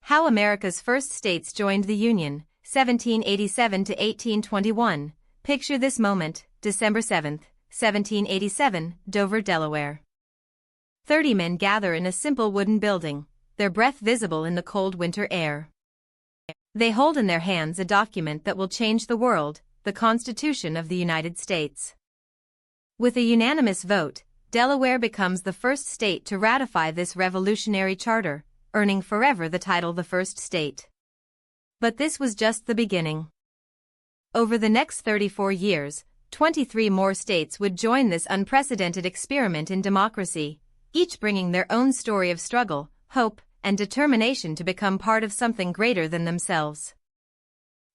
How America's First States Joined the Union, 1787 to 1821. Picture this moment, December 7, 1787, Dover, Delaware. 30 men gather in a simple wooden building, their breath visible in the cold winter air. They hold in their hands a document that will change the world, the Constitution of the United States. With a unanimous vote, Delaware becomes the first state to ratify this revolutionary charter, earning forever the title the first state. But this was just the beginning. Over the next 34 years, 23 more states would join this unprecedented experiment in democracy, each bringing their own story of struggle, hope, and determination to become part of something greater than themselves.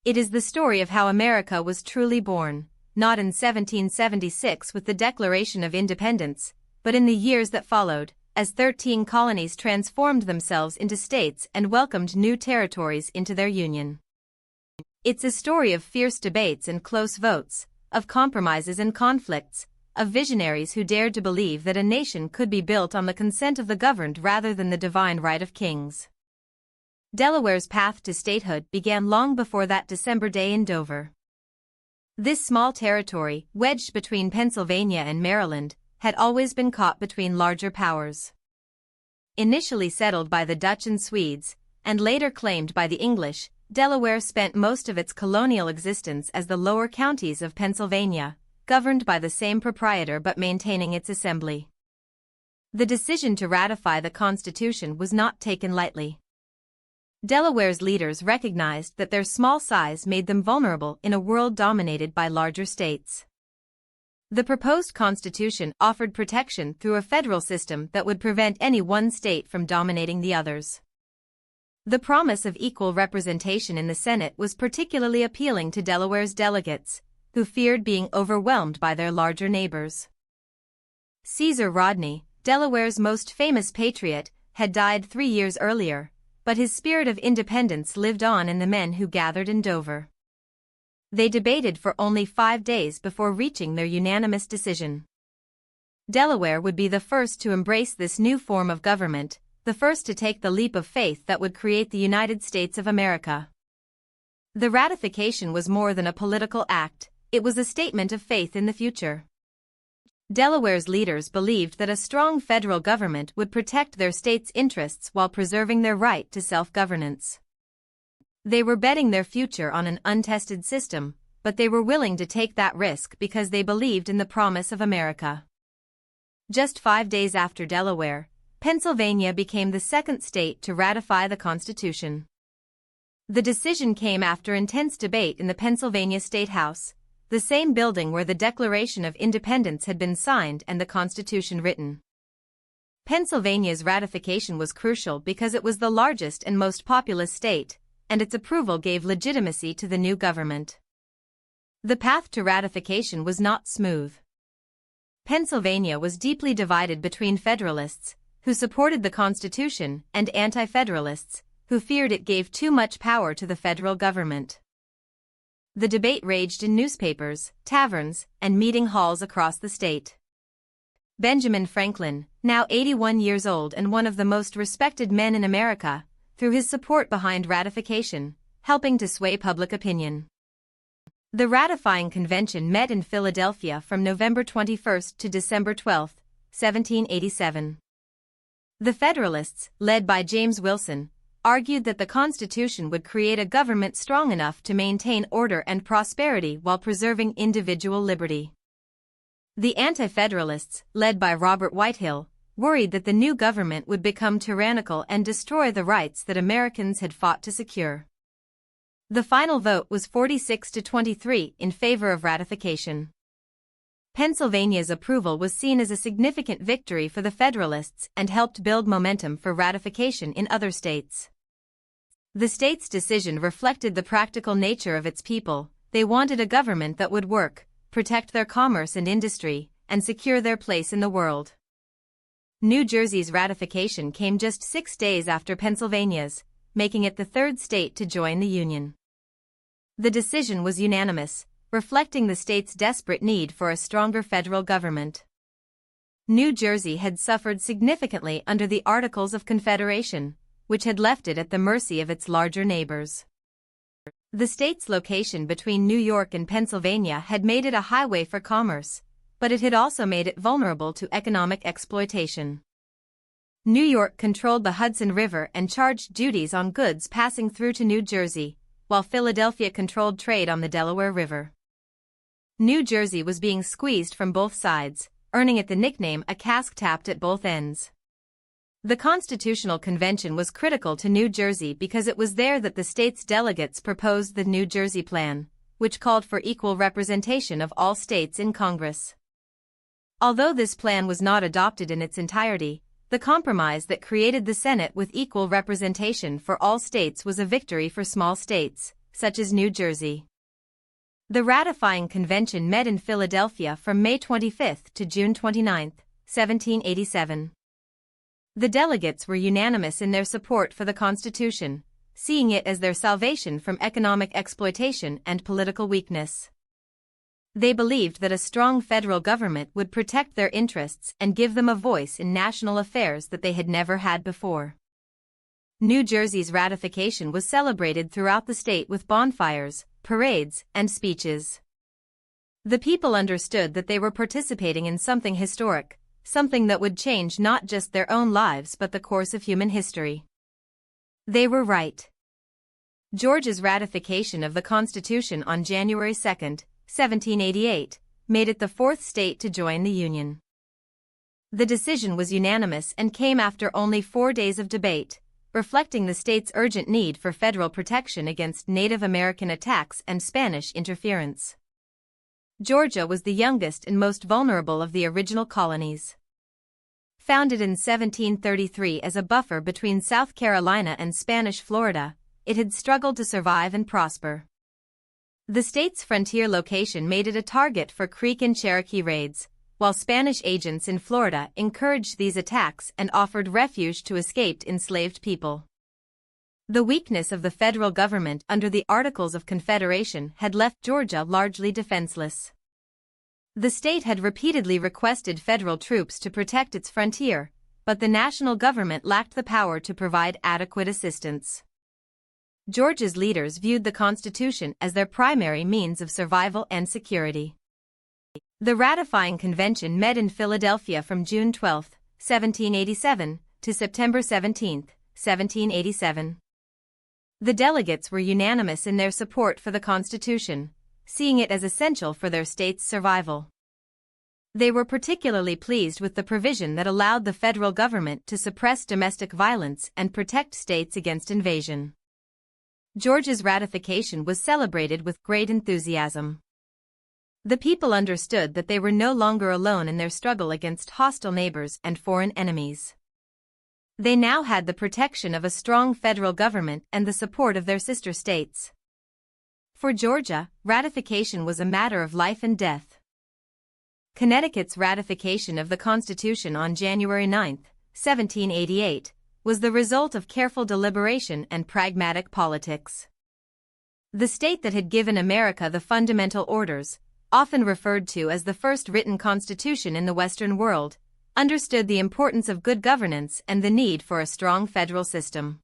It is the story of how America was truly born, not in 1776 with the Declaration of Independence, but in the years that followed, as 13 colonies transformed themselves into states and welcomed new territories into their union. It's a story of fierce debates and close votes, of compromises and conflicts, of visionaries who dared to believe that a nation could be built on the consent of the governed rather than the divine right of kings. Delaware's path to statehood began long before that December day in Dover. This small territory, wedged between Pennsylvania and Maryland, had always been caught between larger powers. Initially settled by the Dutch and Swedes, and later claimed by the English, Delaware spent most of its colonial existence as the lower counties of Pennsylvania, governed by the same proprietor but maintaining its assembly. The decision to ratify the Constitution was not taken lightly. Delaware's leaders recognized that their small size made them vulnerable in a world dominated by larger states. The proposed Constitution offered protection through a federal system that would prevent any one state from dominating the others. The promise of equal representation in the Senate was particularly appealing to Delaware's delegates, who feared being overwhelmed by their larger neighbors. Caesar Rodney, Delaware's most famous patriot, had died 3 years earlier, but his spirit of independence lived on in the men who gathered in Dover. They debated for only 5 days before reaching their unanimous decision. Delaware would be the first to embrace this new form of government, the first to take the leap of faith that would create the United States of America. The ratification was more than a political act, it was a statement of faith in the future. Delaware's leaders believed that a strong federal government would protect their state's interests while preserving their right to self-governance. They were betting their future on an untested system, but they were willing to take that risk because they believed in the promise of America. Just 5 days after Delaware, Pennsylvania became the second state to ratify the Constitution. The decision came after intense debate in the Pennsylvania State House, the same building where the Declaration of Independence had been signed and the Constitution written. Pennsylvania's ratification was crucial because it was the largest and most populous state, and its approval gave legitimacy to the new government. The path to ratification was not smooth. Pennsylvania was deeply divided between Federalists, who supported the Constitution, and Anti-Federalists, who feared it gave too much power to the federal government. The debate raged in newspapers, taverns, and meeting halls across the state. Benjamin Franklin, now 81 years old and one of the most respected men in America, threw his support behind ratification, helping to sway public opinion. The ratifying convention met in Philadelphia from November 21 to December 12, 1787. The Federalists, led by James Wilson, argued that the Constitution would create a government strong enough to maintain order and prosperity while preserving individual liberty. The Anti-Federalists, led by Robert Whitehill, worried that the new government would become tyrannical and destroy the rights that Americans had fought to secure. The final vote was 46 to 23 in favor of ratification. Pennsylvania's approval was seen as a significant victory for the Federalists and helped build momentum for ratification in other states. The state's decision reflected the practical nature of its people. They wanted a government that would work, protect their commerce and industry, and secure their place in the world. New Jersey's ratification came just 6 days after Pennsylvania's, making it the third state to join the Union. The decision was unanimous, reflecting the state's desperate need for a stronger federal government. New Jersey had suffered significantly under the Articles of Confederation, which had left it at the mercy of its larger neighbors. The state's location between New York and Pennsylvania had made it a highway for commerce, but it had also made it vulnerable to economic exploitation. New York controlled the Hudson River and charged duties on goods passing through to New Jersey, while Philadelphia controlled trade on the Delaware River. New Jersey was being squeezed from both sides, earning it the nickname "a cask tapped at both ends." The Constitutional Convention was critical to New Jersey because it was there that the state's delegates proposed the New Jersey Plan, which called for equal representation of all states in Congress. Although this plan was not adopted in its entirety, the compromise that created the Senate with equal representation for all states was a victory for small states, such as New Jersey. The ratifying convention met in Philadelphia from May 25 to June 29, 1787. The delegates were unanimous in their support for the Constitution, seeing it as their salvation from economic exploitation and political weakness. They believed that a strong federal government would protect their interests and give them a voice in national affairs that they had never had before. New Jersey's ratification was celebrated throughout the state with bonfires, parades, and speeches. The people understood that they were participating in something historic, something that would change not just their own lives but the course of human history. They were right. Georgia's ratification of the Constitution on January 2, 1788, made it the fourth state to join the Union. The decision was unanimous and came after only 4 days of debate, reflecting the state's urgent need for federal protection against Native American attacks and Spanish interference. Georgia was the youngest and most vulnerable of the original colonies. Founded in 1733 as a buffer between South Carolina and Spanish Florida, it had struggled to survive and prosper. The state's frontier location made it a target for Creek and Cherokee raids, while Spanish agents in Florida encouraged these attacks and offered refuge to escaped enslaved people. The weakness of the federal government under the Articles of Confederation had left Georgia largely defenseless. The state had repeatedly requested federal troops to protect its frontier, but the national government lacked the power to provide adequate assistance. Georgia's leaders viewed the Constitution as their primary means of survival and security. The ratifying convention met in Philadelphia from June 12, 1787, to September 17, 1787. The delegates were unanimous in their support for the Constitution, seeing it as essential for their state's survival. They were particularly pleased with the provision that allowed the federal government to suppress domestic violence and protect states against invasion. Georgia's ratification was celebrated with great enthusiasm. The people understood that they were no longer alone in their struggle against hostile neighbors and foreign enemies. They now had the protection of a strong federal government and the support of their sister states. For Georgia, ratification was a matter of life and death. Connecticut's ratification of the Constitution on January 9, 1788, was the result of careful deliberation and pragmatic politics. The state that had given America the fundamental orders, often referred to as the first written constitution in the Western world, understood the importance of good governance and the need for a strong federal system.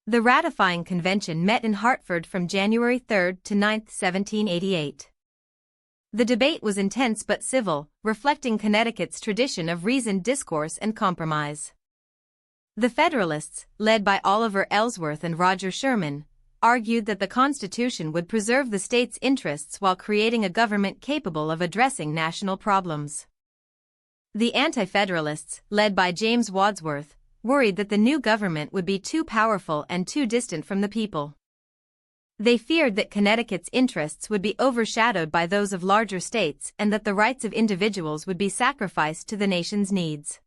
The ratifying convention met in Hartford from January 3 to 9, 1788. The debate was intense but civil, reflecting Connecticut's tradition of reasoned discourse and compromise. The Federalists, led by Oliver Ellsworth and Roger Sherman, argued that the Constitution would preserve the state's interests while creating a government capable of addressing national problems. The Anti-Federalists, led by James Wadsworth, worried that the new government would be too powerful and too distant from the people. They feared that Connecticut's interests would be overshadowed by those of larger states and that the rights of individuals would be sacrificed to the nation's needs.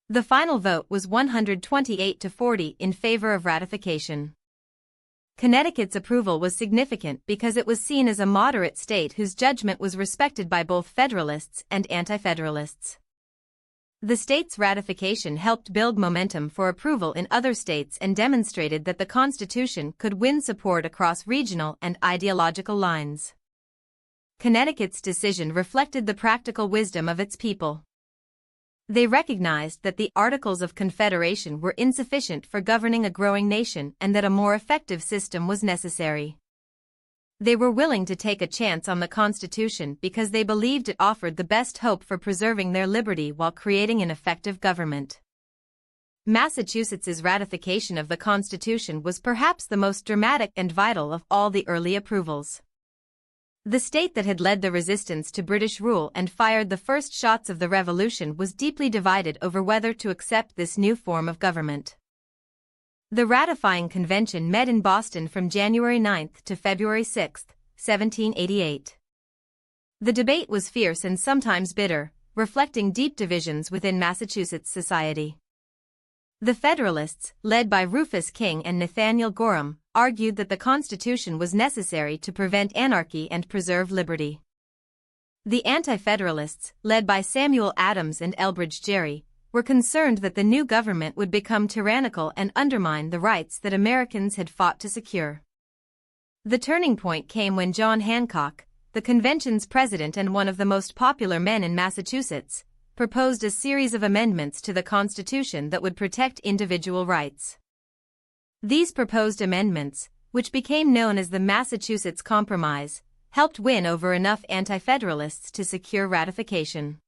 The final vote was 128 to 40 in favor of ratification. Connecticut's approval was significant because it was seen as a moderate state whose judgment was respected by both Federalists and Anti-Federalists. The state's ratification helped build momentum for approval in other states and demonstrated that the Constitution could win support across regional and ideological lines. Connecticut's decision reflected the practical wisdom of its people. They recognized that the Articles of Confederation were insufficient for governing a growing nation and that a more effective system was necessary. They were willing to take a chance on the Constitution because they believed it offered the best hope for preserving their liberty while creating an effective government. Massachusetts's ratification of the Constitution was perhaps the most dramatic and vital of all the early approvals. The state that had led the resistance to British rule and fired the first shots of the Revolution was deeply divided over whether to accept this new form of government. The ratifying convention met in Boston from January 9 to February 6, 1788. The debate was fierce and sometimes bitter, reflecting deep divisions within Massachusetts society. The Federalists, led by Rufus King and Nathaniel Gorham, argued that the Constitution was necessary to prevent anarchy and preserve liberty. The Anti-Federalists, led by Samuel Adams and Elbridge Gerry, were concerned that the new government would become tyrannical and undermine the rights that Americans had fought to secure. The turning point came when John Hancock, the convention's president and one of the most popular men in Massachusetts, proposed a series of amendments to the Constitution that would protect individual rights. These proposed amendments, which became known as the Massachusetts Compromise, helped win over enough anti-federalists to secure ratification.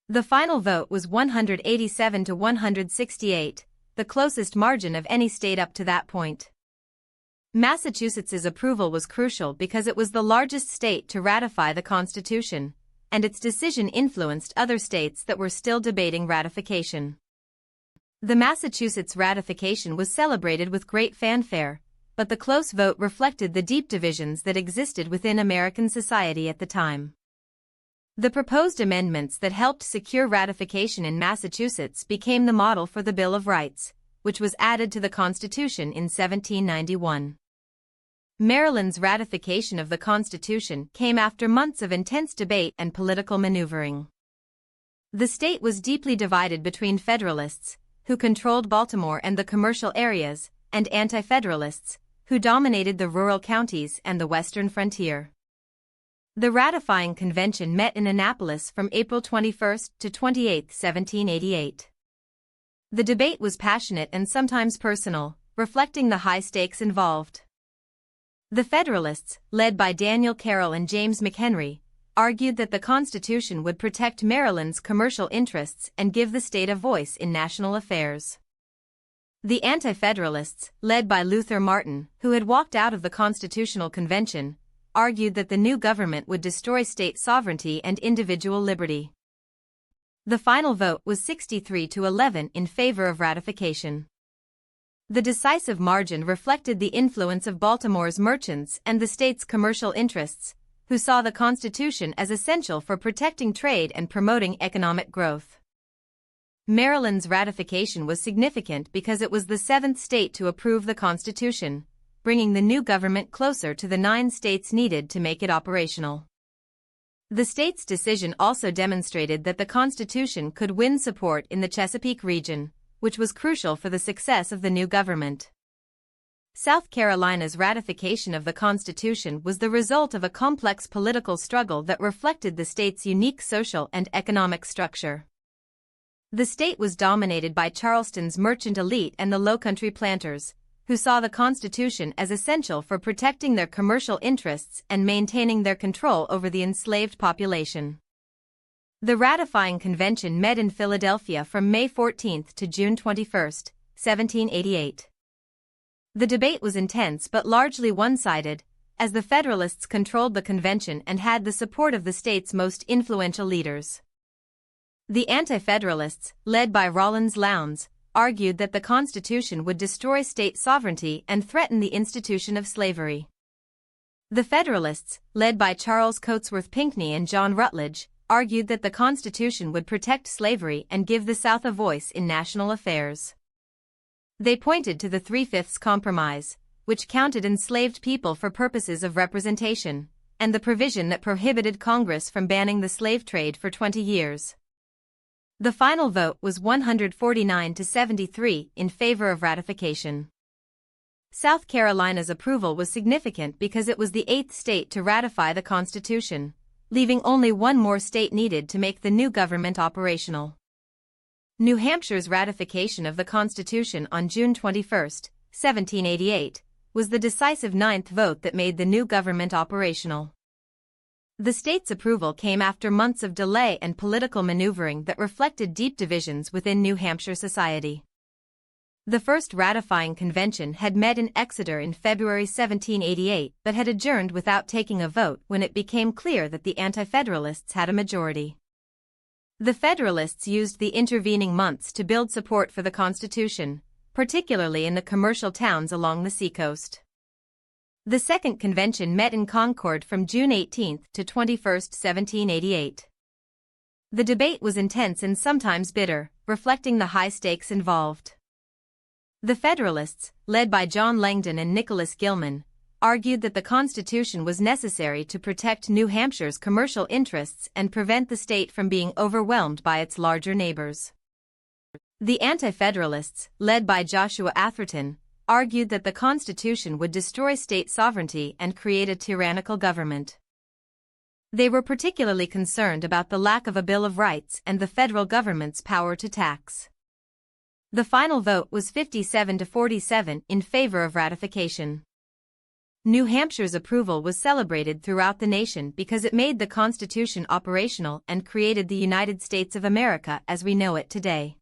The final vote was 187 to 168, the closest margin of any state up to that point. Massachusetts's approval was crucial because it was the largest state to ratify the Constitution, and its decision influenced other states that were still debating ratification. The Massachusetts ratification was celebrated with great fanfare, but the close vote reflected the deep divisions that existed within American society at the time. The proposed amendments that helped secure ratification in Massachusetts became the model for the Bill of Rights, which was added to the Constitution in 1791. Maryland's ratification of the Constitution came after months of intense debate and political maneuvering. The state was deeply divided between Federalists, who controlled Baltimore and the commercial areas, and Anti-Federalists, who dominated the rural counties and the western frontier. The ratifying convention met in Annapolis from April 21 to 28, 1788. The debate was passionate and sometimes personal, reflecting the high stakes involved. The Federalists, led by Daniel Carroll and James McHenry, argued that the Constitution would protect Maryland's commercial interests and give the state a voice in national affairs. The Anti-Federalists, led by Luther Martin, who had walked out of the Constitutional Convention, argued that the new government would destroy state sovereignty and individual liberty. The final vote was 63 to 11 in favor of ratification. The decisive margin reflected the influence of Baltimore's merchants and the state's commercial interests, who saw the Constitution as essential for protecting trade and promoting economic growth. Maryland's ratification was significant because it was the seventh state to approve the Constitution, bringing the new government closer to the 9 states needed to make it operational. The state's decision also demonstrated that the Constitution could win support in the Chesapeake region, which was crucial for the success of the new government. South Carolina's ratification of the Constitution was the result of a complex political struggle that reflected the state's unique social and economic structure. The state was dominated by Charleston's merchant elite and the Lowcountry planters, who saw the Constitution as essential for protecting their commercial interests and maintaining their control over the enslaved population. The ratifying convention met in Philadelphia from May 14 to June 21, 1788. The debate was intense but largely one-sided, as the Federalists controlled the convention and had the support of the state's most influential leaders. The Anti-Federalists, led by Rollins Lowndes, argued that the Constitution would destroy state sovereignty and threaten the institution of slavery. The Federalists, led by Charles Cotesworth Pinckney and John Rutledge, argued that the Constitution would protect slavery and give the South a voice in national affairs. They pointed to the 3/5 Compromise, which counted enslaved people for purposes of representation, and the provision that prohibited Congress from banning the slave trade for 20 years. The final vote was 149 to 73 in favor of ratification. South Carolina's approval was significant because it was the 8th state to ratify the Constitution, leaving only one more state needed to make the new government operational. New Hampshire's ratification of the Constitution on June 21, 1788, was the decisive ninth vote that made the new government operational. The state's approval came after months of delay and political maneuvering that reflected deep divisions within New Hampshire society. The first ratifying convention had met in Exeter in February 1788 but had adjourned without taking a vote when it became clear that the Anti-Federalists had a majority. The Federalists used the intervening months to build support for the Constitution, particularly in the commercial towns along the seacoast. The Second Convention met in Concord from June 18 to 21, 1788. The debate was intense and sometimes bitter, reflecting the high stakes involved. The Federalists, led by John Langdon and Nicholas Gilman, argued that the Constitution was necessary to protect New Hampshire's commercial interests and prevent the state from being overwhelmed by its larger neighbors. The Anti-Federalists, led by Joshua Atherton, argued that the Constitution would destroy state sovereignty and create a tyrannical government. They were particularly concerned about the lack of a Bill of Rights and the federal government's power to tax. The final vote was 57 to 47 in favor of ratification. New Hampshire's approval was celebrated throughout the nation because it made the Constitution operational and created the United States of America as we know it today.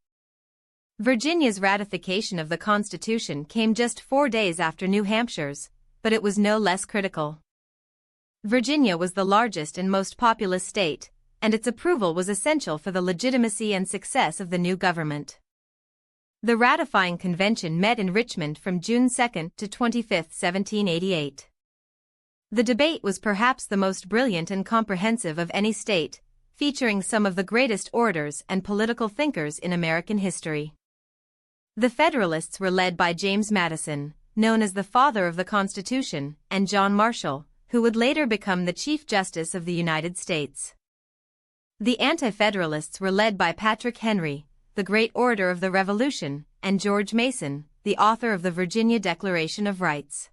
Virginia's ratification of the Constitution came just 4 days after New Hampshire's, but it was no less critical. Virginia was the largest and most populous state, and its approval was essential for the legitimacy and success of the new government. The ratifying convention met in Richmond from June 2 to 25, 1788. The debate was perhaps the most brilliant and comprehensive of any state, featuring some of the greatest orators and political thinkers in American history. The Federalists were led by James Madison, known as the father of the Constitution, and John Marshall, who would later become the Chief Justice of the United States. The Anti-Federalists were led by Patrick Henry, the great orator of the Revolution, and George Mason, the author of the Virginia Declaration of Rights.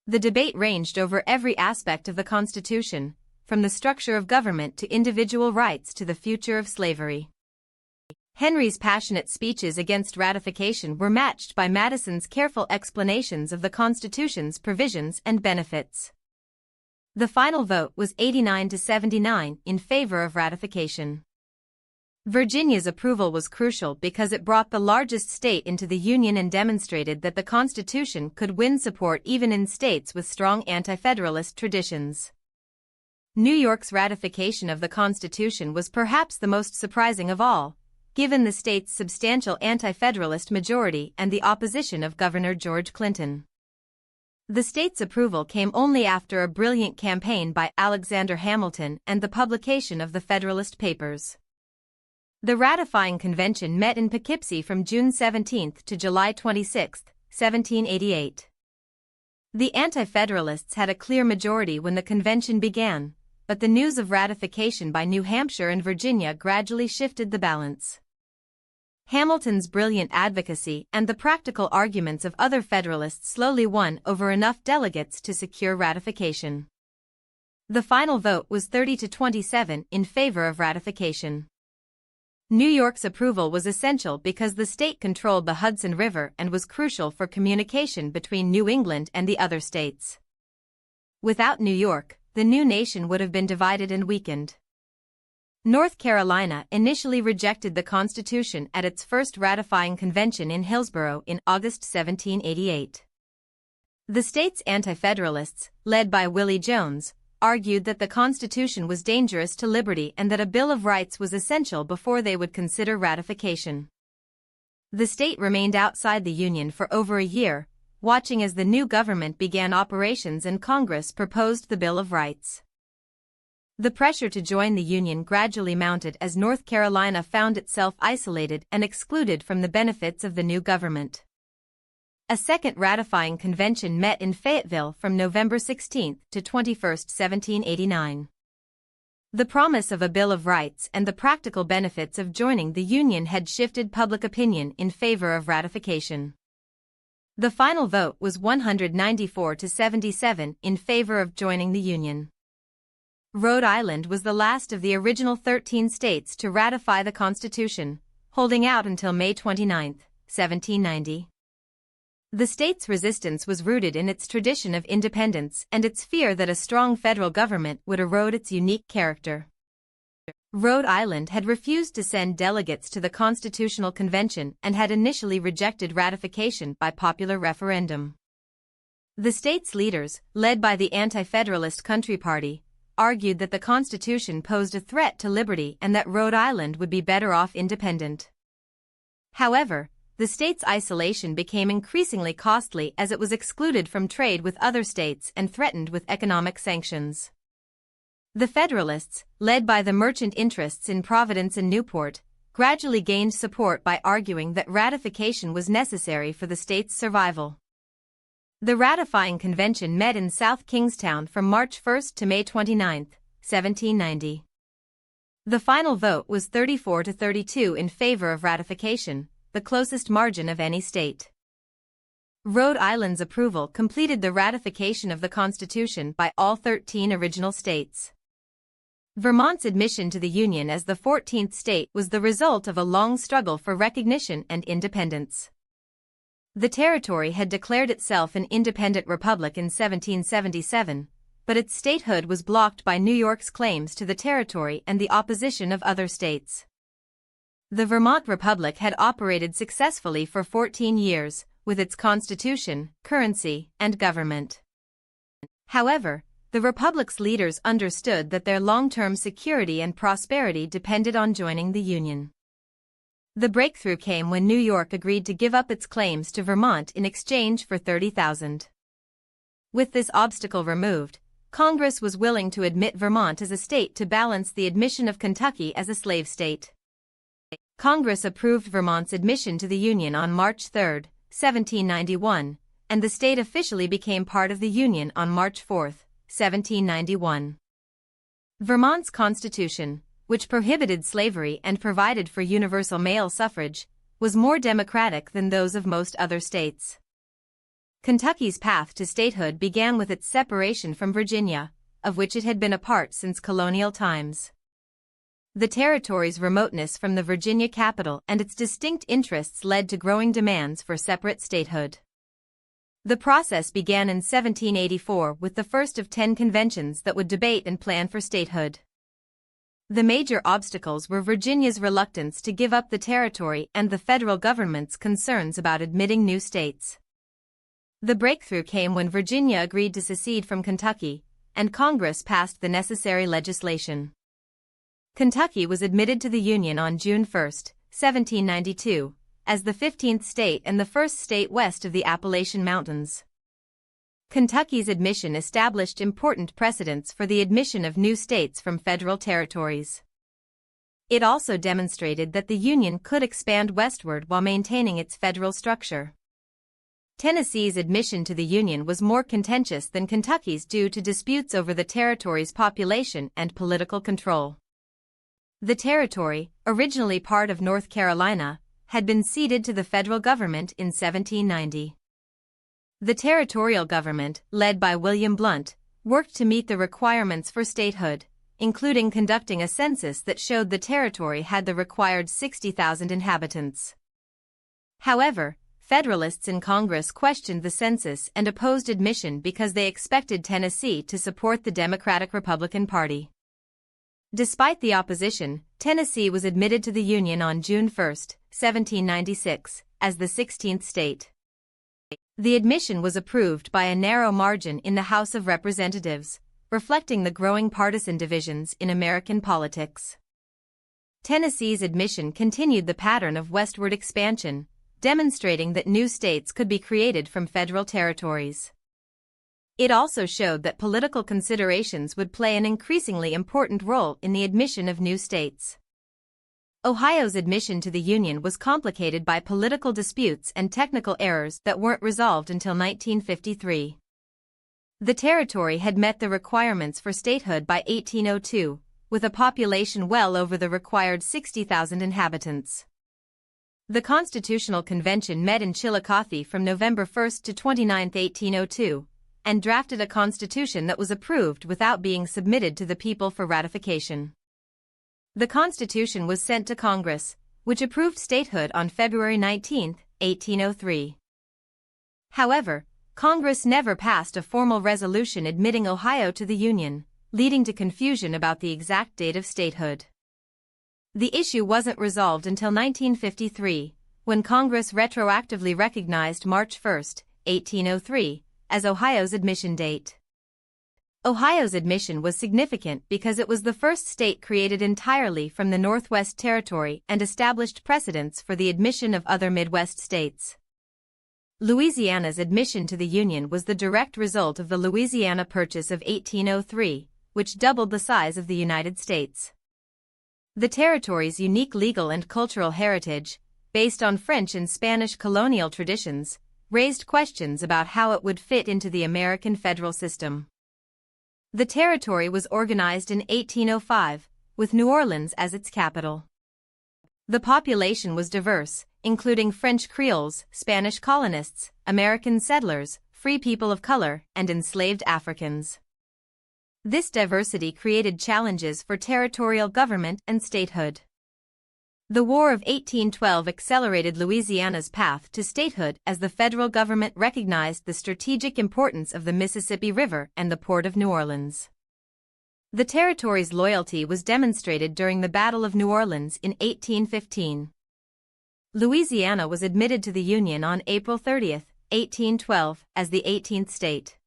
The debate ranged over every aspect of the Constitution, from the structure of government to individual rights to the future of slavery. Henry's passionate speeches against ratification were matched by Madison's careful explanations of the Constitution's provisions and benefits. The final vote was 89 to 79 in favor of ratification. Virginia's approval was crucial because it brought the largest state into the Union and demonstrated that the Constitution could win support even in states with strong anti-federalist traditions. New York's ratification of the Constitution was perhaps the most surprising of all, given the state's substantial anti-federalist majority and the opposition of Governor George Clinton. The state's approval came only after a brilliant campaign by Alexander Hamilton and the publication of the Federalist Papers. The ratifying convention met in Poughkeepsie from June 17 to July 26, 1788. The Anti-Federalists had a clear majority when the convention began, but the news of ratification by New Hampshire and Virginia gradually shifted the balance. Hamilton's brilliant advocacy and the practical arguments of other Federalists slowly won over enough delegates to secure ratification. The final vote was 30 to 27 in favor of ratification. New York's approval was essential because the state controlled the Hudson River and was crucial for communication between New England and the other states. Without New York, the new nation would have been divided and weakened. North Carolina initially rejected the Constitution at its first ratifying convention in Hillsborough in August 1788. The state's Anti-Federalists, led by Willie Jones, argued that the Constitution was dangerous to liberty and that a Bill of Rights was essential before they would consider ratification. The state remained outside the Union for over a year, watching as the new government began operations and Congress proposed the Bill of Rights. The pressure to join the Union gradually mounted as North Carolina found itself isolated and excluded from the benefits of the new government. A second ratifying convention met in Fayetteville from November 16 to 21, 1789. The promise of a Bill of Rights and the practical benefits of joining the Union had shifted public opinion in favor of ratification. The final vote was 194 to 77 in favor of joining the Union. Rhode Island was the last of the original 13 states to ratify the Constitution, holding out until May 29, 1790. The state's resistance was rooted in its tradition of independence and its fear that a strong federal government would erode its unique character. Rhode Island had refused to send delegates to the Constitutional Convention and had initially rejected ratification by popular referendum. The state's leaders, led by the Anti-Federalist Country Party, argued that the Constitution posed a threat to liberty and that Rhode Island would be better off independent. However, the state's isolation became increasingly costly as it was excluded from trade with other states and threatened with economic sanctions. The Federalists, led by the merchant interests in Providence and Newport, gradually gained support by arguing that ratification was necessary for the state's survival. The ratifying convention met in South Kingstown from March 1 to May 29, 1790. The final vote was 34 to 32 in favor of ratification, the closest margin of any state. Rhode Island's approval completed the ratification of the Constitution by all 13 original states. Vermont's admission to the Union as the 14th state was the result of a long struggle for recognition and independence. The territory had declared itself an independent republic in 1777, but its statehood was blocked by New York's claims to the territory and the opposition of other states. The Vermont Republic had operated successfully for 14 years, with its constitution, currency, and government. However, the Republic's leaders understood that their long-term security and prosperity depended on joining the Union. The breakthrough came when New York agreed to give up its claims to Vermont in exchange for 30,000. With this obstacle removed, Congress was willing to admit Vermont as a state to balance the admission of Kentucky as a slave state. Congress approved Vermont's admission to the Union on March 3, 1791, and the state officially became part of the Union on March 4, 1791. Vermont's constitution, which prohibited slavery and provided for universal male suffrage, was more democratic than those of most other states. Kentucky's path to statehood began with its separation from Virginia, of which it had been a part since colonial times. The territory's remoteness from the Virginia capital and its distinct interests led to growing demands for separate statehood. The process began in 1784 with the first of 10 conventions that would debate and plan for statehood. The major obstacles were Virginia's reluctance to give up the territory and the federal government's concerns about admitting new states. The breakthrough came when Virginia agreed to secede from Kentucky, and Congress passed the necessary legislation. Kentucky was admitted to the Union on June 1, 1792, as the 15th state and the first state west of the Appalachian Mountains. Kentucky's admission established important precedents for the admission of new states from federal territories. It also demonstrated that the Union could expand westward while maintaining its federal structure. Tennessee's admission to the Union was more contentious than Kentucky's due to disputes over the territory's population and political control. The territory, originally part of North Carolina, had been ceded to the federal government in 1790. The territorial government, led by William Blount, worked to meet the requirements for statehood, including conducting a census that showed the territory had the required 60,000 inhabitants. However, Federalists in Congress questioned the census and opposed admission because they expected Tennessee to support the Democratic-Republican Party. Despite the opposition, Tennessee was admitted to the Union on June 1, 1796, as the 16th state. The admission was approved by a narrow margin in the House of Representatives, reflecting the growing partisan divisions in American politics. Tennessee's admission continued the pattern of westward expansion, demonstrating that new states could be created from federal territories. It also showed that political considerations would play an increasingly important role in the admission of new states. Ohio's admission to the Union was complicated by political disputes and technical errors that weren't resolved until 1953. The territory had met the requirements for statehood by 1802, with a population well over the required 60,000 inhabitants. The Constitutional Convention met in Chillicothe from November 1 to 29, 1802, and drafted a constitution that was approved without being submitted to the people for ratification. The Constitution was sent to Congress, which approved statehood on February 19, 1803. However, Congress never passed a formal resolution admitting Ohio to the Union, leading to confusion about the exact date of statehood. The issue wasn't resolved until 1953, when Congress retroactively recognized March 1, 1803, as Ohio's admission date. Ohio's admission was significant because it was the first state created entirely from the Northwest Territory and established precedents for the admission of other Midwest states. Louisiana's admission to the Union was the direct result of the Louisiana Purchase of 1803, which doubled the size of the United States. The territory's unique legal and cultural heritage, based on French and Spanish colonial traditions, raised questions about how it would fit into the American federal system. The territory was organized in 1805, with New Orleans as its capital. The population was diverse, including French Creoles, Spanish colonists, American settlers, free people of color, and enslaved Africans. This diversity created challenges for territorial government and statehood. The War of 1812 accelerated Louisiana's path to statehood as the federal government recognized the strategic importance of the Mississippi River and the Port of New Orleans. The territory's loyalty was demonstrated during the Battle of New Orleans in 1815. Louisiana was admitted to the Union on April 30, 1812, as the 18th state.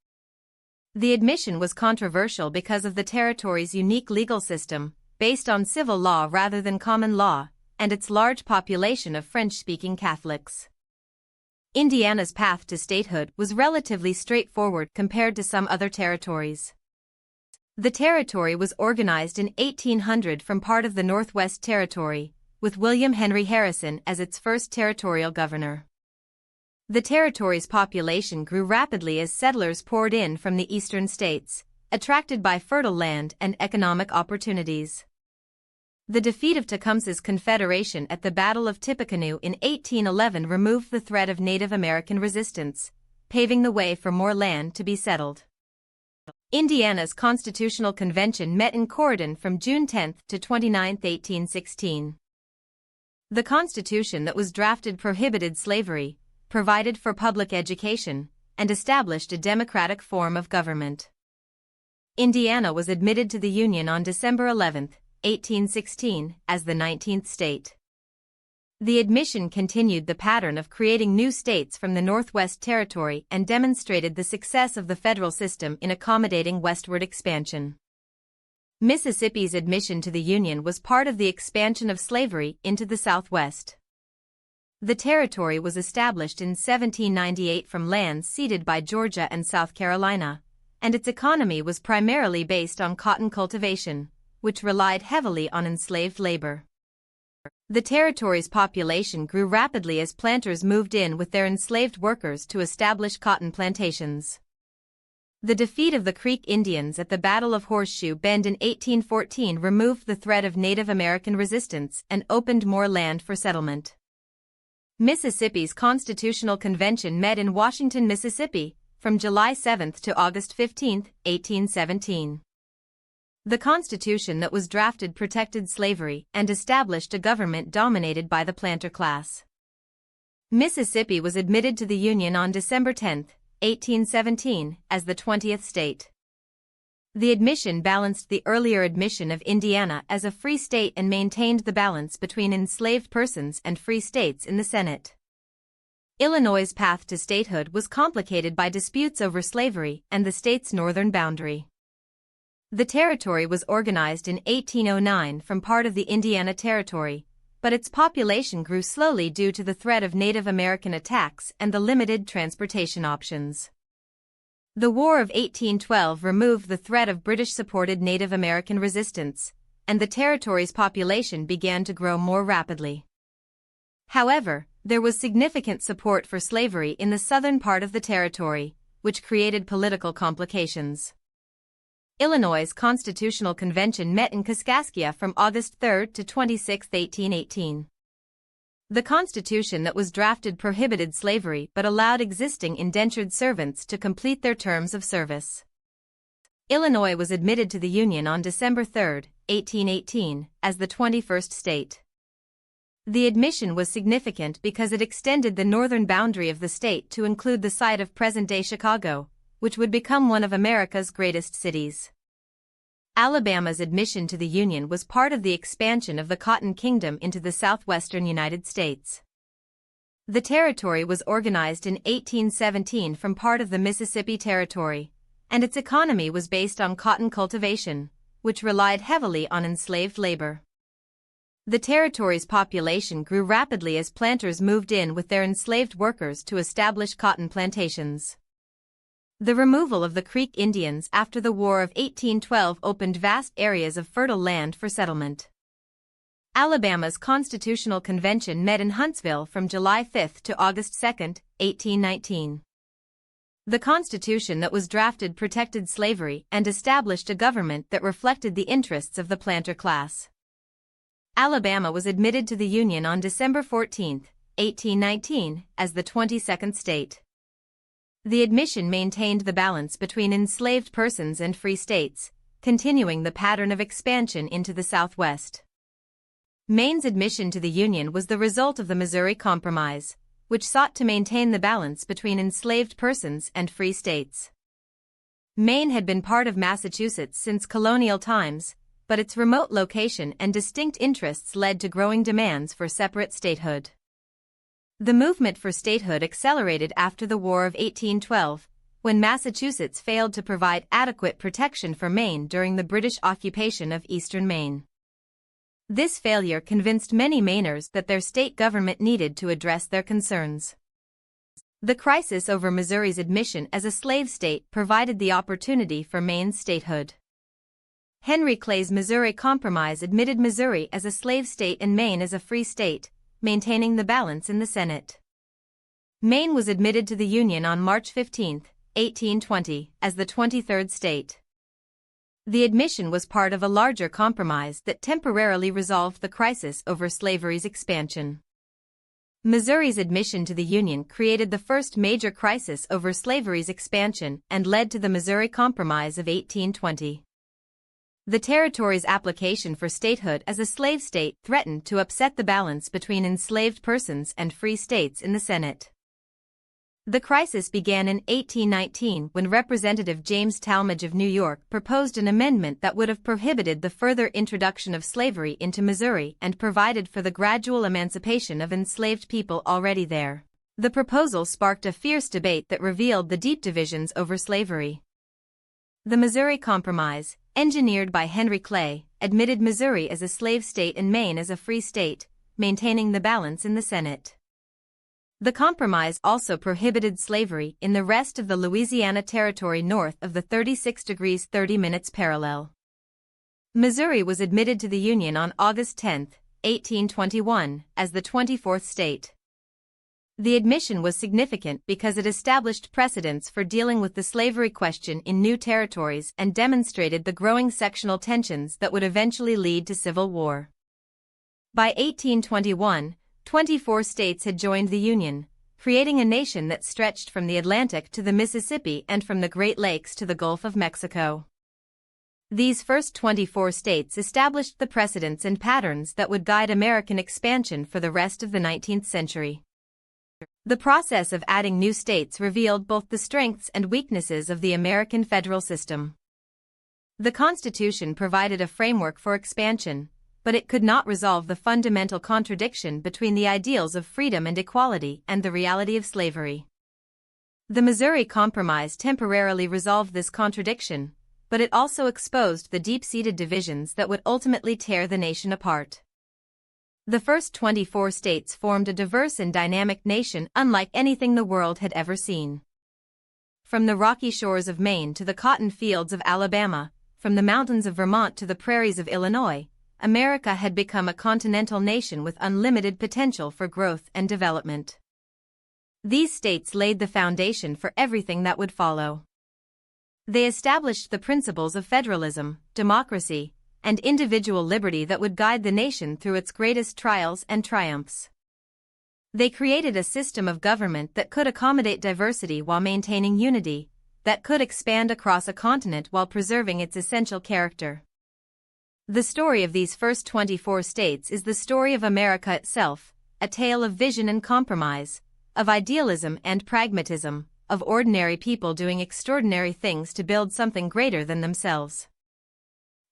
The admission was controversial because of the territory's unique legal system, based on civil law rather than common law, and its large population of French-speaking Catholics. Indiana's path to statehood was relatively straightforward compared to some other territories. The territory was organized in 1800 from part of the Northwest Territory, with William Henry Harrison as its first territorial governor. The territory's population grew rapidly as settlers poured in from the eastern states, attracted by fertile land and economic opportunities. The defeat of Tecumseh's Confederation at the Battle of Tippecanoe in 1811 removed the threat of Native American resistance, paving the way for more land to be settled. Indiana's Constitutional Convention met in Corydon from June 10 to 29, 1816. The Constitution that was drafted prohibited slavery, provided for public education, and established a democratic form of government. Indiana was admitted to the Union on December 11, 1816, as the 19th state. The admission continued the pattern of creating new states from the Northwest Territory and demonstrated the success of the federal system in accommodating westward expansion. Mississippi's admission to the Union was part of the expansion of slavery into the Southwest. The territory was established in 1798 from lands ceded by Georgia and South Carolina, and its economy was primarily based on cotton cultivation, which relied heavily on enslaved labor. The territory's population grew rapidly as planters moved in with their enslaved workers to establish cotton plantations. The defeat of the Creek Indians at the Battle of Horseshoe Bend in 1814 removed the threat of Native American resistance and opened more land for settlement. Mississippi's Constitutional Convention met in Washington, Mississippi, from July 7 to August 15, 1817. The Constitution that was drafted protected slavery and established a government dominated by the planter class. Mississippi was admitted to the Union on December 10, 1817, as the 20th state. The admission balanced the earlier admission of Indiana as a free state and maintained the balance between enslaved persons and free states in the Senate. Illinois' path to statehood was complicated by disputes over slavery and the state's northern boundary. The territory was organized in 1809 from part of the Indiana Territory, but its population grew slowly due to the threat of Native American attacks and the limited transportation options. The War of 1812 removed the threat of British-supported Native American resistance, and the territory's population began to grow more rapidly. However, there was significant support for slavery in the southern part of the territory, which created political complications. Illinois' Constitutional Convention met in Kaskaskia from August 3 to 26, 1818. The Constitution that was drafted prohibited slavery but allowed existing indentured servants to complete their terms of service. Illinois was admitted to the Union on December 3, 1818, as the 21st state. The admission was significant because it extended the northern boundary of the state to include the site of present-day Chicago, which would become one of America's greatest cities. Alabama's admission to the Union was part of the expansion of the Cotton Kingdom into the southwestern United States. The territory was organized in 1817 from part of the Mississippi Territory, and its economy was based on cotton cultivation, which relied heavily on enslaved labor. The territory's population grew rapidly as planters moved in with their enslaved workers to establish cotton plantations. The removal of the Creek Indians after the War of 1812 opened vast areas of fertile land for settlement. Alabama's Constitutional Convention met in Huntsville from July 5 to August 2, 1819. The Constitution that was drafted protected slavery and established a government that reflected the interests of the planter class. Alabama was admitted to the Union on December 14, 1819, as the 22nd state. The admission maintained the balance between enslaved persons and free states, continuing the pattern of expansion into the Southwest. Maine's admission to the Union was the result of the Missouri Compromise, which sought to maintain the balance between enslaved persons and free states. Maine had been part of Massachusetts since colonial times, but its remote location and distinct interests led to growing demands for separate statehood. The movement for statehood accelerated after the War of 1812, when Massachusetts failed to provide adequate protection for Maine during the British occupation of eastern Maine. This failure convinced many Mainers that their state government needed to address their concerns. The crisis over Missouri's admission as a slave state provided the opportunity for Maine's statehood. Henry Clay's Missouri Compromise admitted Missouri as a slave state and Maine as a free state, maintaining the balance in the Senate. Maine was admitted to the Union on March 15, 1820, as the 23rd state. The admission was part of a larger compromise that temporarily resolved the crisis over slavery's expansion. Missouri's admission to the Union created the first major crisis over slavery's expansion and led to the Missouri Compromise of 1820. The territory's application for statehood as a slave state threatened to upset the balance between enslaved persons and free states in the Senate. The crisis began in 1819 when Representative James Talmadge of New York proposed an amendment that would have prohibited the further introduction of slavery into Missouri and provided for the gradual emancipation of enslaved people already there. The proposal sparked a fierce debate that revealed the deep divisions over slavery. The Missouri Compromise, engineered by Henry Clay, admitted Missouri as a slave state and Maine as a free state, maintaining the balance in the Senate. The compromise also prohibited slavery in the rest of the Louisiana Territory north of the 36°30' parallel. Missouri was admitted to the Union on August 10, 1821, as the 24th state. The admission was significant because it established precedents for dealing with the slavery question in new territories and demonstrated the growing sectional tensions that would eventually lead to civil war. By 1821, 24 states had joined the Union, creating a nation that stretched from the Atlantic to the Mississippi and from the Great Lakes to the Gulf of Mexico. These first 24 states established the precedents and patterns that would guide American expansion for the rest of the 19th century. The process of adding new states revealed both the strengths and weaknesses of the American federal system. The Constitution provided a framework for expansion, but it could not resolve the fundamental contradiction between the ideals of freedom and equality and the reality of slavery. The Missouri Compromise temporarily resolved this contradiction, but it also exposed the deep-seated divisions that would ultimately tear the nation apart. The first 24 states formed a diverse and dynamic nation unlike anything the world had ever seen. From the rocky shores of Maine to the cotton fields of Alabama, from the mountains of Vermont to the prairies of Illinois, America had become a continental nation with unlimited potential for growth and development. These states laid the foundation for everything that would follow. They established the principles of federalism, democracy, and individual liberty that would guide the nation through its greatest trials and triumphs. They created a system of government that could accommodate diversity while maintaining unity, that could expand across a continent while preserving its essential character. The story of these first 24 states is the story of America itself, a tale of vision and compromise, of idealism and pragmatism, of ordinary people doing extraordinary things to build something greater than themselves.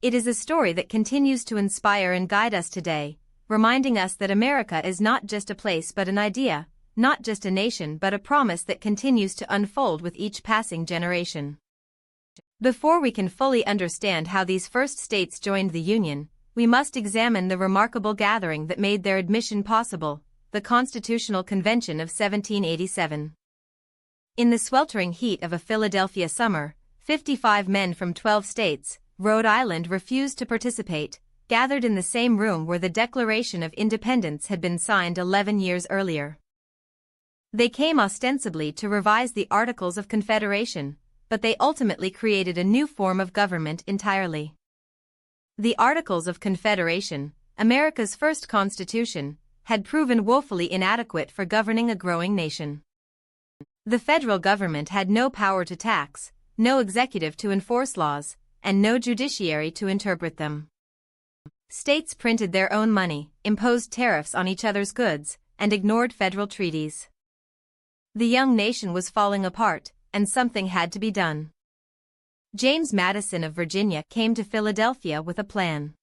It is a story that continues to inspire and guide us today, reminding us that America is not just a place but an idea, not just a nation but a promise that continues to unfold with each passing generation. Before we can fully understand how these first states joined the Union, we must examine the remarkable gathering that made their admission possible, the Constitutional Convention of 1787. In the sweltering heat of a Philadelphia summer, 55 men from 12 states, Rhode Island refused to participate, gathered in the same room where the Declaration of Independence had been signed 11 years earlier. They came ostensibly to revise the Articles of Confederation, but they ultimately created a new form of government entirely. The Articles of Confederation, America's first constitution, had proven woefully inadequate for governing a growing nation. The federal government had no power to tax, no executive to enforce laws, and no judiciary to interpret them. States printed their own money, imposed tariffs on each other's goods, and ignored federal treaties. The young nation was falling apart, and something had to be done. James Madison of Virginia came to Philadelphia with a plan.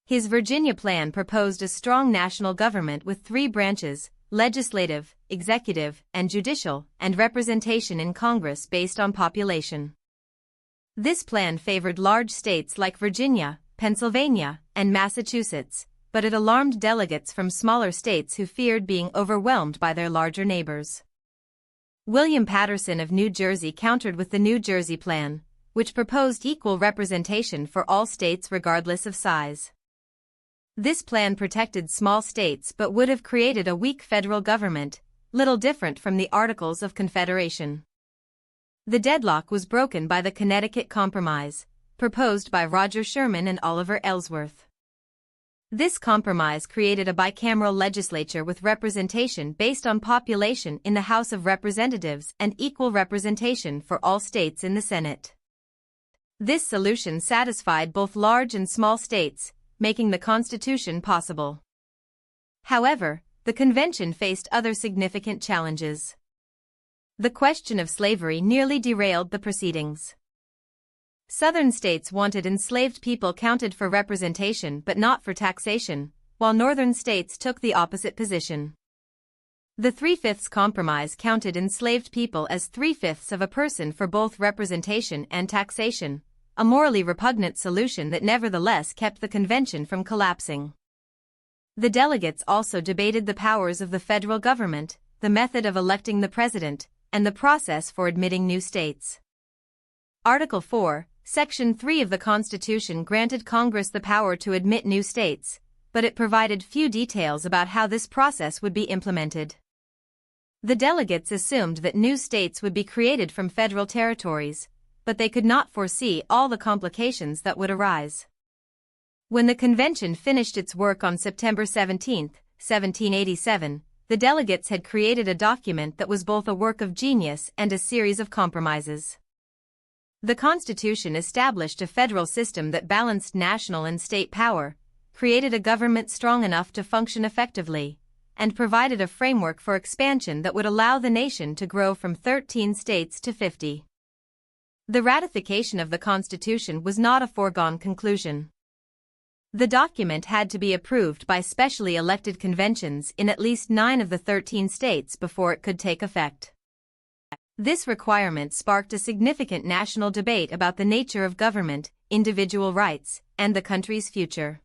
His Virginia plan proposed a strong national government with 3 branches: legislative, executive, and judicial, and representation in Congress based on population. This plan favored large states like Virginia, Pennsylvania, and Massachusetts, but it alarmed delegates from smaller states who feared being overwhelmed by their larger neighbors. William Paterson of New Jersey countered with the New Jersey Plan, which proposed equal representation for all states regardless of size. This plan protected small states but would have created a weak federal government, little different from the Articles of Confederation. The deadlock was broken by the Connecticut Compromise, proposed by Roger Sherman and Oliver Ellsworth. This compromise created a bicameral legislature with representation based on population in the House of Representatives and equal representation for all states in the Senate. This solution satisfied both large and small states, making the Constitution possible. However, the convention faced other significant challenges. The question of slavery nearly derailed the proceedings. Southern states wanted enslaved people counted for representation but not for taxation, while northern states took the opposite position. The 3/5 compromise counted enslaved people as 3/5 of a person for both representation and taxation, a morally repugnant solution that nevertheless kept the convention from collapsing. The delegates also debated the powers of the federal government, the method of electing the president, and the process for admitting new states. Article 4, Section 3 of the Constitution granted Congress the power to admit new states, but it provided few details about how this process would be implemented. The delegates assumed that new states would be created from federal territories, but they could not foresee all the complications that would arise. When the convention finished its work on September 17, 1787, the delegates had created a document that was both a work of genius and a series of compromises. The Constitution established a federal system that balanced national and state power, created a government strong enough to function effectively, and provided a framework for expansion that would allow the nation to grow from 13 states to 50. The ratification of the Constitution was not a foregone conclusion. The document had to be approved by specially elected conventions in at least 9 of the 13 states before it could take effect. This requirement sparked a significant national debate about the nature of government, individual rights, and the country's future.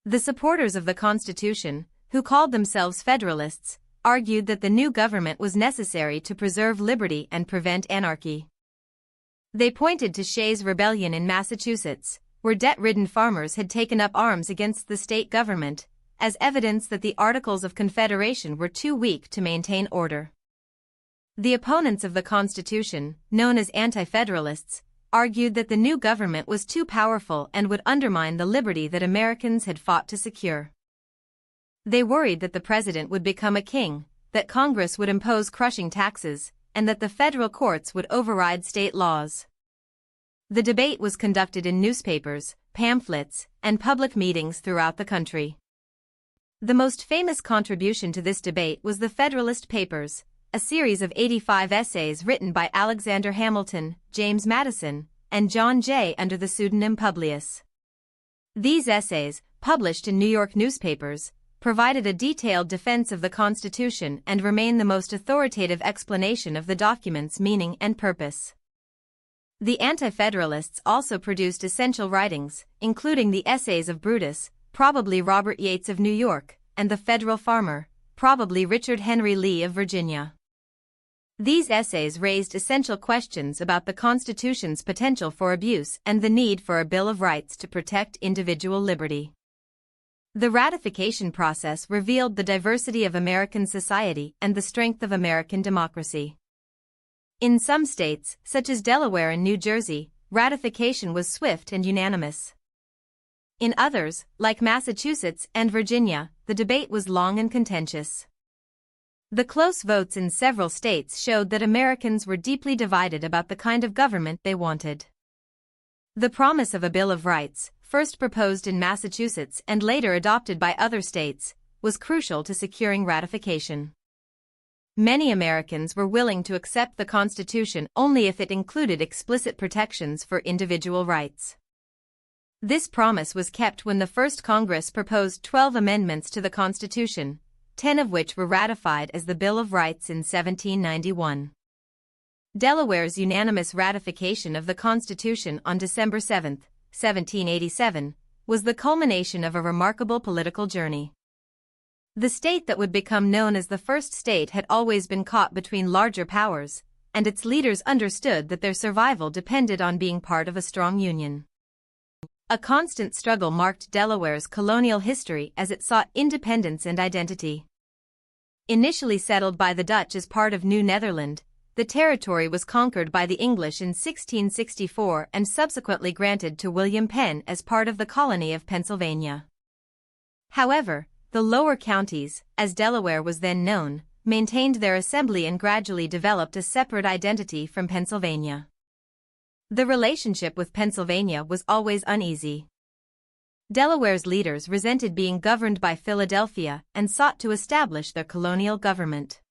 The supporters of the Constitution, who called themselves Federalists, argued that the new government was necessary to preserve liberty and prevent anarchy. They pointed to Shays' Rebellion in Massachusetts, where debt-ridden farmers had taken up arms against the state government, as evidence that the Articles of Confederation were too weak to maintain order. The opponents of the Constitution, known as Anti-Federalists, argued that the new government was too powerful and would undermine the liberty that Americans had fought to secure. They worried that the president would become a king, that Congress would impose crushing taxes, and that the federal courts would override state laws. The debate was conducted in newspapers, pamphlets, and public meetings throughout the country. The most famous contribution to this debate was the Federalist Papers, a series of 85 essays written by Alexander Hamilton, James Madison, and John Jay under the pseudonym Publius. These essays, published in New York newspapers, provided a detailed defense of the Constitution and remain the most authoritative explanation of the document's meaning and purpose. The Anti-Federalists also produced essential writings, including the essays of Brutus, probably Robert Yates of New York, and the Federal Farmer, probably Richard Henry Lee of Virginia. These essays raised essential questions about the Constitution's potential for abuse and the need for a Bill of Rights to protect individual liberty. The ratification process revealed the diversity of American society and the strength of American democracy. In some states, such as Delaware and New Jersey, ratification was swift and unanimous. In others, like Massachusetts and Virginia, the debate was long and contentious. The close votes in several states showed that Americans were deeply divided about the kind of government they wanted. The promise of a Bill of Rights, first proposed in Massachusetts and later adopted by other states, was crucial to securing ratification. Many Americans were willing to accept the Constitution only if it included explicit protections for individual rights. This promise was kept when the first Congress proposed 12 amendments to the Constitution, 10 of which were ratified as the Bill of Rights in 1791. Delaware's unanimous ratification of the Constitution on December 7, 1787, was the culmination of a remarkable political journey. The state that would become known as the first state had always been caught between larger powers, and its leaders understood that their survival depended on being part of a strong union. A constant struggle marked Delaware's colonial history as it sought independence and identity. Initially settled by the Dutch as part of New Netherland, the territory was conquered by the English in 1664 and subsequently granted to William Penn as part of the colony of Pennsylvania. However, the lower counties, as Delaware was then known, maintained their assembly and gradually developed a separate identity from Pennsylvania. The relationship with Pennsylvania was always uneasy. Delaware's leaders resented being governed by Philadelphia and sought to establish their colonial government.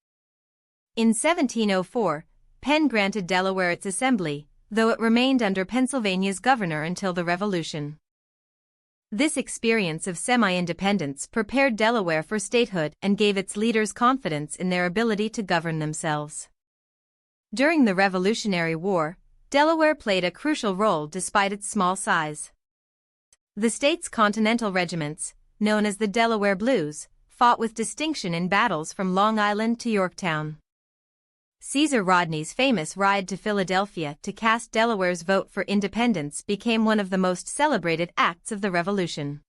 In 1704, Penn granted Delaware its assembly, though it remained under Pennsylvania's governor until the Revolution. This experience of semi-independence prepared Delaware for statehood and gave its leaders confidence in their ability to govern themselves. During the Revolutionary War, Delaware played a crucial role despite its small size. The state's Continental regiments, known as the Delaware Blues, fought with distinction in battles from Long Island to Yorktown. Caesar Rodney's famous ride to Philadelphia to cast Delaware's vote for independence became one of the most celebrated acts of the Revolution.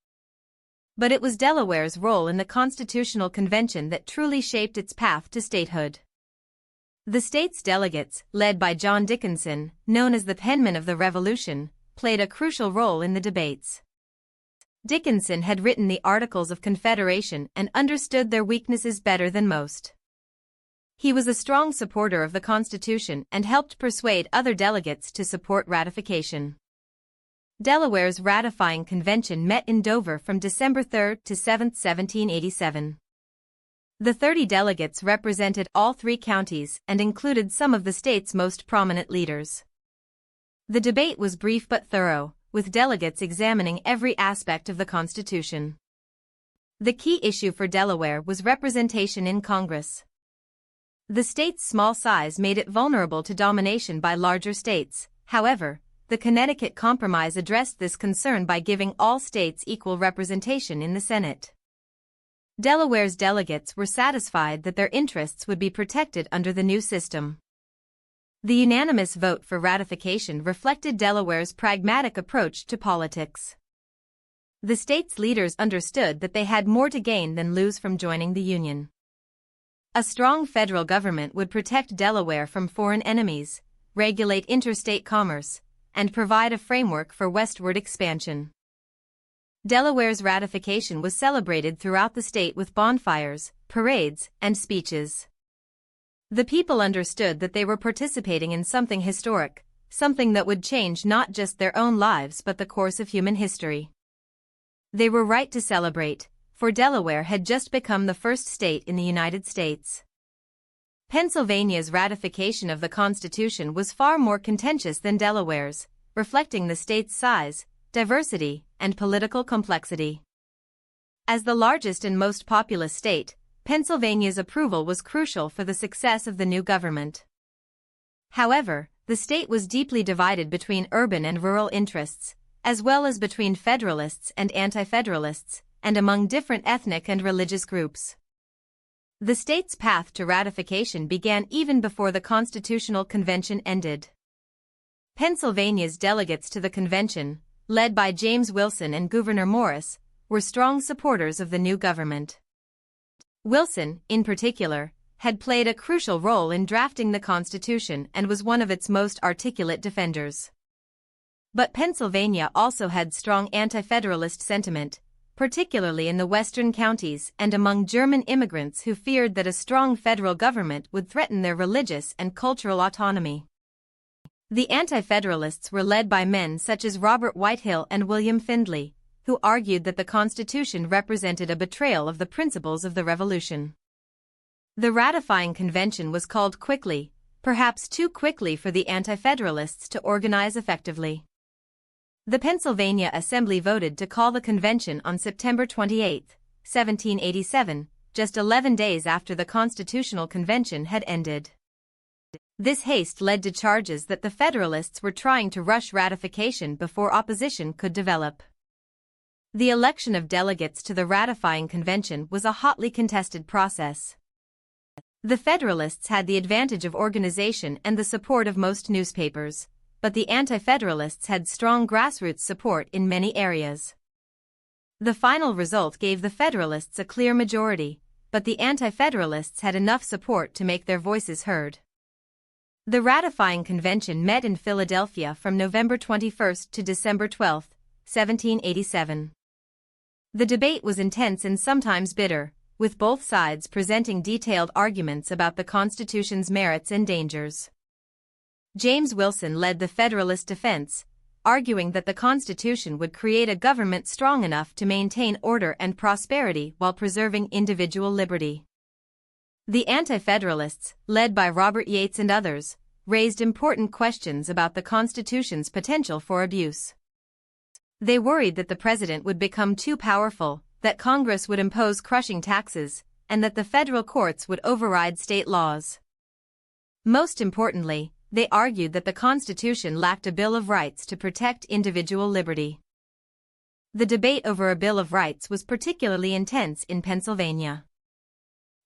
But it was Delaware's role in the Constitutional Convention that truly shaped its path to statehood. The state's delegates, led by John Dickinson, known as the penman of the Revolution, played a crucial role in the debates. Dickinson had written the Articles of Confederation and understood their weaknesses better than most. He was a strong supporter of the Constitution and helped persuade other delegates to support ratification. Delaware's ratifying convention met in Dover from December 3 to 7, 1787. The 30 delegates represented all 3 counties and included some of the state's most prominent leaders. The debate was brief but thorough, with delegates examining every aspect of the Constitution. The key issue for Delaware was representation in Congress. The state's small size made it vulnerable to domination by larger states. However, the Connecticut Compromise addressed this concern by giving all states equal representation in the Senate. Delaware's delegates were satisfied that their interests would be protected under the new system. The unanimous vote for ratification reflected Delaware's pragmatic approach to politics. The state's leaders understood that they had more to gain than lose from joining the Union. A strong federal government would protect Delaware from foreign enemies, regulate interstate commerce, and provide a framework for westward expansion. Delaware's ratification was celebrated throughout the state with bonfires, parades, and speeches. The people understood that they were participating in something historic, something that would change not just their own lives but the course of human history. They were right to celebrate, for Delaware had just become the first state in the United States. Pennsylvania's ratification of the Constitution was far more contentious than Delaware's, reflecting the state's size, diversity, and political complexity. As the largest and most populous state, Pennsylvania's approval was crucial for the success of the new government. However, the state was deeply divided between urban and rural interests, as well as between Federalists and Anti-Federalists, and among different ethnic and religious groups. The state's path to ratification began even before the Constitutional Convention ended. Pennsylvania's delegates to the convention, led by James Wilson and Gouverneur Morris, were strong supporters of the new government. Wilson, in particular, had played a crucial role in drafting the Constitution and was one of its most articulate defenders. But Pennsylvania also had strong anti-federalist sentiment, particularly in the western counties and among German immigrants who feared that a strong federal government would threaten their religious and cultural autonomy. The Anti-Federalists were led by men such as Robert Whitehill and William Findley, who argued that the Constitution represented a betrayal of the principles of the Revolution. The ratifying convention was called quickly, perhaps too quickly for the Anti-Federalists to organize effectively. The Pennsylvania Assembly voted to call the convention on September 28, 1787, just 11 days after the Constitutional Convention had ended. This haste led to charges that the Federalists were trying to rush ratification before opposition could develop. The election of delegates to the ratifying convention was a hotly contested process. The Federalists had the advantage of organization and the support of most newspapers, but the Anti-Federalists had strong grassroots support in many areas. The final result gave the Federalists a clear majority, but the Anti-Federalists had enough support to make their voices heard. The ratifying convention met in Philadelphia from November 21 to December 12, 1787. The debate was intense and sometimes bitter, with both sides presenting detailed arguments about the Constitution's merits and dangers. James Wilson led the Federalist defense, arguing that the Constitution would create a government strong enough to maintain order and prosperity while preserving individual liberty. The Anti-Federalists, led by Robert Yates and others, raised important questions about the Constitution's potential for abuse. They worried that the president would become too powerful, that Congress would impose crushing taxes, and that the federal courts would override state laws. Most importantly, they argued that the Constitution lacked a Bill of Rights to protect individual liberty. The debate over a Bill of Rights was particularly intense in Pennsylvania.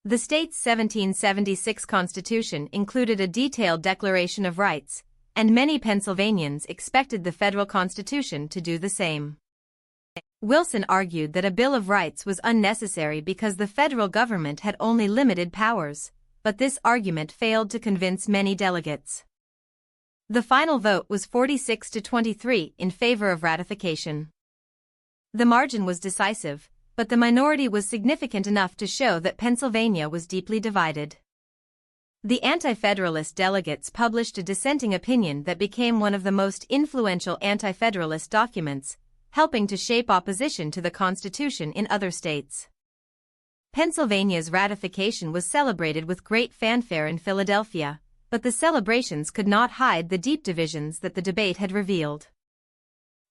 The state's 1776 Constitution included a detailed Declaration of Rights, and many Pennsylvanians expected the federal Constitution to do the same. Wilson argued that a Bill of Rights was unnecessary because the federal government had only limited powers, but this argument failed to convince many delegates. The final vote was 46 to 23 in favor of ratification. The margin was decisive, but the minority was significant enough to show that Pennsylvania was deeply divided. The Anti-Federalist delegates published a dissenting opinion that became one of the most influential Anti-Federalist documents, helping to shape opposition to the Constitution in other states. Pennsylvania's ratification was celebrated with great fanfare in Philadelphia, but the celebrations could not hide the deep divisions that the debate had revealed.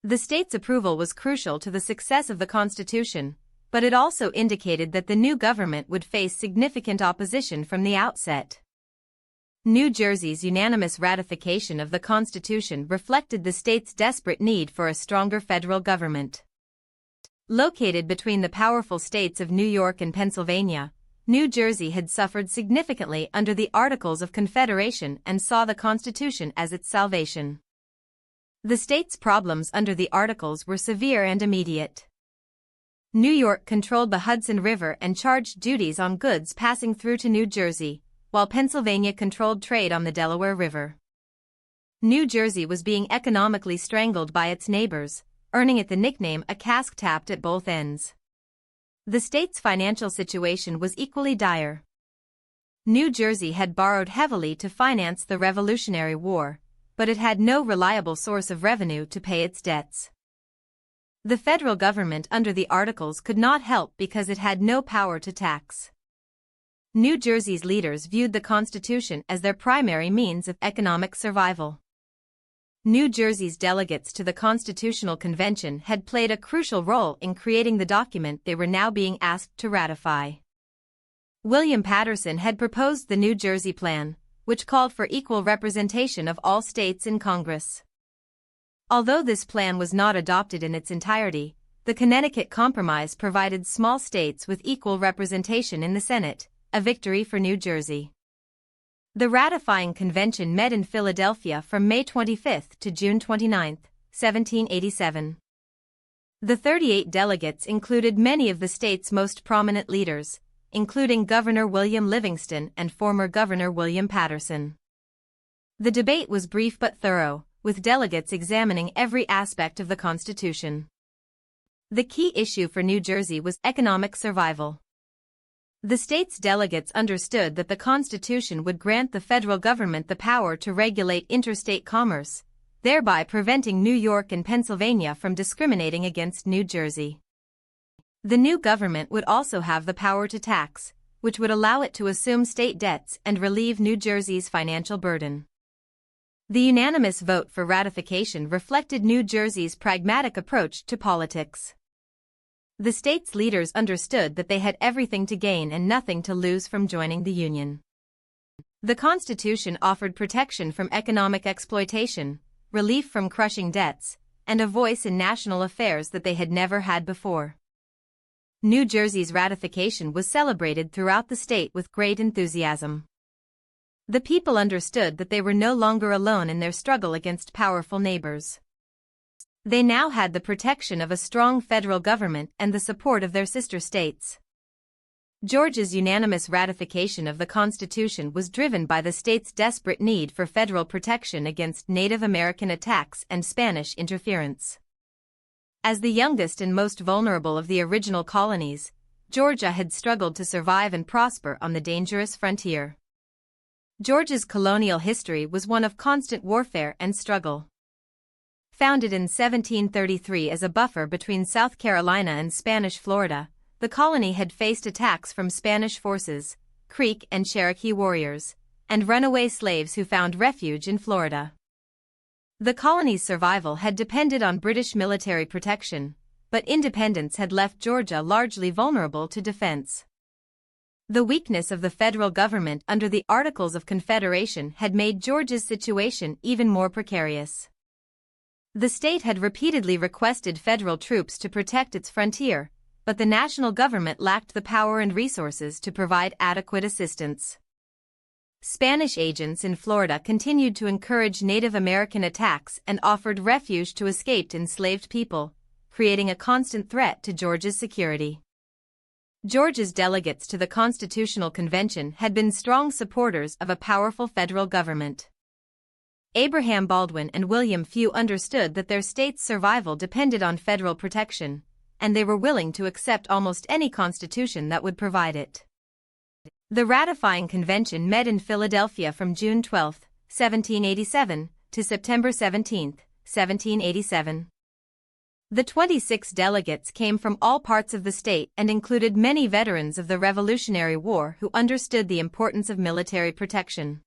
The state's approval was crucial to the success of the Constitution, but it also indicated that the new government would face significant opposition from the outset. New Jersey's unanimous ratification of the Constitution reflected the state's desperate need for a stronger federal government. Located between the powerful states of New York and Pennsylvania, New Jersey had suffered significantly under the Articles of Confederation and saw the Constitution as its salvation. The state's problems under the Articles were severe and immediate. New York controlled the Hudson River and charged duties on goods passing through to New Jersey, while Pennsylvania controlled trade on the Delaware River. New Jersey was being economically strangled by its neighbors, earning it the nickname a cask tapped at both ends. The state's financial situation was equally dire. New Jersey had borrowed heavily to finance the Revolutionary War, but it had no reliable source of revenue to pay its debts. The federal government under the Articles could not help because it had no power to tax. New Jersey's leaders viewed the Constitution as their primary means of economic survival. New Jersey's delegates to the Constitutional Convention had played a crucial role in creating the document they were now being asked to ratify. William Paterson had proposed the New Jersey Plan, which called for equal representation of all states in Congress. Although this plan was not adopted in its entirety, the Connecticut Compromise provided small states with equal representation in the Senate, a victory for New Jersey. The ratifying convention met in Philadelphia from May 25 to June 29, 1787. The 38 delegates included many of the state's most prominent leaders, including Governor William Livingston and former Governor William Paterson. The debate was brief but thorough, with delegates examining every aspect of the Constitution. The key issue for New Jersey was economic survival. The state's delegates understood that the Constitution would grant the federal government the power to regulate interstate commerce, thereby preventing New York and Pennsylvania from discriminating against New Jersey. The new government would also have the power to tax, which would allow it to assume state debts and relieve New Jersey's financial burden. The unanimous vote for ratification reflected New Jersey's pragmatic approach to politics. The state's leaders understood that they had everything to gain and nothing to lose from joining the Union. The Constitution offered protection from economic exploitation, relief from crushing debts, and a voice in national affairs that they had never had before. New Jersey's ratification was celebrated throughout the state with great enthusiasm. The people understood that they were no longer alone in their struggle against powerful neighbors. They now had the protection of a strong federal government and the support of their sister states. Georgia's unanimous ratification of the Constitution was driven by the state's desperate need for federal protection against Native American attacks and Spanish interference. As the youngest and most vulnerable of the original colonies, Georgia had struggled to survive and prosper on the dangerous frontier. Georgia's colonial history was one of constant warfare and struggle. Founded in 1733 as a buffer between South Carolina and Spanish Florida, the colony had faced attacks from Spanish forces, Creek and Cherokee warriors, and runaway slaves who found refuge in Florida. The colony's survival had depended on British military protection, but independence had left Georgia largely vulnerable to defense. The weakness of the federal government under the Articles of Confederation had made Georgia's situation even more precarious. The state had repeatedly requested federal troops to protect its frontier, but the national government lacked the power and resources to provide adequate assistance. Spanish agents in Florida continued to encourage Native American attacks and offered refuge to escaped enslaved people, creating a constant threat to Georgia's security. Georgia's delegates to the Constitutional Convention had been strong supporters of a powerful federal government. Abraham Baldwin and William Few understood that their state's survival depended on federal protection, and they were willing to accept almost any constitution that would provide it. The ratifying convention met in Philadelphia from June 12, 1787, to September 17, 1787. The 26 delegates came from all parts of the state and included many veterans of the Revolutionary War who understood the importance of military protection.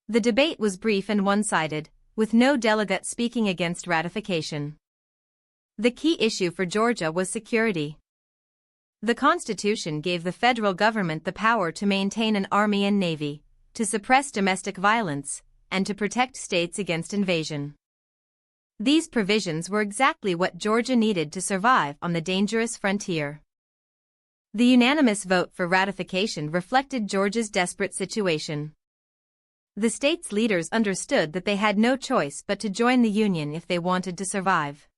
The debate was brief and one-sided, with no delegate speaking against ratification. The key issue for Georgia was security. The Constitution gave the federal government the power to maintain an army and navy, to suppress domestic violence, and to protect states against invasion. These provisions were exactly what Georgia needed to survive on the dangerous frontier. The unanimous vote for ratification reflected Georgia's desperate situation. The state's leaders understood that they had no choice but to join the Union if they wanted to survive.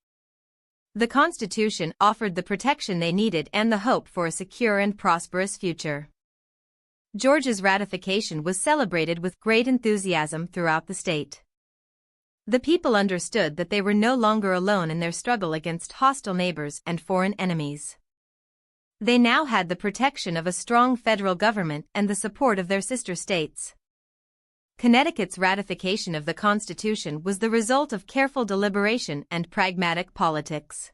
The Constitution offered the protection they needed and the hope for a secure and prosperous future. Georgia's ratification was celebrated with great enthusiasm throughout the state. The people understood that they were no longer alone in their struggle against hostile neighbors and foreign enemies. They now had the protection of a strong federal government and the support of their sister states. Connecticut's ratification of the Constitution was the result of careful deliberation and pragmatic politics.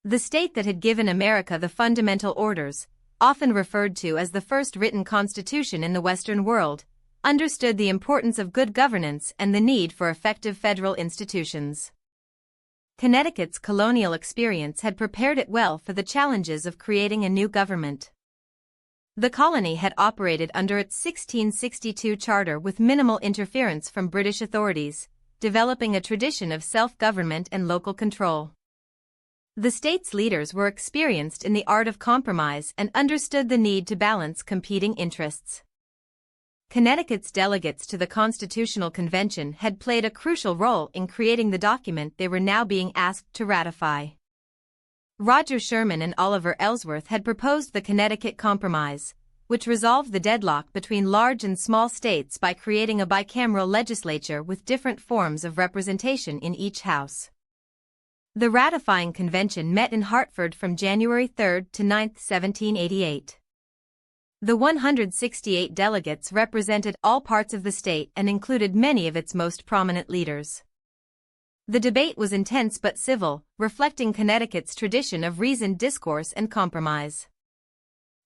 The state that had given America the fundamental orders, often referred to as the first written constitution in the Western world, understood the importance of good governance and the need for effective federal institutions. Connecticut's colonial experience had prepared it well for the challenges of creating a new government. The colony had operated under its 1662 charter with minimal interference from British authorities, developing a tradition of self-government and local control. The state's leaders were experienced in the art of compromise and understood the need to balance competing interests. Connecticut's delegates to the Constitutional Convention had played a crucial role in creating the document they were now being asked to ratify. Roger Sherman and Oliver Ellsworth had proposed the Connecticut Compromise, which resolved the deadlock between large and small states by creating a bicameral legislature with different forms of representation in each house. The ratifying convention met in Hartford from January 3 to 9, 1788. The 168 delegates represented all parts of the state and included many of its most prominent leaders. The debate was intense but civil, reflecting Connecticut's tradition of reasoned discourse and compromise.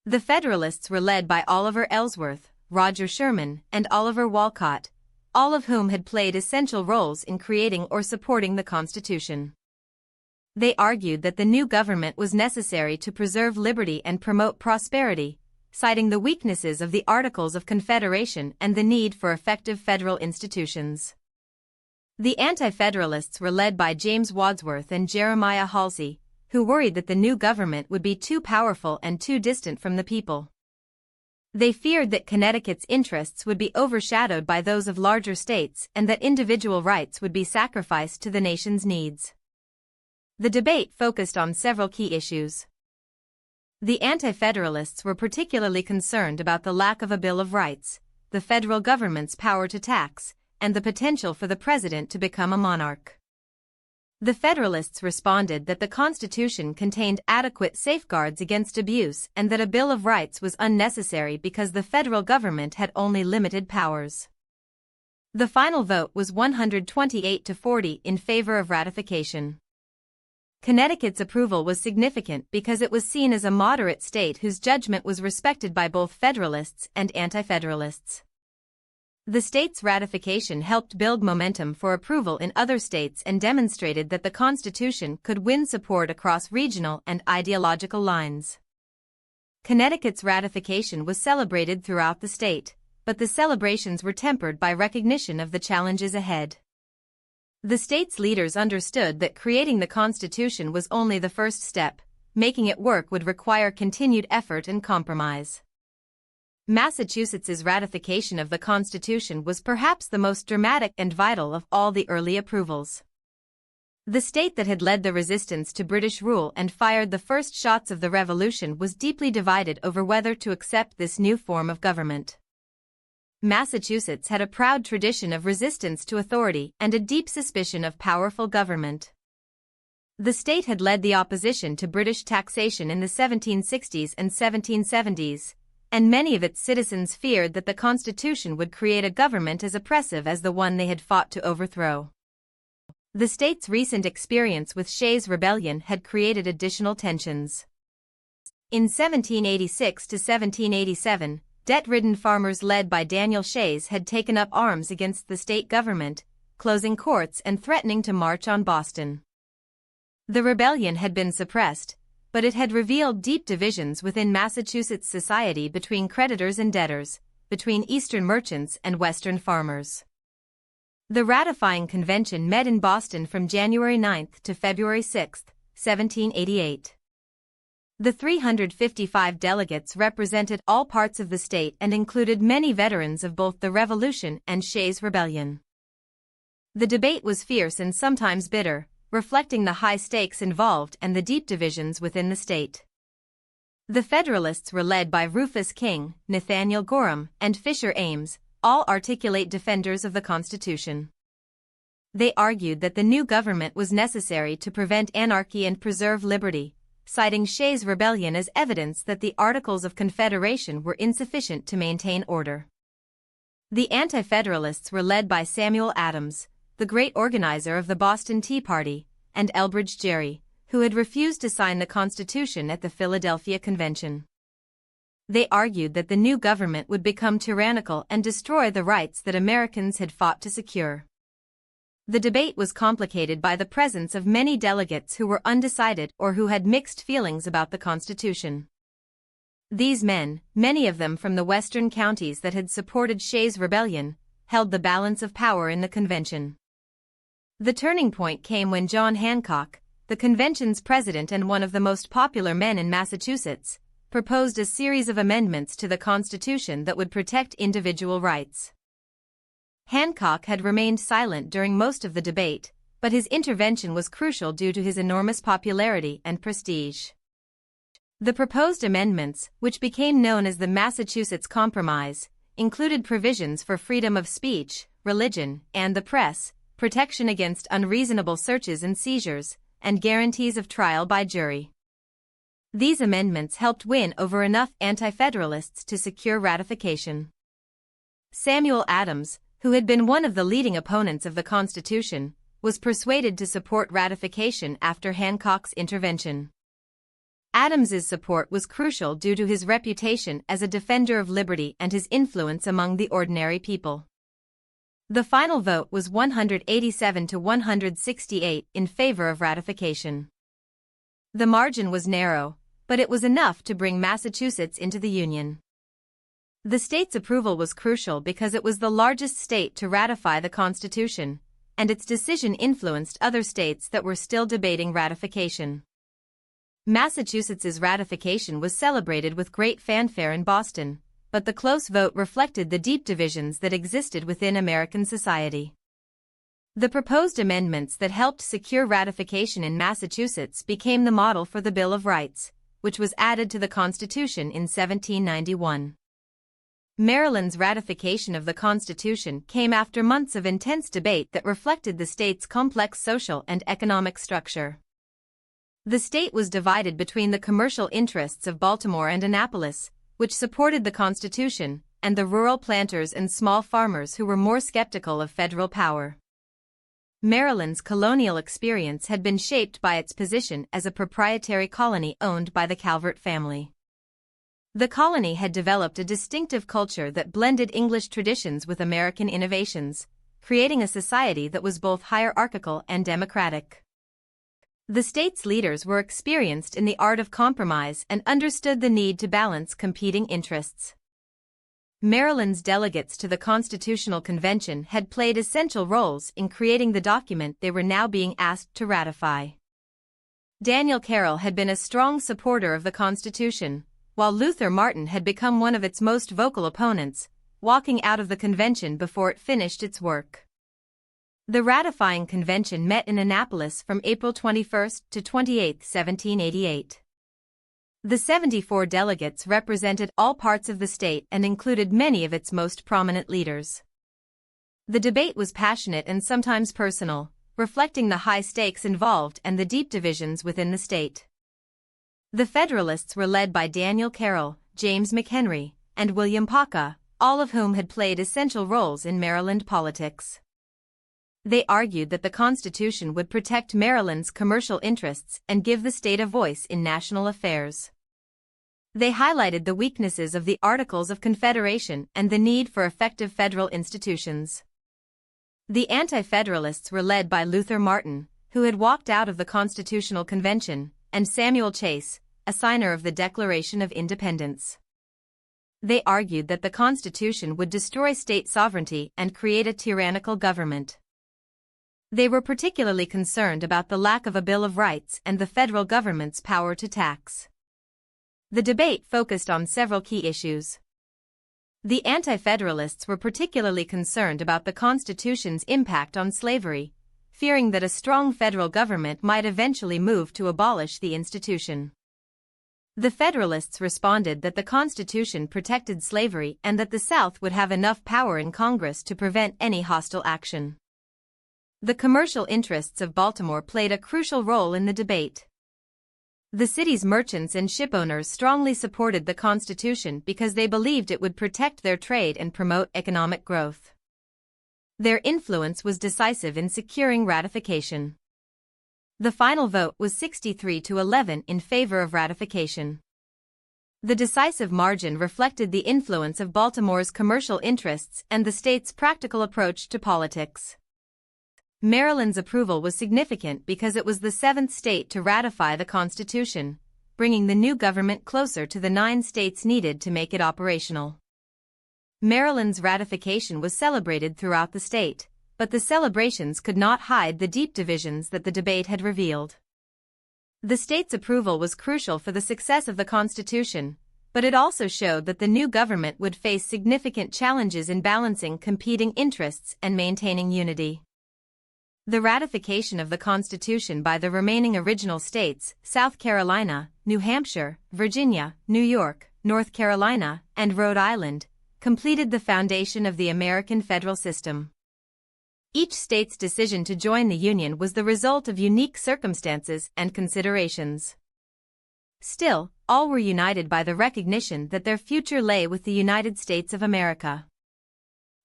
The Federalists were led by Oliver Ellsworth, Roger Sherman, and Oliver Wolcott, all of whom had played essential roles in creating or supporting the Constitution. They argued that the new government was necessary to preserve liberty and promote prosperity, citing the weaknesses of the Articles of Confederation and the need for effective federal institutions. The Anti-Federalists were led by James Wadsworth and Jeremiah Halsey, who worried that the new government would be too powerful and too distant from the people. They feared that Connecticut's interests would be overshadowed by those of larger states and that individual rights would be sacrificed to the nation's needs. The debate focused on several key issues. The Anti-Federalists were particularly concerned about the lack of a Bill of Rights, the federal government's power to tax, and the potential for the president to become a monarch. The Federalists responded that the Constitution contained adequate safeguards against abuse and that a Bill of Rights was unnecessary because the federal government had only limited powers. The final vote was 128 to 40 in favor of ratification. Connecticut's approval was significant because it was seen as a moderate state whose judgment was respected by both Federalists and Anti-Federalists. The state's ratification helped build momentum for approval in other states and demonstrated that the Constitution could win support across regional and ideological lines. Connecticut's ratification was celebrated throughout the state, but the celebrations were tempered by recognition of the challenges ahead. The state's leaders understood that creating the Constitution was only the first step. Making it work would require continued effort and compromise. Massachusetts's ratification of the Constitution was perhaps the most dramatic and vital of all the early approvals. The state that had led the resistance to British rule and fired the first shots of the Revolution was deeply divided over whether to accept this new form of government. Massachusetts had a proud tradition of resistance to authority and a deep suspicion of powerful government. The state had led the opposition to British taxation in the 1760s and 1770s, and many of its citizens feared that the Constitution would create a government as oppressive as the one they had fought to overthrow. The state's recent experience with Shays' Rebellion had created additional tensions. In 1786 to 1787, debt-ridden farmers led by Daniel Shays had taken up arms against the state government, closing courts and threatening to march on Boston. The rebellion had been suppressed, but it had revealed deep divisions within Massachusetts society between creditors and debtors, between Eastern merchants and Western farmers. The ratifying convention met in Boston from January 9 to February 6, 1788. The 355 delegates represented all parts of the state and included many veterans of both the Revolution and Shays' Rebellion. The debate was fierce and sometimes bitter, reflecting the high stakes involved and the deep divisions within the state. The Federalists were led by Rufus King, Nathaniel Gorham, and Fisher Ames, all articulate defenders of the Constitution. They argued that the new government was necessary to prevent anarchy and preserve liberty, citing Shays' Rebellion as evidence that the Articles of Confederation were insufficient to maintain order. The Anti-Federalists were led by Samuel Adams, the great organizer of the Boston Tea Party, and Elbridge Gerry, who had refused to sign the Constitution at the Philadelphia Convention. They argued that the new government would become tyrannical and destroy the rights that Americans had fought to secure. The debate was complicated by the presence of many delegates who were undecided or who had mixed feelings about the Constitution. These men, many of them from the western counties that had supported Shays' rebellion, held the balance of power in the convention. The turning point came when John Hancock, the convention's president and one of the most popular men in Massachusetts, proposed a series of amendments to the Constitution that would protect individual rights. Hancock had remained silent during most of the debate, but his intervention was crucial due to his enormous popularity and prestige. The proposed amendments, which became known as the Massachusetts Compromise, included provisions for freedom of speech, religion, and the press, protection against unreasonable searches and seizures, and guarantees of trial by jury. These amendments helped win over enough anti-federalists to secure ratification. Samuel Adams, who had been one of the leading opponents of the Constitution, was persuaded to support ratification after Hancock's intervention. Adams's support was crucial due to his reputation as a defender of liberty and his influence among the ordinary people. The final vote was 187 to 168 in favor of ratification. The margin was narrow, but it was enough to bring Massachusetts into the Union. The state's approval was crucial because it was the largest state to ratify the Constitution, and its decision influenced other states that were still debating ratification. Massachusetts's ratification was celebrated with great fanfare in Boston, but the close vote reflected the deep divisions that existed within American society. The proposed amendments that helped secure ratification in Massachusetts became the model for the Bill of Rights, which was added to the Constitution in 1791. Maryland's ratification of the Constitution came after months of intense debate that reflected the state's complex social and economic structure. The state was divided between the commercial interests of Baltimore and Annapolis, which supported the Constitution, and the rural planters and small farmers who were more skeptical of federal power. Maryland's colonial experience had been shaped by its position as a proprietary colony owned by the Calvert family. The colony had developed a distinctive culture that blended English traditions with American innovations, creating a society that was both hierarchical and democratic. The state's leaders were experienced in the art of compromise and understood the need to balance competing interests. Maryland's delegates to the Constitutional Convention had played essential roles in creating the document they were now being asked to ratify. Daniel Carroll had been a strong supporter of the Constitution, while Luther Martin had become one of its most vocal opponents, walking out of the convention before it finished its work. The ratifying convention met in Annapolis from April 21 to 28, 1788. The 74 delegates represented all parts of the state and included many of its most prominent leaders. The debate was passionate and sometimes personal, reflecting the high stakes involved and the deep divisions within the state. The Federalists were led by Daniel Carroll, James McHenry, and William Paca, all of whom had played essential roles in Maryland politics. They argued that the Constitution would protect Maryland's commercial interests and give the state a voice in national affairs. They highlighted the weaknesses of the Articles of Confederation and the need for effective federal institutions. The Anti-Federalists were led by Luther Martin, who had walked out of the Constitutional Convention, and Samuel Chase, a signer of the Declaration of Independence. They argued that the Constitution would destroy state sovereignty and create a tyrannical government. They were particularly concerned about the lack of a Bill of Rights and the federal government's power to tax. The debate focused on several key issues. The Anti-Federalists were particularly concerned about the Constitution's impact on slavery, fearing that a strong federal government might eventually move to abolish the institution. The Federalists responded that the Constitution protected slavery and that the South would have enough power in Congress to prevent any hostile action. The commercial interests of Baltimore played a crucial role in the debate. The city's merchants and shipowners strongly supported the Constitution because they believed it would protect their trade and promote economic growth. Their influence was decisive in securing ratification. The final vote was 63-11 in favor of ratification. The decisive margin reflected the influence of Baltimore's commercial interests and the state's practical approach to politics. Maryland's approval was significant because it was the seventh state to ratify the Constitution, bringing the new government closer to the 9 states needed to make it operational. Maryland's ratification was celebrated throughout the state, but the celebrations could not hide the deep divisions that the debate had revealed. The state's approval was crucial for the success of the Constitution, but it also showed that the new government would face significant challenges in balancing competing interests and maintaining unity. The ratification of the Constitution by the remaining original states, South Carolina, New Hampshire, Virginia, New York, North Carolina, and Rhode Island, completed the foundation of the American federal system. Each state's decision to join the Union was the result of unique circumstances and considerations. Still, all were united by the recognition that their future lay with the United States of America.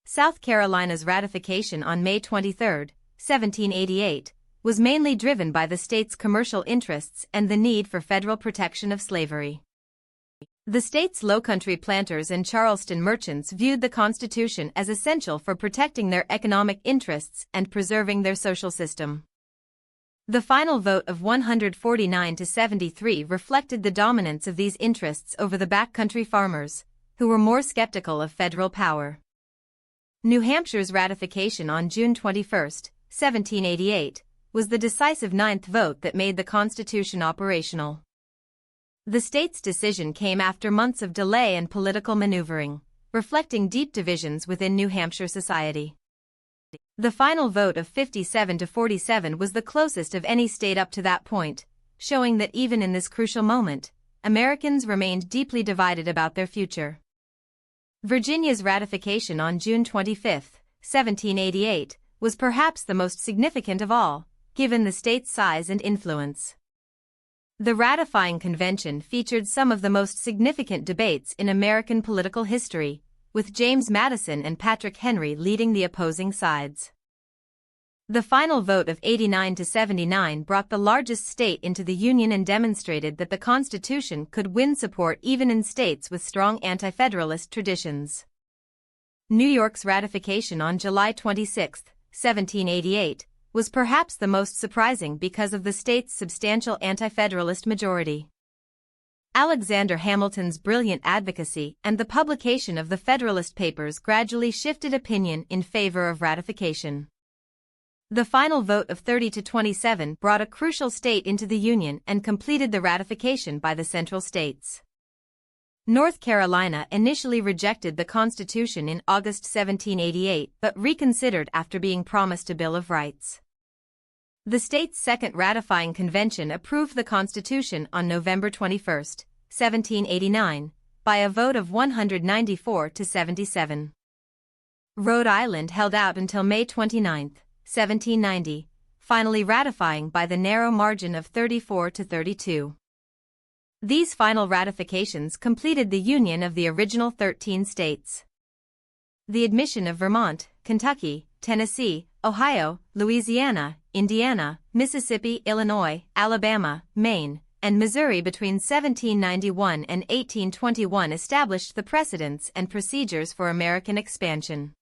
South Carolina's ratification on May 23, 1788, was mainly driven by the state's commercial interests and the need for federal protection of slavery. The state's lowcountry planters and Charleston merchants viewed the Constitution as essential for protecting their economic interests and preserving their social system. The final vote of 149-73 reflected the dominance of these interests over the backcountry farmers, who were more skeptical of federal power. New Hampshire's ratification on June 21, 1788, was the decisive 9th vote that made the Constitution operational. The state's decision came after months of delay and political maneuvering, reflecting deep divisions within New Hampshire society. The final vote of 57-47 was the closest of any state up to that point, showing that even in this crucial moment, Americans remained deeply divided about their future. Virginia's ratification on June 25, 1788, was perhaps the most significant of all, given the state's size and influence. The ratifying convention featured some of the most significant debates in American political history, with James Madison and Patrick Henry leading the opposing sides. The final vote of 89-79 brought the largest state into the Union and demonstrated that the Constitution could win support even in states with strong anti-federalist traditions. New York's ratification on July 26, 1788, was perhaps the most surprising because of the state's substantial anti-federalist majority. Alexander Hamilton's brilliant advocacy and the publication of the Federalist Papers gradually shifted opinion in favor of ratification. The final vote of 30-27 brought a crucial state into the Union and completed the ratification by the Central States. North Carolina initially rejected the Constitution in August 1788 but reconsidered after being promised a Bill of Rights. The state's second ratifying convention approved the Constitution on November 21, 1789, by a vote of 194-77. Rhode Island held out until May 29, 1790, finally ratifying by the narrow margin of 34-32. These final ratifications completed the union of the original 13 states. The admission of Vermont, Kentucky, Tennessee, Ohio, Louisiana, Indiana, Mississippi, Illinois, Alabama, Maine, and Missouri between 1791 and 1821 established the precedents and procedures for American expansion.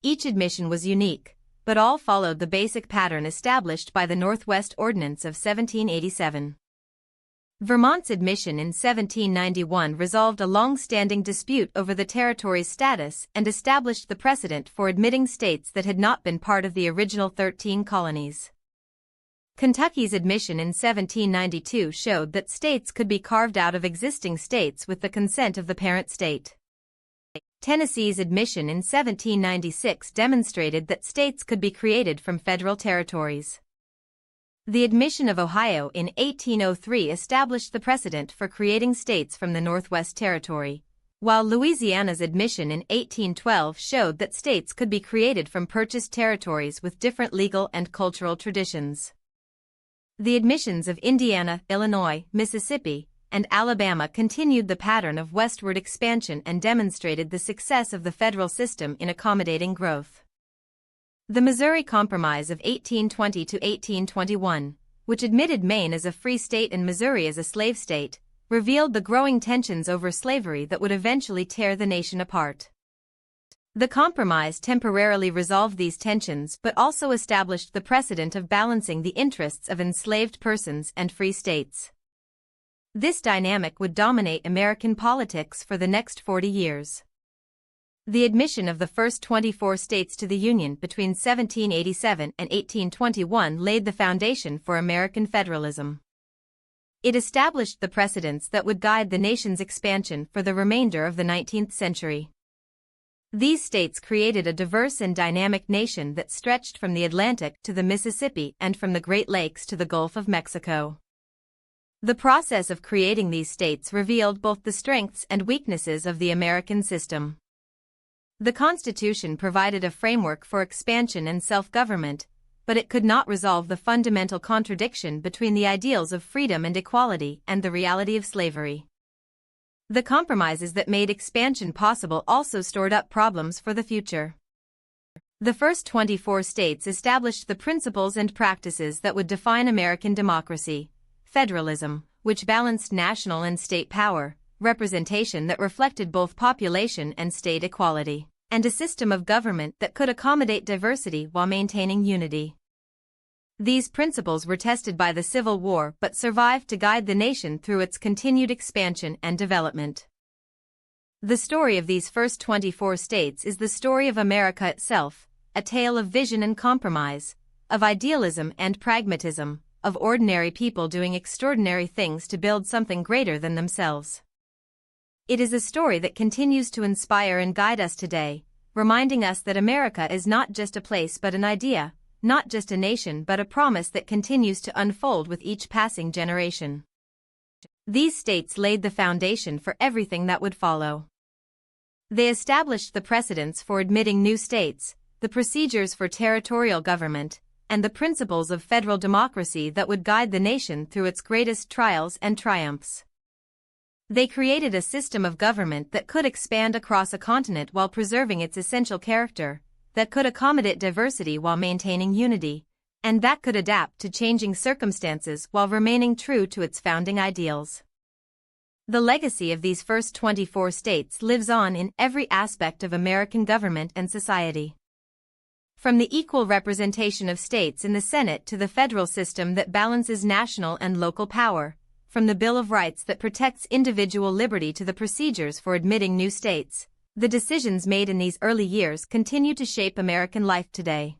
Each admission was unique, but all followed the basic pattern established by the Northwest Ordinance of 1787. Vermont's admission in 1791 resolved a long-standing dispute over the territory's status and established the precedent for admitting states that had not been part of the original 13 colonies. Kentucky's admission in 1792 showed that states could be carved out of existing states with the consent of the parent state. Tennessee's admission in 1796 demonstrated that states could be created from federal territories. The admission of Ohio in 1803 established the precedent for creating states from the Northwest Territory, while Louisiana's admission in 1812 showed that states could be created from purchased territories with different legal and cultural traditions. The admissions of Indiana, Illinois, Mississippi, and Alabama continued the pattern of westward expansion and demonstrated the success of the federal system in accommodating growth. The Missouri Compromise of 1820 to 1821, which admitted Maine as a free state and Missouri as a slave state, revealed the growing tensions over slavery that would eventually tear the nation apart. The compromise temporarily resolved these tensions but also established the precedent of balancing the interests of enslaved persons and free states. This dynamic would dominate American politics for the next 40 years. The admission of the first 24 states to the Union between 1787 and 1821 laid the foundation for American federalism. It established the precedents that would guide the nation's expansion for the remainder of the 19th century. These states created a diverse and dynamic nation that stretched from the Atlantic to the Mississippi and from the Great Lakes to the Gulf of Mexico. The process of creating these states revealed both the strengths and weaknesses of the American system. The Constitution provided a framework for expansion and self-government, but it could not resolve the fundamental contradiction between the ideals of freedom and equality and the reality of slavery. The compromises that made expansion possible also stored up problems for the future. The first 24 states established the principles and practices that would define American democracy: federalism, which balanced national and state power, representation that reflected both population and state equality, and a system of government that could accommodate diversity while maintaining unity. These principles were tested by the Civil War but survived to guide the nation through its continued expansion and development. The story of these first 24 states is the story of America itself, a tale of vision and compromise, of idealism and pragmatism, of ordinary people doing extraordinary things to build something greater than themselves. It is a story that continues to inspire and guide us today, reminding us that America is not just a place but an idea, not just a nation but a promise that continues to unfold with each passing generation. These states laid the foundation for everything that would follow. They established the precedents for admitting new states, the procedures for territorial government, and the principles of federal democracy that would guide the nation through its greatest trials and triumphs. They created a system of government that could expand across a continent while preserving its essential character, that could accommodate diversity while maintaining unity, and that could adapt to changing circumstances while remaining true to its founding ideals. The legacy of these first 24 states lives on in every aspect of American government and society. From the equal representation of states in the Senate to the federal system that balances national and local power, from the Bill of Rights that protects individual liberty to the procedures for admitting new states, the decisions made in these early years continue to shape American life today.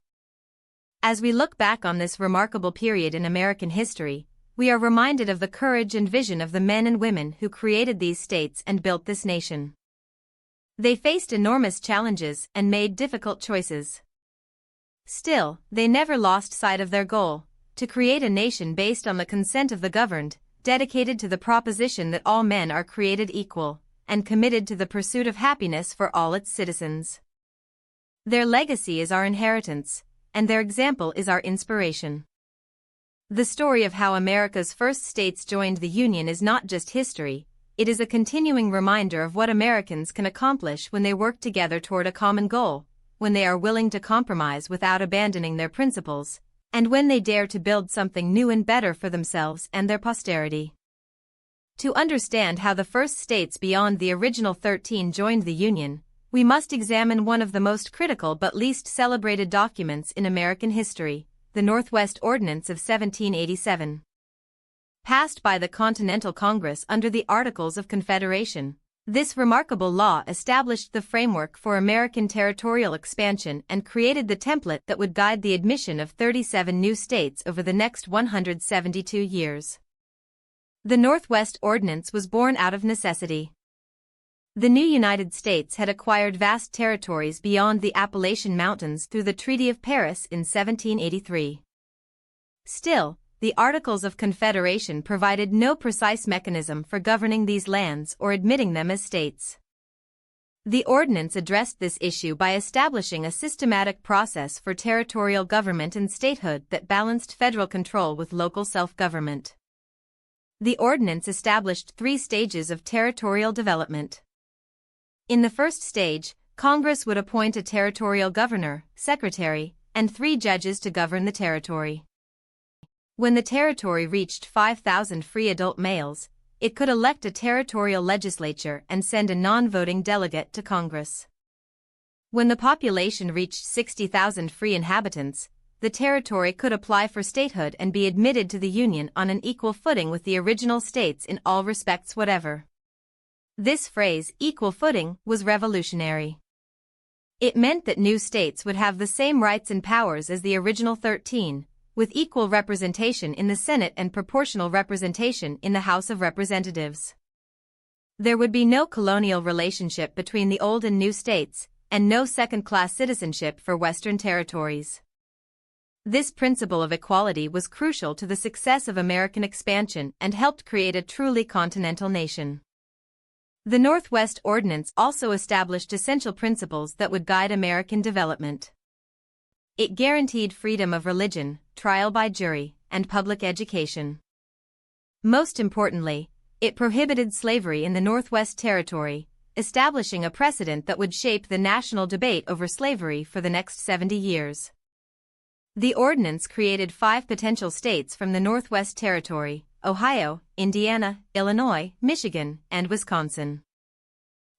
As we look back on this remarkable period in American history, we are reminded of the courage and vision of the men and women who created these states and built this nation. They faced enormous challenges and made difficult choices. Still, they never lost sight of their goal: to create a nation based on the consent of the governed, dedicated to the proposition that all men are created equal, and committed to the pursuit of happiness for all its citizens. Their legacy is our inheritance, and their example is our inspiration. The story of how America's first states joined the Union is not just history, it is a continuing reminder of what Americans can accomplish when they work together toward a common goal, when they are willing to compromise without abandoning their principles, and when they dare to build something new and better for themselves and their posterity. To understand how the first states beyond the original 13 joined the Union, we must examine one of the most critical but least celebrated documents in American history, the Northwest Ordinance of 1787. Passed by the Continental Congress under the Articles of Confederation, this remarkable law established the framework for American territorial expansion and created the template that would guide the admission of 37 new states over the next 172 years. The Northwest Ordinance was born out of necessity. The new United States had acquired vast territories beyond the Appalachian Mountains through the Treaty of Paris in 1783. Still, the Articles of Confederation provided no precise mechanism for governing these lands or admitting them as states. The ordinance addressed this issue by establishing a systematic process for territorial government and statehood that balanced federal control with local self-government. The ordinance established 3 stages of territorial development. In the first stage, Congress would appoint a territorial governor, secretary, and 3 judges to govern the territory. When the territory reached 5,000 free adult males, it could elect a territorial legislature and send a non-voting delegate to Congress. When the population reached 60,000 free inhabitants, the territory could apply for statehood and be admitted to the Union on an equal footing with the original states in all respects whatever. This phrase, equal footing, was revolutionary. It meant that new states would have the same rights and powers as the original 13, with equal representation in the Senate and proportional representation in the House of Representatives. There would be no colonial relationship between the old and new states, and no second-class citizenship for Western territories. This principle of equality was crucial to the success of American expansion and helped create a truly continental nation. The Northwest Ordinance also established essential principles that would guide American development. It guaranteed freedom of religion, trial by jury, and public education. Most importantly, it prohibited slavery in the Northwest Territory, establishing a precedent that would shape the national debate over slavery for the next 70 years. The ordinance created 5 potential states from the Northwest Territory: Ohio, Indiana, Illinois, Michigan, and Wisconsin.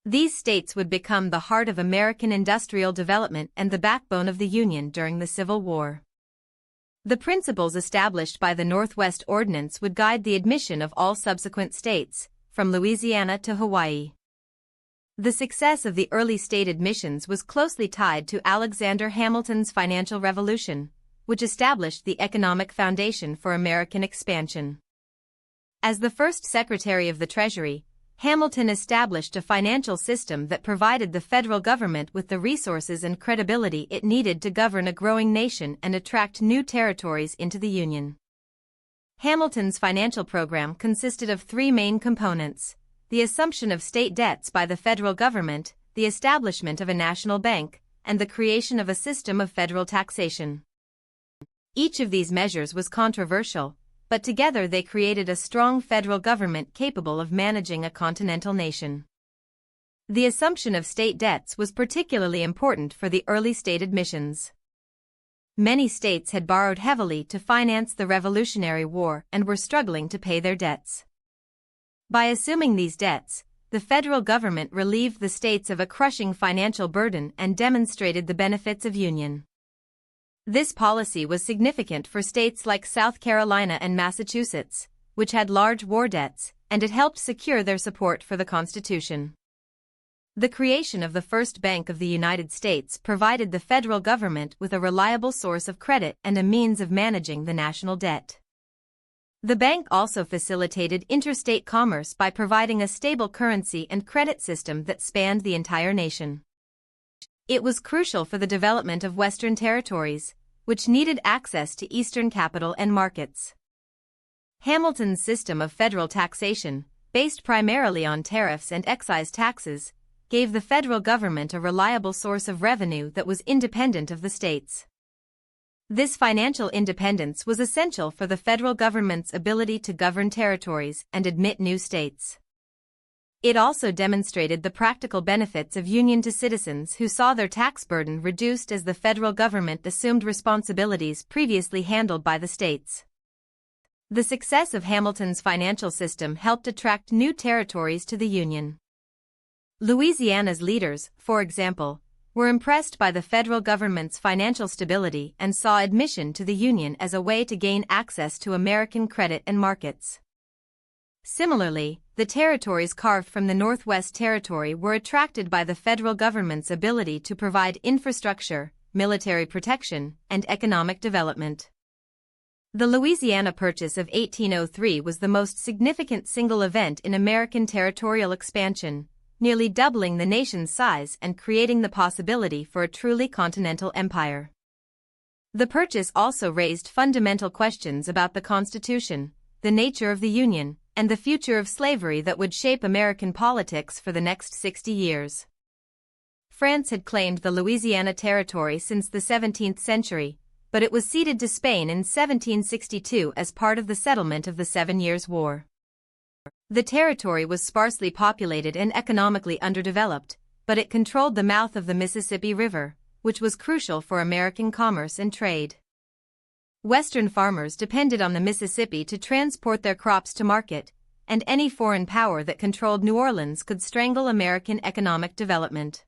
These states would become the heart of American industrial development and the backbone of the Union during the Civil War. The principles established by the Northwest Ordinance would guide the admission of all subsequent states, from Louisiana to Hawaii. The success of the early state admissions was closely tied to Alexander Hamilton's financial revolution, which established the economic foundation for American expansion. As the first Secretary of the Treasury, Hamilton established a financial system that provided the federal government with the resources and credibility it needed to govern a growing nation and attract new territories into the Union. Hamilton's financial program consisted of 3 main components: the assumption of state debts by the federal government, the establishment of a national bank, and the creation of a system of federal taxation. Each of these measures was controversial, but together they created a strong federal government capable of managing a continental nation. The assumption of state debts was particularly important for the early state admissions. Many states had borrowed heavily to finance the Revolutionary War and were struggling to pay their debts. By assuming these debts, the federal government relieved the states of a crushing financial burden and demonstrated the benefits of union. This policy was significant for states like South Carolina and Massachusetts, which had large war debts, and it helped secure their support for the Constitution. The creation of the first Bank of the United States provided the federal government with a reliable source of credit and a means of managing the national debt. The bank also facilitated interstate commerce by providing a stable currency and credit system that spanned the entire nation. It was crucial for the development of Western territories, which needed access to Eastern capital and markets. Hamilton's system of federal taxation, based primarily on tariffs and excise taxes, gave the federal government a reliable source of revenue that was independent of the states. This financial independence was essential for the federal government's ability to govern territories and admit new states. It also demonstrated the practical benefits of union to citizens who saw their tax burden reduced as the federal government assumed responsibilities previously handled by the states. The success of Hamilton's financial system helped attract new territories to the Union. Louisiana's leaders, for example, were impressed by the federal government's financial stability and saw admission to the Union as a way to gain access to American credit and markets. Similarly, the territories carved from the Northwest Territory were attracted by the federal government's ability to provide infrastructure, military protection, and economic development. The Louisiana Purchase of 1803 was the most significant single event in American territorial expansion, nearly doubling the nation's size and creating the possibility for a truly continental empire. The purchase also raised fundamental questions about the Constitution, the nature of the Union, and the future of slavery that would shape American politics for the next 60 years. France had claimed the Louisiana Territory since the 17th century, but it was ceded to Spain in 1762 as part of the settlement of the 7 Years' War. The territory was sparsely populated and economically underdeveloped, but it controlled the mouth of the Mississippi River, which was crucial for American commerce and trade. Western farmers depended on the Mississippi to transport their crops to market, and any foreign power that controlled New Orleans could strangle American economic development.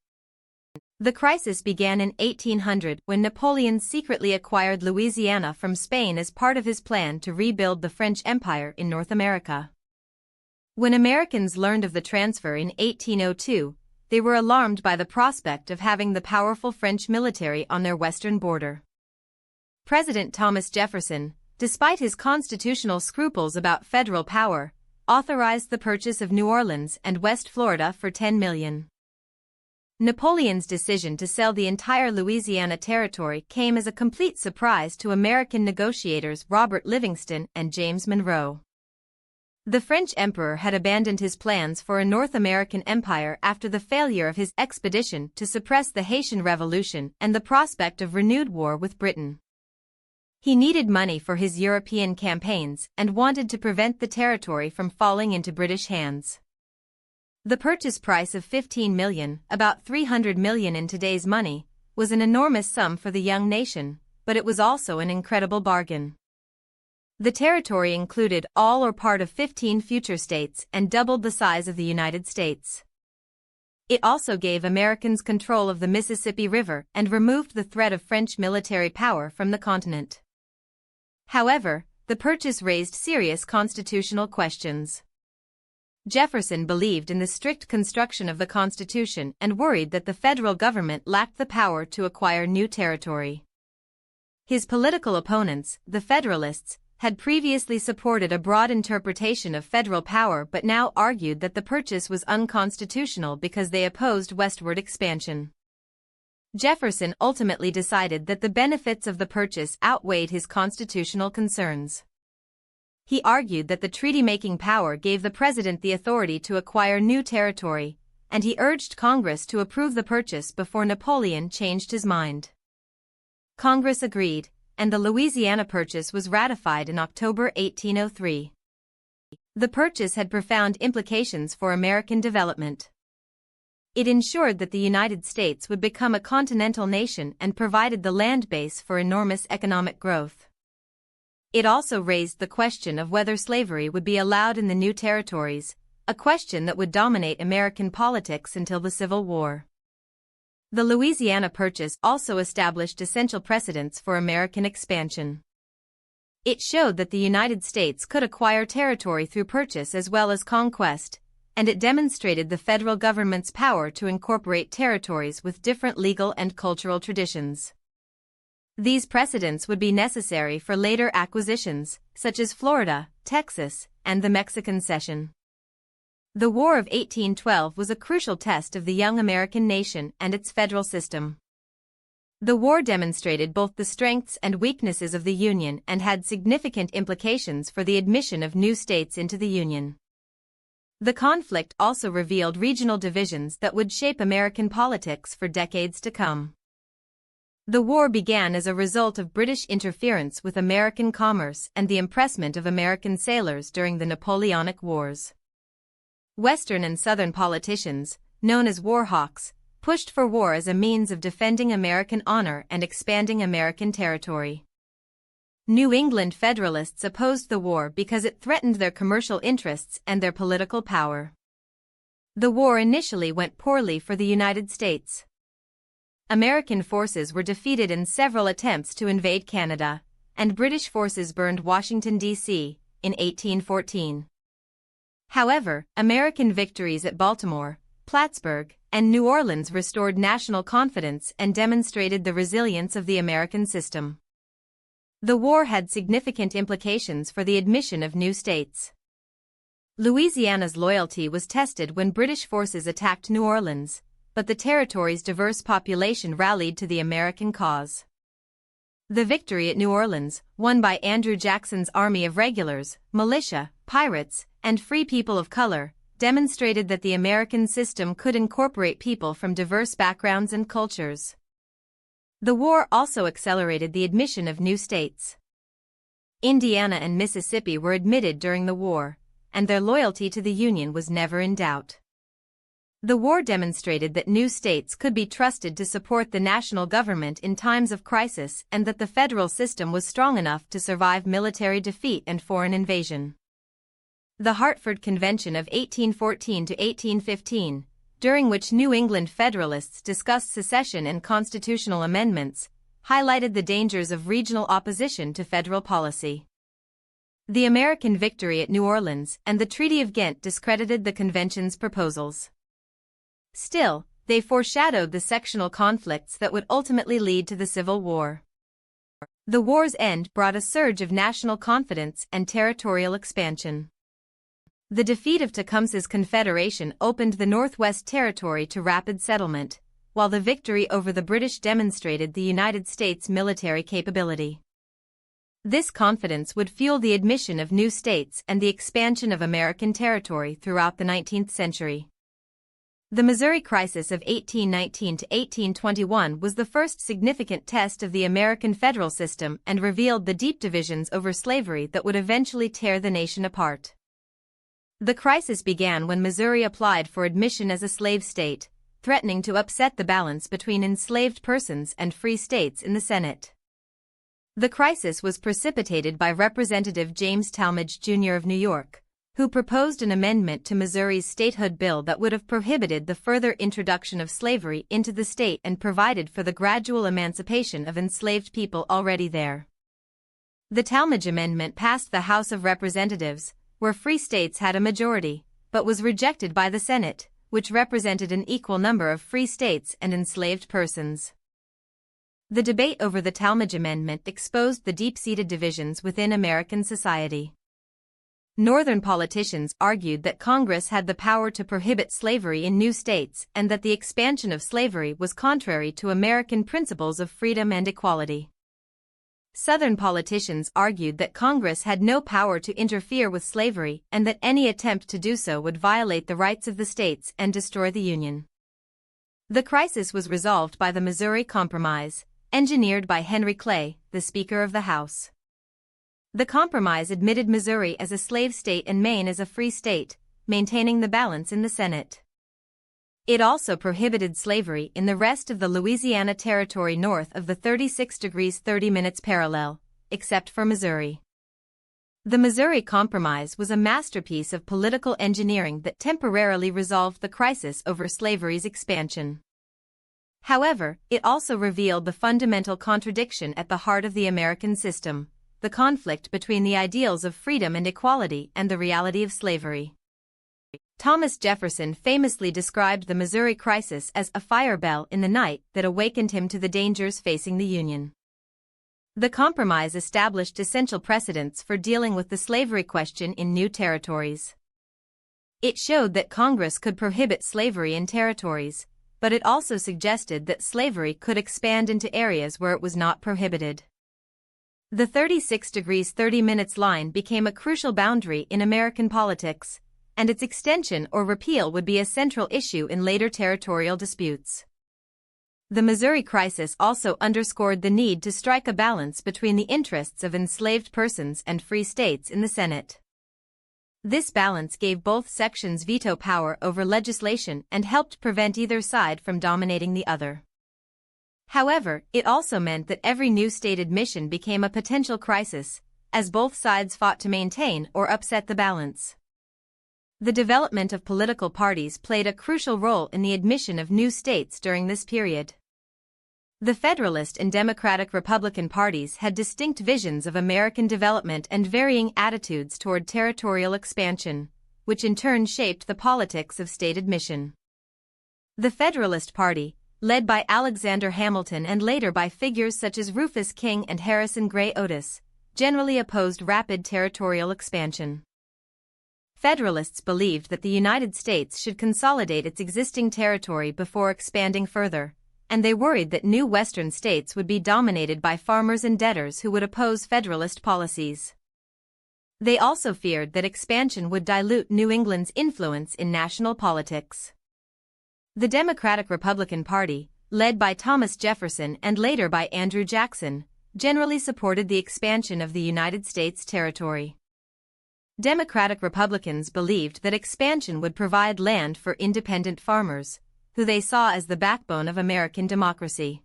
The crisis began in 1800 when Napoleon secretly acquired Louisiana from Spain as part of his plan to rebuild the French Empire in North America. When Americans learned of the transfer in 1802, they were alarmed by the prospect of having the powerful French military on their western border. President Thomas Jefferson, despite his constitutional scruples about federal power, authorized the purchase of New Orleans and West Florida for $10 million. Napoleon's decision to sell the entire Louisiana Territory came as a complete surprise to American negotiators Robert Livingston and James Monroe. The French emperor had abandoned his plans for a North American empire after the failure of his expedition to suppress the Haitian Revolution and the prospect of renewed war with Britain. He needed money for his European campaigns and wanted to prevent the territory from falling into British hands. The purchase price of $15 million, about $300 million in today's money, was an enormous sum for the young nation, but it was also an incredible bargain. The territory included all or part of 15 future states and doubled the size of the United States. It also gave Americans control of the Mississippi River and removed the threat of French military power from the continent. However, the purchase raised serious constitutional questions. Jefferson believed in the strict construction of the Constitution and worried that the federal government lacked the power to acquire new territory. His political opponents, the Federalists, had previously supported a broad interpretation of federal power but now argued that the purchase was unconstitutional because they opposed westward expansion. Jefferson ultimately decided that the benefits of the purchase outweighed his constitutional concerns. He argued that the treaty-making power gave the president the authority to acquire new territory, and he urged Congress to approve the purchase before Napoleon changed his mind. Congress agreed, and the Louisiana Purchase was ratified in October 1803. The purchase had profound implications for American development. It ensured that the United States would become a continental nation and provided the land base for enormous economic growth. It also raised the question of whether slavery would be allowed in the new territories, a question that would dominate American politics until the Civil War. The Louisiana Purchase also established essential precedents for American expansion. It showed that the United States could acquire territory through purchase as well as conquest, and it demonstrated the federal government's power to incorporate territories with different legal and cultural traditions. These precedents would be necessary for later acquisitions, such as Florida, Texas, and the Mexican Cession. The War of 1812 was a crucial test of the young American nation and its federal system. The war demonstrated both the strengths and weaknesses of the Union and had significant implications for the admission of new states into the Union. The conflict also revealed regional divisions that would shape American politics for decades to come. The war began as a result of British interference with American commerce and the impressment of American sailors during the Napoleonic Wars. Western and Southern politicians, known as war hawks, pushed for war as a means of defending American honor and expanding American territory. New England Federalists opposed the war because it threatened their commercial interests and their political power. The war initially went poorly for the United States. American forces were defeated in several attempts to invade Canada, and British forces burned Washington, D.C., in 1814. However, American victories at Baltimore, Plattsburgh, and New Orleans restored national confidence and demonstrated the resilience of the American system. The war had significant implications for the admission of new states. Louisiana's loyalty was tested when British forces attacked New Orleans, but the territory's diverse population rallied to the American cause. The victory at New Orleans, won by Andrew Jackson's army of regulars, militia, pirates, and free people of color, demonstrated that the American system could incorporate people from diverse backgrounds and cultures. The war also accelerated the admission of new states. Indiana and Mississippi were admitted during the war, and their loyalty to the Union was never in doubt. The war demonstrated that new states could be trusted to support the national government in times of crisis and that the federal system was strong enough to survive military defeat and foreign invasion. The Hartford Convention of 1814 to 1815, during which New England Federalists discussed secession and constitutional amendments, highlighted the dangers of regional opposition to federal policy. The American victory at New Orleans and the Treaty of Ghent discredited the convention's proposals. Still, they foreshadowed the sectional conflicts that would ultimately lead to the Civil War. The war's end brought a surge of national confidence and territorial expansion. The defeat of Tecumseh's Confederation opened the Northwest Territory to rapid settlement, while the victory over the British demonstrated the United States' military capability. This confidence would fuel the admission of new states and the expansion of American territory throughout the 19th century. The Missouri Crisis of 1819 to 1821 was the first significant test of the American federal system and revealed the deep divisions over slavery that would eventually tear the nation apart. The crisis began when Missouri applied for admission as a slave state, threatening to upset the balance between enslaved persons and free states in the Senate. The crisis was precipitated by Representative James Talmadge, Jr. of New York, who proposed an amendment to Missouri's Statehood bill that would have prohibited the further introduction of slavery into the state and provided for the gradual emancipation of enslaved people already there. The Talmadge Amendment passed the House of Representatives, where free states had a majority, but was rejected by the Senate, which represented an equal number of free states and enslaved persons. The debate over the Talmadge Amendment exposed the deep-seated divisions within American society. Northern politicians argued that Congress had the power to prohibit slavery in new states and that the expansion of slavery was contrary to American principles of freedom and equality. Southern politicians argued that Congress had no power to interfere with slavery and that any attempt to do so would violate the rights of the states and destroy the Union. The crisis was resolved by the Missouri Compromise, engineered by Henry Clay, the Speaker of the House. The compromise admitted Missouri as a slave state and Maine as a free state, maintaining the balance in the Senate. It also prohibited slavery in the rest of the Louisiana Territory north of the 36°30' parallel, except for Missouri. The Missouri Compromise was a masterpiece of political engineering that temporarily resolved the crisis over slavery's expansion. However, it also revealed the fundamental contradiction at the heart of the American system: the conflict between the ideals of freedom and equality and the reality of slavery. Thomas Jefferson famously described the Missouri crisis as a fire bell in the night that awakened him to the dangers facing the Union. The compromise established essential precedents for dealing with the slavery question in new territories. It showed that Congress could prohibit slavery in territories, but it also suggested that slavery could expand into areas where it was not prohibited. The 36°30' line became a crucial boundary in American politics, and its extension or repeal would be a central issue in later territorial disputes. The Missouri crisis also underscored the need to strike a balance between the interests of enslaved persons and free states in the Senate. This balance gave both sections veto power over legislation and helped prevent either side from dominating the other. However, it also meant that every new state admission became a potential crisis, as both sides fought to maintain or upset the balance. The development of political parties played a crucial role in the admission of new states during this period. The Federalist and Democratic Republican parties had distinct visions of American development and varying attitudes toward territorial expansion, which in turn shaped the politics of state admission. The Federalist Party, led by Alexander Hamilton and later by figures such as Rufus King and Harrison Gray Otis, generally opposed rapid territorial expansion. Federalists believed that the United States should consolidate its existing territory before expanding further, and they worried that new Western states would be dominated by farmers and debtors who would oppose Federalist policies. They also feared that expansion would dilute New England's influence in national politics. The Democratic-Republican Party, led by Thomas Jefferson and later by Andrew Jackson, generally supported the expansion of the United States territory. Democratic Republicans believed that expansion would provide land for independent farmers, who they saw as the backbone of American democracy.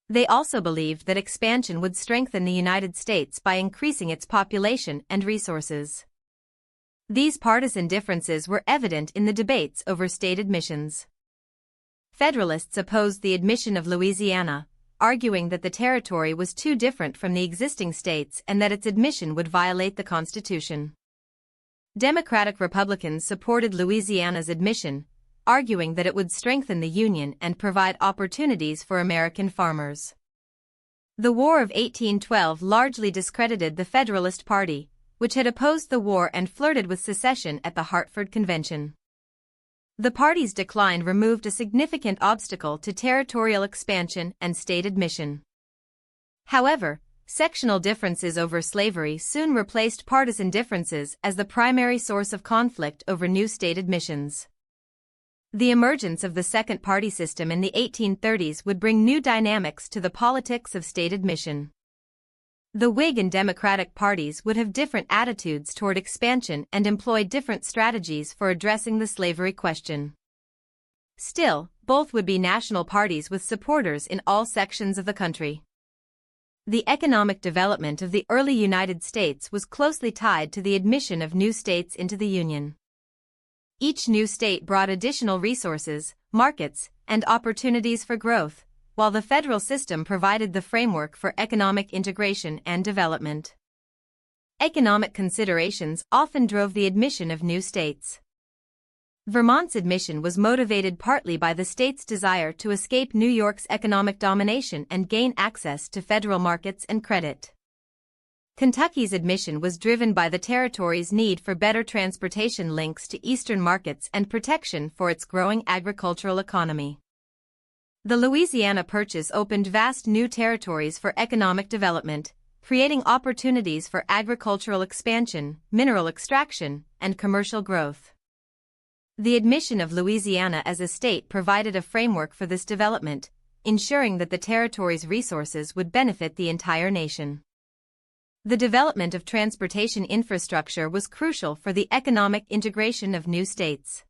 They also believed that expansion would strengthen the United States by increasing its population and resources. These partisan differences were evident in the debates over state admissions. Federalists opposed the admission of Louisiana, arguing that the territory was too different from the existing states and that its admission would violate the Constitution. Democratic Republicans supported Louisiana's admission, arguing that it would strengthen the Union and provide opportunities for American farmers. The War of 1812 largely discredited the Federalist Party, which had opposed the war and flirted with secession at the Hartford Convention. The party's decline removed a significant obstacle to territorial expansion and state admission. However, sectional differences over slavery soon replaced partisan differences as the primary source of conflict over new state admissions. The emergence of the second party system in the 1830s would bring new dynamics to the politics of state admission. The Whig and Democratic parties would have different attitudes toward expansion and employ different strategies for addressing the slavery question. Still, both would be national parties with supporters in all sections of the country. The economic development of the early United States was closely tied to the admission of new states into the Union. Each new state brought additional resources, markets, and opportunities for growth, while the federal system provided the framework for economic integration and development. Economic considerations often drove the admission of new states. Vermont's admission was motivated partly by the state's desire to escape New York's economic domination and gain access to federal markets and credit. Kentucky's admission was driven by the territory's need for better transportation links to eastern markets and protection for its growing agricultural economy. The Louisiana Purchase opened vast new territories for economic development, creating opportunities for agricultural expansion, mineral extraction, and commercial growth. The admission of Louisiana as a state provided a framework for this development, ensuring that the territory's resources would benefit the entire nation. The development of transportation infrastructure was crucial for the economic integration of new states.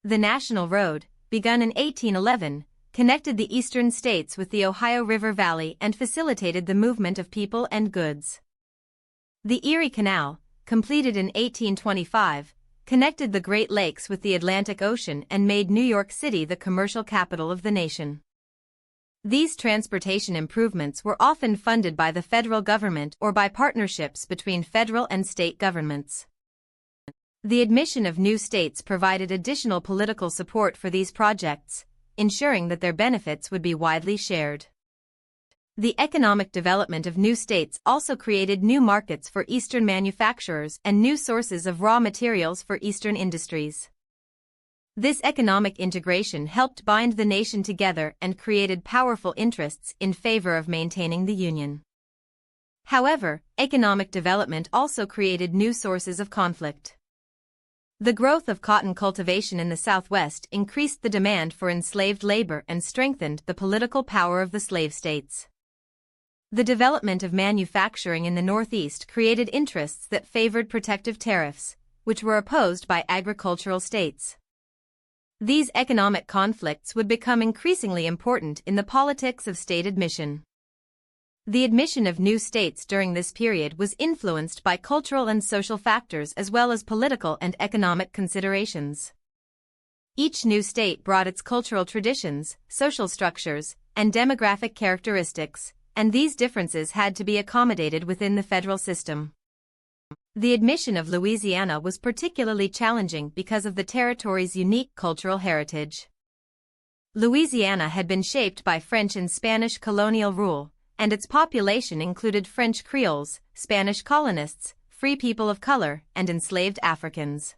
The National Road, begun in 1811, connected the eastern states with the Ohio River Valley and facilitated the movement of people and goods. The Erie Canal, completed in 1825, connected the Great Lakes with the Atlantic Ocean and made New York City the commercial capital of the nation. These transportation improvements were often funded by the federal government or by partnerships between federal and state governments. The admission of new states provided additional political support for these projects, ensuring that their benefits would be widely shared. The economic development of new states also created new markets for Eastern manufacturers and new sources of raw materials for Eastern industries. This economic integration helped bind the nation together and created powerful interests in favor of maintaining the Union. However, economic development also created new sources of conflict. The growth of cotton cultivation in the Southwest increased the demand for enslaved labor and strengthened the political power of the slave states. The development of manufacturing in the Northeast created interests that favored protective tariffs, which were opposed by agricultural states. These economic conflicts would become increasingly important in the politics of state admission. The admission of new states during this period was influenced by cultural and social factors as well as political and economic considerations. Each new state brought its cultural traditions, social structures, and demographic characteristics, and these differences had to be accommodated within the federal system. The admission of Louisiana was particularly challenging because of the territory's unique cultural heritage. Louisiana had been shaped by French and Spanish colonial rule, and its population included French Creoles, Spanish colonists, free people of color, and enslaved Africans.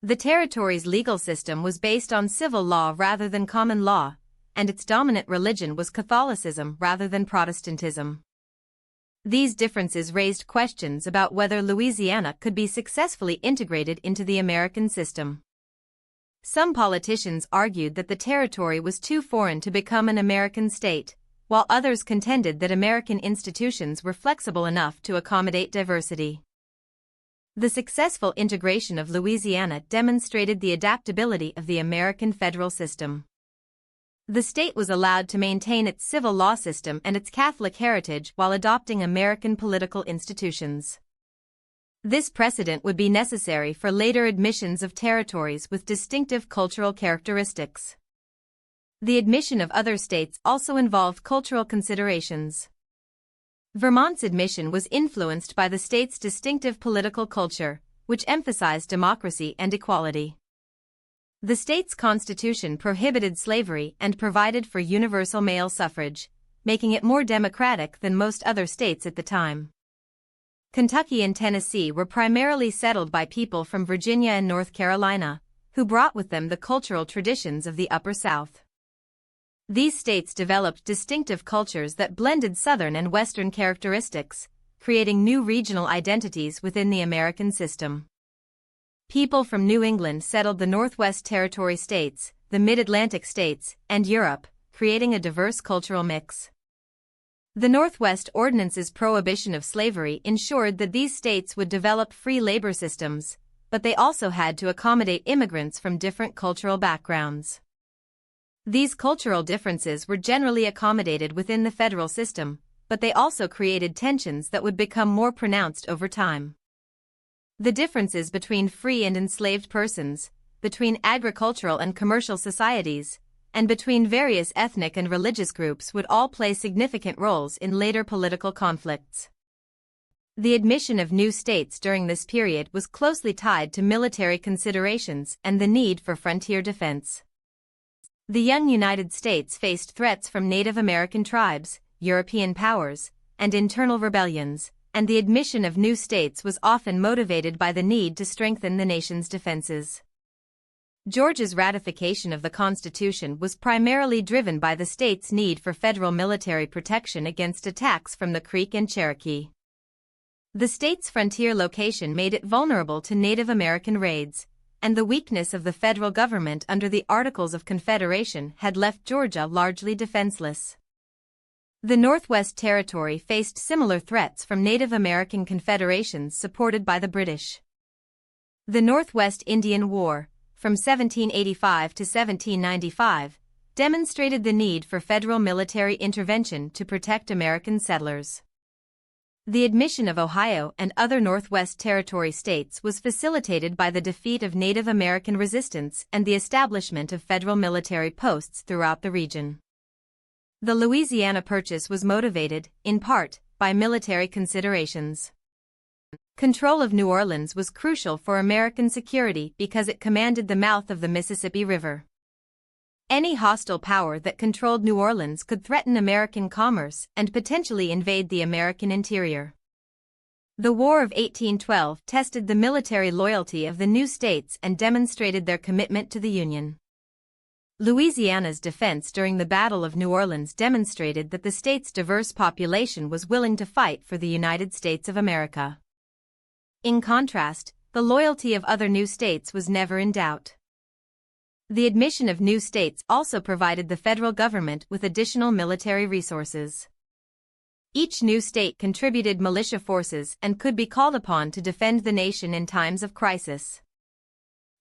The territory's legal system was based on civil law rather than common law, and its dominant religion was Catholicism rather than Protestantism. These differences raised questions about whether Louisiana could be successfully integrated into the American system. Some politicians argued that the territory was too foreign to become an American state, while others contended that American institutions were flexible enough to accommodate diversity. The successful integration of Louisiana demonstrated the adaptability of the American federal system. The state was allowed to maintain its civil law system and its Catholic heritage while adopting American political institutions. This precedent would be necessary for later admissions of territories with distinctive cultural characteristics. The admission of other states also involved cultural considerations. Vermont's admission was influenced by the state's distinctive political culture, which emphasized democracy and equality. The state's constitution prohibited slavery and provided for universal male suffrage, making it more democratic than most other states at the time. Kentucky and Tennessee were primarily settled by people from Virginia and North Carolina, who brought with them the cultural traditions of the Upper South. These states developed distinctive cultures that blended Southern and Western characteristics, creating new regional identities within the American system. People from New England settled the Northwest Territory states, the Mid-Atlantic states, and Europe, creating a diverse cultural mix. The Northwest Ordinance's prohibition of slavery ensured that these states would develop free labor systems, but they also had to accommodate immigrants from different cultural backgrounds. These cultural differences were generally accommodated within the federal system, but they also created tensions that would become more pronounced over time. The differences between free and enslaved persons, between agricultural and commercial societies, and between various ethnic and religious groups would all play significant roles in later political conflicts. The admission of new states during this period was closely tied to military considerations and the need for frontier defense. The young United States faced threats from Native American tribes, European powers, and internal rebellions, and the admission of new states was often motivated by the need to strengthen the nation's defenses. Georgia's ratification of the Constitution was primarily driven by the state's need for federal military protection against attacks from the Creek and Cherokee. The state's frontier location made it vulnerable to Native American raids, and the weakness of the federal government under the Articles of Confederation had left Georgia largely defenseless. The Northwest Territory faced similar threats from Native American confederations supported by the British. The Northwest Indian War, from 1785 to 1795, demonstrated the need for federal military intervention to protect American settlers. The admission of Ohio and other Northwest Territory states was facilitated by the defeat of Native American resistance and the establishment of federal military posts throughout the region. The Louisiana Purchase was motivated, in part, by military considerations. Control of New Orleans was crucial for American security because it commanded the mouth of the Mississippi River. Any hostile power that controlled New Orleans could threaten American commerce and potentially invade the American interior. The War of 1812 tested the military loyalty of the new states and demonstrated their commitment to the Union. Louisiana's defense during the Battle of New Orleans demonstrated that the state's diverse population was willing to fight for the United States of America. In contrast, the loyalty of other new states was never in doubt. The admission of new states also provided the federal government with additional military resources. Each new state contributed militia forces and could be called upon to defend the nation in times of crisis.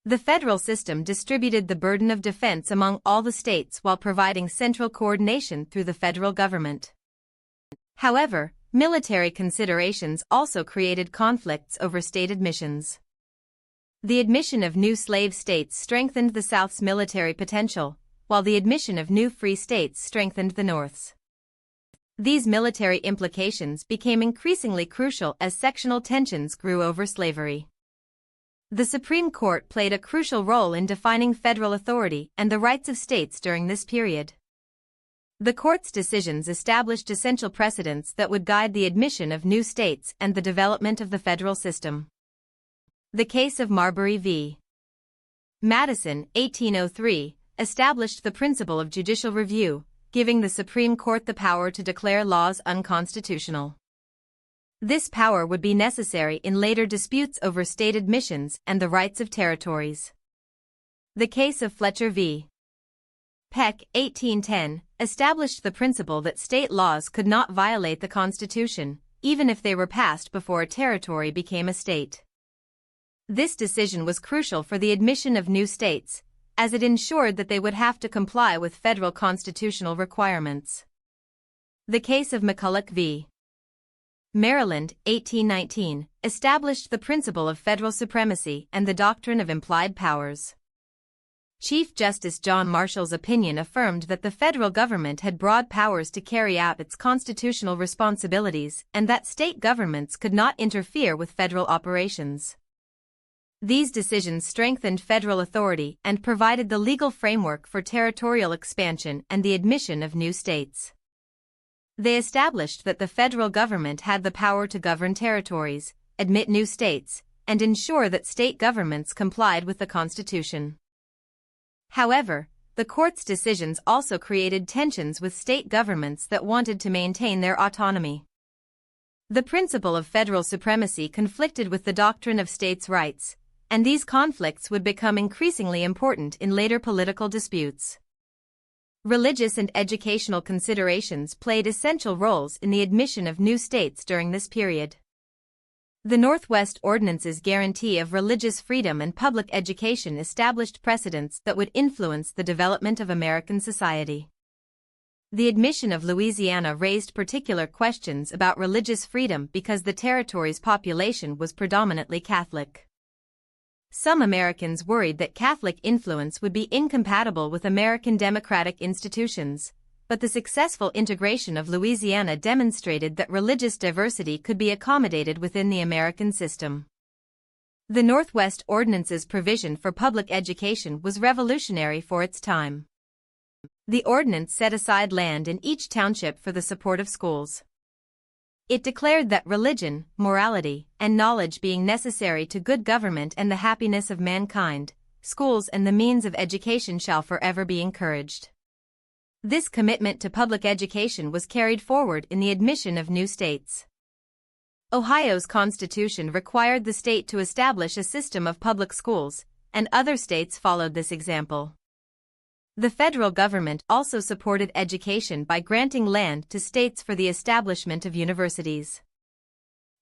The federal system distributed the burden of defense among all the states while providing central coordination through the federal government. However, military considerations also created conflicts over state admissions. The admission of new slave states strengthened the South's military potential, while the admission of new free states strengthened the North's. These military implications became increasingly crucial as sectional tensions grew over slavery. The Supreme Court played a crucial role in defining federal authority and the rights of states during this period. The court's decisions established essential precedents that would guide the admission of new states and the development of the federal system. The case of Marbury v. Madison, 1803, established the principle of judicial review, giving the Supreme Court the power to declare laws unconstitutional. This power would be necessary in later disputes over state admissions and the rights of territories. The case of Fletcher v. Peck, 1810, established the principle that state laws could not violate the Constitution, even if they were passed before a territory became a state. This decision was crucial for the admission of new states, as it ensured that they would have to comply with federal constitutional requirements. The case of McCulloch v. Maryland, 1819, established the principle of federal supremacy and the doctrine of implied powers. Chief Justice John Marshall's opinion affirmed that the federal government had broad powers to carry out its constitutional responsibilities and that state governments could not interfere with federal operations. These decisions strengthened federal authority and provided the legal framework for territorial expansion and the admission of new states. They established that the federal government had the power to govern territories, admit new states, and ensure that state governments complied with the Constitution. However, the court's decisions also created tensions with state governments that wanted to maintain their autonomy. The principle of federal supremacy conflicted with the doctrine of states' rights, and these conflicts would become increasingly important in later political disputes. Religious and educational considerations played essential roles in the admission of new states during this period. The Northwest Ordinance's guarantee of religious freedom and public education established precedents that would influence the development of American society. The admission of Louisiana raised particular questions about religious freedom because the territory's population was predominantly Catholic. Some Americans worried that Catholic influence would be incompatible with American democratic institutions, but the successful integration of Louisiana demonstrated that religious diversity could be accommodated within the American system. The Northwest Ordinance's provision for public education was revolutionary for its time. The ordinance set aside land in each township for the support of schools. It declared that religion, morality, and knowledge being necessary to good government and the happiness of mankind, schools and the means of education shall forever be encouraged. This commitment to public education was carried forward in the admission of new states. Ohio's constitution required the state to establish a system of public schools, and other states followed this example. The federal government also supported education by granting land to states for the establishment of universities.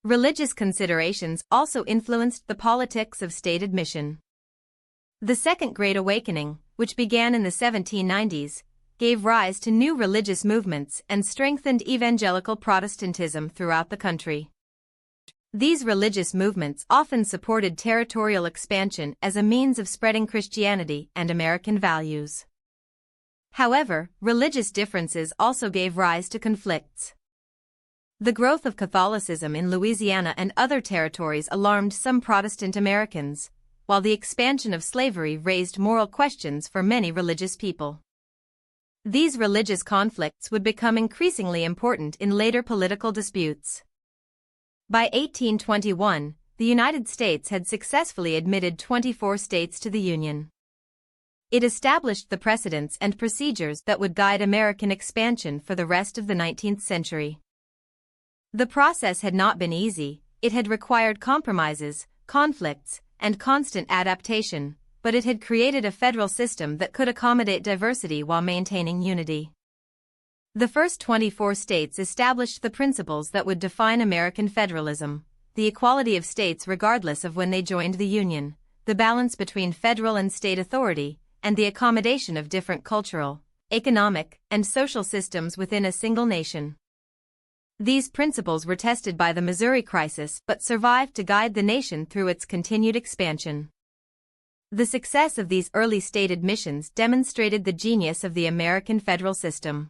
Religious considerations also influenced the politics of state admission. The Second Great Awakening, which began in the 1790s, gave rise to new religious movements and strengthened evangelical Protestantism throughout the country. These religious movements often supported territorial expansion as a means of spreading Christianity and American values. However, religious differences also gave rise to conflicts. The growth of Catholicism in Louisiana and other territories alarmed some Protestant Americans, while the expansion of slavery raised moral questions for many religious people. These religious conflicts would become increasingly important in later political disputes. By 1821, the United States had successfully admitted 24 states to the Union. It established the precedents and procedures that would guide American expansion for the rest of the 19th century. The process had not been easy, it had required compromises, conflicts, and constant adaptation, but it had created a federal system that could accommodate diversity while maintaining unity. The first 24 states established the principles that would define American federalism: the equality of states regardless of when they joined the Union, the balance between federal and state authority, and the accommodation of different cultural, economic, and social systems within a single nation. These principles were tested by the Missouri Crisis but survived to guide the nation through its continued expansion. The success of these early state admissions demonstrated the genius of the American federal system.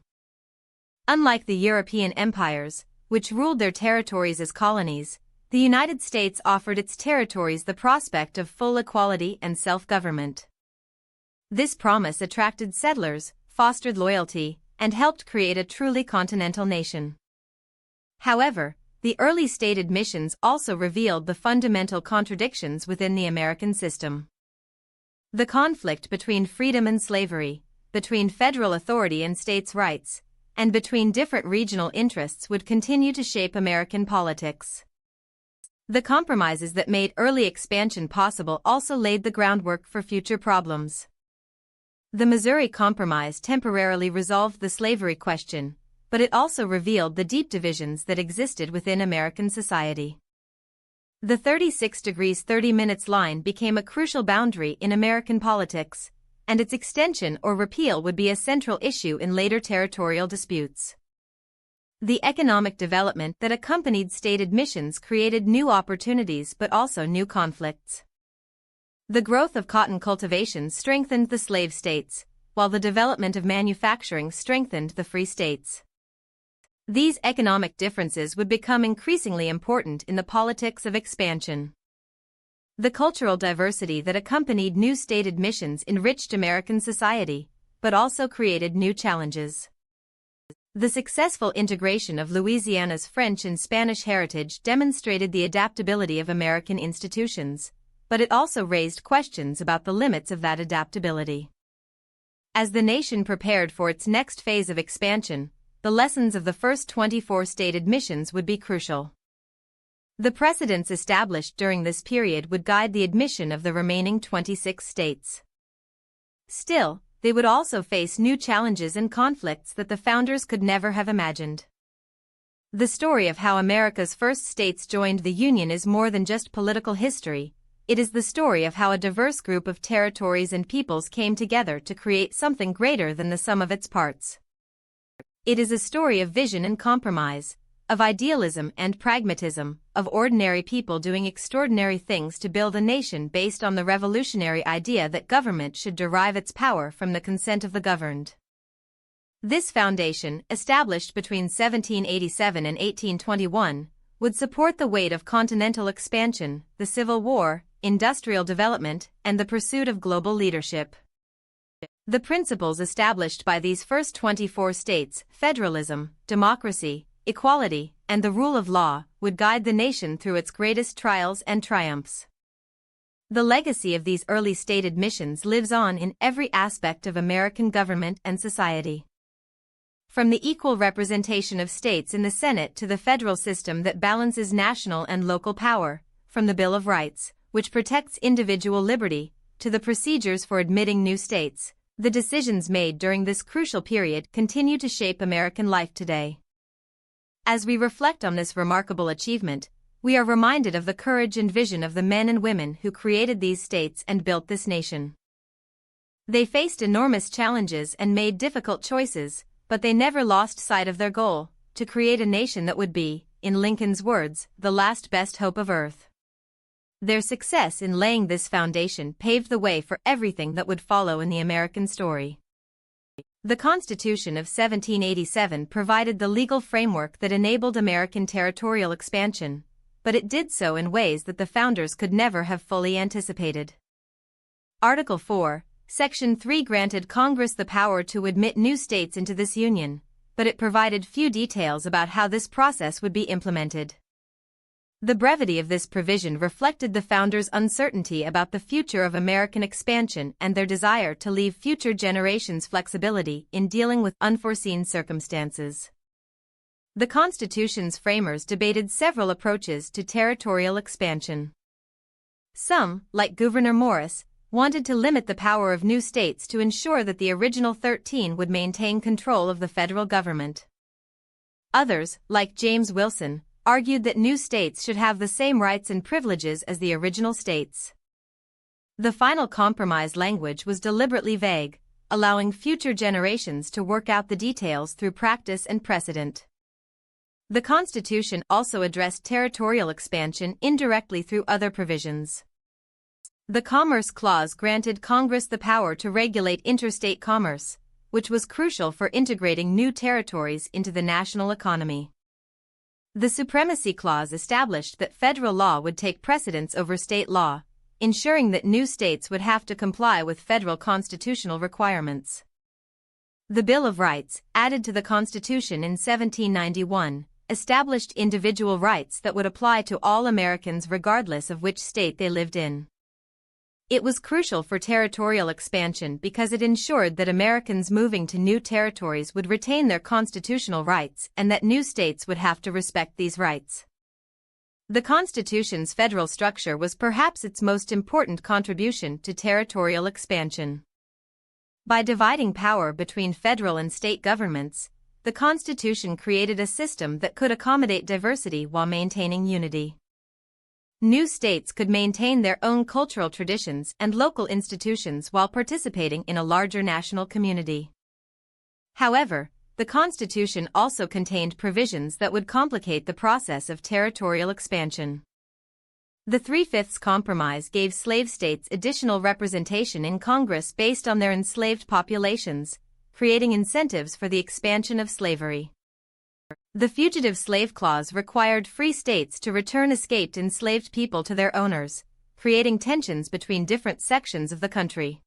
Unlike the European empires, which ruled their territories as colonies, the United States offered its territories the prospect of full equality and self-government. This promise attracted settlers, fostered loyalty, and helped create a truly continental nation. However, the early state admissions also revealed the fundamental contradictions within the American system. The conflict between freedom and slavery, between federal authority and states' rights, and between different regional interests would continue to shape American politics. The compromises that made early expansion possible also laid the groundwork for future problems. The Missouri Compromise temporarily resolved the slavery question, but it also revealed the deep divisions that existed within American society. The 36 degrees 30 minutes line became a crucial boundary in American politics, and its extension or repeal would be a central issue in later territorial disputes. The economic development that accompanied state admissions created new opportunities but also new conflicts. The growth of cotton cultivation strengthened the slave states, while the development of manufacturing strengthened the free states. These economic differences would become increasingly important in the politics of expansion. The cultural diversity that accompanied new state admissions enriched American society, but also created new challenges. The successful integration of Louisiana's French and Spanish heritage demonstrated the adaptability of American institutions, but it also raised questions about the limits of that adaptability. As the nation prepared for its next phase of expansion, the lessons of the first 24 state admissions would be crucial. The precedents established during this period would guide the admission of the remaining 26 states. Still, they would also face new challenges and conflicts that the founders could never have imagined. The story of how America's first states joined the Union is more than just political history. It is the story of how a diverse group of territories and peoples came together to create something greater than the sum of its parts. It is a story of vision and compromise, of idealism and pragmatism, of ordinary people doing extraordinary things to build a nation based on the revolutionary idea that government should derive its power from the consent of the governed. This foundation, established between 1787 and 1821, would support the weight of continental expansion, the Civil War, industrial development, and the pursuit of global leadership. The principles established by these first 24 states, federalism, democracy, equality, and the rule of law, would guide the nation through its greatest trials and triumphs. The legacy of these early state admissions lives on in every aspect of American government and society. From the equal representation of states in the Senate to the federal system that balances national and local power, from the Bill of Rights, which protects individual liberty, to the procedures for admitting new states, the decisions made during this crucial period continue to shape American life today. As we reflect on this remarkable achievement, we are reminded of the courage and vision of the men and women who created these states and built this nation. They faced enormous challenges and made difficult choices, but they never lost sight of their goal, to create a nation that would be, in Lincoln's words, the last best hope of earth. Their success in laying this foundation paved the way for everything that would follow in the American story. The Constitution of 1787 provided the legal framework that enabled American territorial expansion, but it did so in ways that the founders could never have fully anticipated. Article 4, Section 3 granted Congress the power to admit new states into this union, but it provided few details about how this process would be implemented. The brevity of this provision reflected the founders' uncertainty about the future of American expansion and their desire to leave future generations flexibility in dealing with unforeseen circumstances. The Constitution's framers debated several approaches to territorial expansion. Some, like Gouverneur Morris, wanted to limit the power of new states to ensure that the original 13 would maintain control of the federal government. Others, like James Wilson, argued that new states should have the same rights and privileges as the original states. The final compromise language was deliberately vague, allowing future generations to work out the details through practice and precedent. The Constitution also addressed territorial expansion indirectly through other provisions. The Commerce Clause granted Congress the power to regulate interstate commerce, which was crucial for integrating new territories into the national economy. The Supremacy Clause established that federal law would take precedence over state law, ensuring that new states would have to comply with federal constitutional requirements. The Bill of Rights, added to the Constitution in 1791, established individual rights that would apply to all Americans regardless of which state they lived in. It was crucial for territorial expansion because it ensured that Americans moving to new territories would retain their constitutional rights and that new states would have to respect these rights. The Constitution's federal structure was perhaps its most important contribution to territorial expansion. By dividing power between federal and state governments, the Constitution created a system that could accommodate diversity while maintaining unity. New states could maintain their own cultural traditions and local institutions while participating in a larger national community. However, the Constitution also contained provisions that would complicate the process of territorial expansion. The Three-Fifths Compromise gave slave states additional representation in Congress based on their enslaved populations, creating incentives for the expansion of slavery. The Fugitive Slave Clause required free states to return escaped enslaved people to their owners, creating tensions between different sections of the country.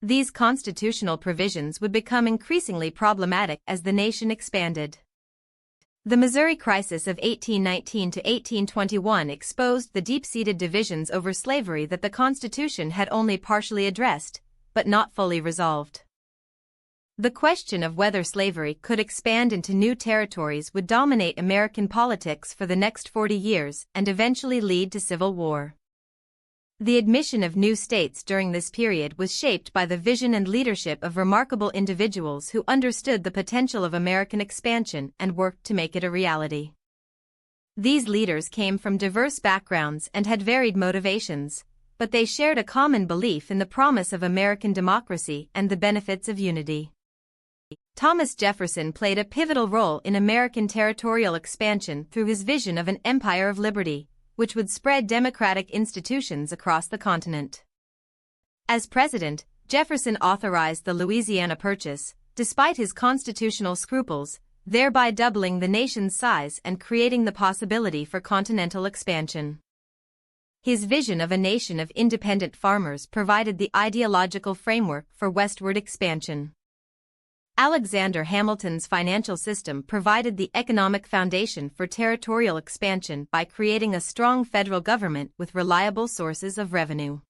These constitutional provisions would become increasingly problematic as the nation expanded. The Missouri Crisis of 1819 to 1821 exposed the deep-seated divisions over slavery that the Constitution had only partially addressed, but not fully resolved. The question of whether slavery could expand into new territories would dominate American politics for the next 40 years and eventually lead to civil war. The admission of new states during this period was shaped by the vision and leadership of remarkable individuals who understood the potential of American expansion and worked to make it a reality. These leaders came from diverse backgrounds and had varied motivations, but they shared a common belief in the promise of American democracy and the benefits of unity. Thomas Jefferson played a pivotal role in American territorial expansion through his vision of an empire of liberty, which would spread democratic institutions across the continent. As president, Jefferson authorized the Louisiana Purchase, despite his constitutional scruples, thereby doubling the nation's size and creating the possibility for continental expansion. His vision of a nation of independent farmers provided the ideological framework for westward expansion. Alexander Hamilton's financial system provided the economic foundation for territorial expansion by creating a strong federal government with reliable sources of revenue.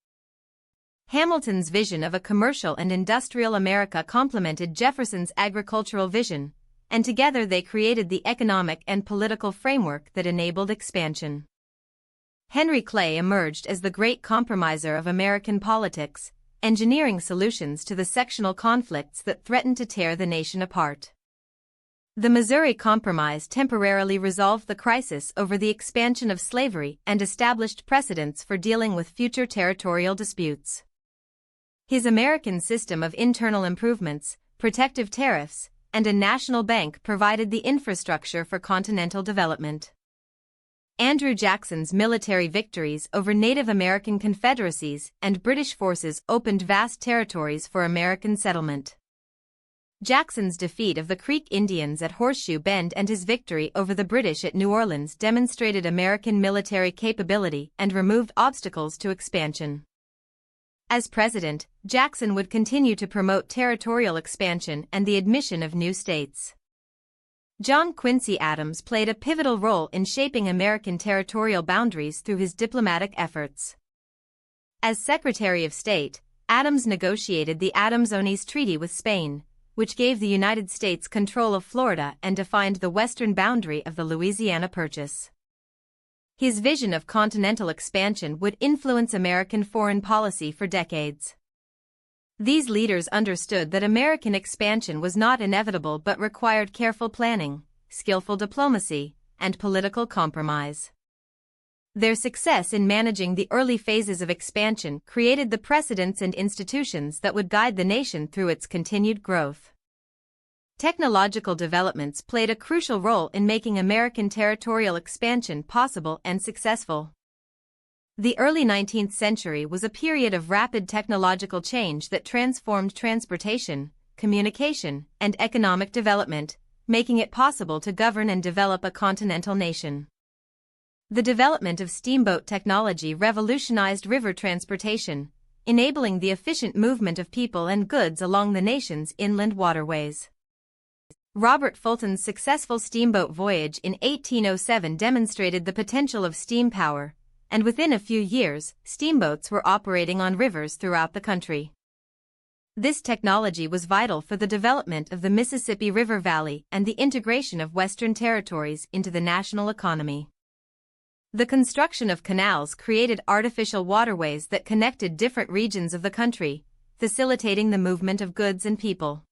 Hamilton's vision of a commercial and industrial America complemented Jefferson's agricultural vision, and together they created the economic and political framework that enabled expansion. Henry Clay emerged as the great compromiser of American politics, engineering solutions to the sectional conflicts that threatened to tear the nation apart. The Missouri Compromise temporarily resolved the crisis over the expansion of slavery and established precedents for dealing with future territorial disputes. His American system of internal improvements, protective tariffs, and a national bank provided the infrastructure for continental development. Andrew Jackson's military victories over Native American confederacies and British forces opened vast territories for American settlement. Jackson's defeat of the Creek Indians at Horseshoe Bend and his victory over the British at New Orleans demonstrated American military capability and removed obstacles to expansion. As president, Jackson would continue to promote territorial expansion and the admission of new states. John Quincy Adams played a pivotal role in shaping American territorial boundaries through his diplomatic efforts. As Secretary of State, Adams negotiated the Adams-Onis Treaty with Spain, which gave the United States control of Florida and defined the western boundary of the Louisiana Purchase. His vision of continental expansion would influence American foreign policy for decades. These leaders understood that American expansion was not inevitable but required careful planning, skillful diplomacy, and political compromise. Their success in managing the early phases of expansion created the precedents and institutions that would guide the nation through its continued growth. Technological developments played a crucial role in making American territorial expansion possible and successful. The early 19th century was a period of rapid technological change that transformed transportation, communication, and economic development, making it possible to govern and develop a continental nation. The development of steamboat technology revolutionized river transportation, enabling the efficient movement of people and goods along the nation's inland waterways. Robert Fulton's successful steamboat voyage in 1807 demonstrated the potential of steam power, and within a few years, steamboats were operating on rivers throughout the country. This technology was vital for the development of the Mississippi River Valley and the integration of Western territories into the national economy. The construction of canals created artificial waterways that connected different regions of the country, facilitating the movement of goods and people.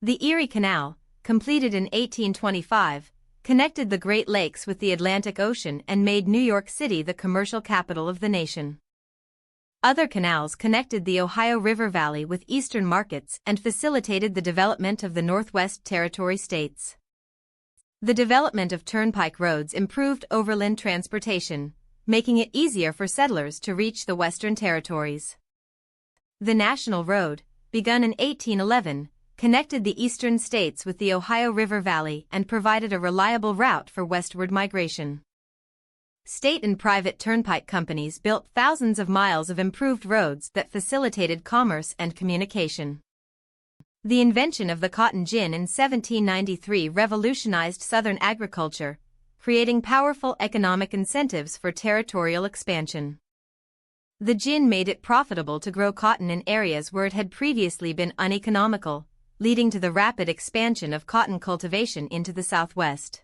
The Erie Canal, completed in 1825, connected the Great Lakes with the Atlantic Ocean and made New York City the commercial capital of the nation. Other canals connected the Ohio River Valley with eastern markets and facilitated the development of the Northwest Territory states. The development of turnpike roads improved overland transportation, making it easier for settlers to reach the Western territories. The National Road, begun in 1811, connected the eastern states with the Ohio River Valley and provided a reliable route for westward migration. State and private turnpike companies built thousands of miles of improved roads that facilitated commerce and communication. The invention of the cotton gin in 1793 revolutionized Southern agriculture, creating powerful economic incentives for territorial expansion. The gin made it profitable to grow cotton in areas where it had previously been uneconomical, leading to the rapid expansion of cotton cultivation into the Southwest.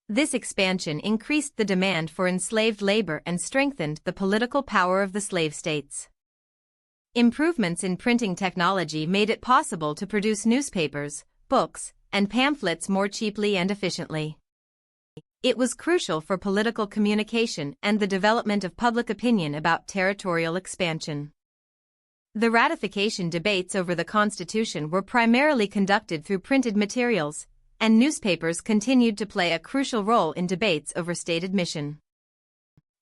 This expansion increased the demand for enslaved labor and strengthened the political power of the slave states. Improvements in printing technology made it possible to produce newspapers, books, and pamphlets more cheaply and efficiently. It was crucial for political communication and the development of public opinion about territorial expansion. The ratification debates over the Constitution were primarily conducted through printed materials, and newspapers continued to play a crucial role in debates over state admission.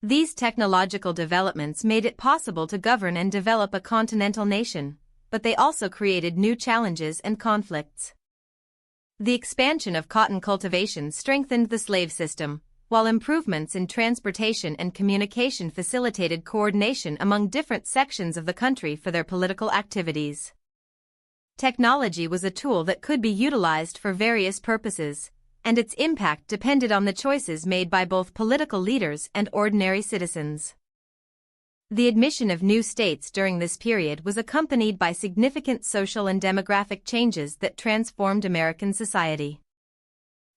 These technological developments made it possible to govern and develop a continental nation, but they also created new challenges and conflicts. The expansion of cotton cultivation strengthened the slave system, while improvements in transportation and communication facilitated coordination among different sections of the country for their political activities. Technology was a tool that could be utilized for various purposes, and its impact depended on the choices made by both political leaders and ordinary citizens. The admission of new states during this period was accompanied by significant social and demographic changes that transformed American society.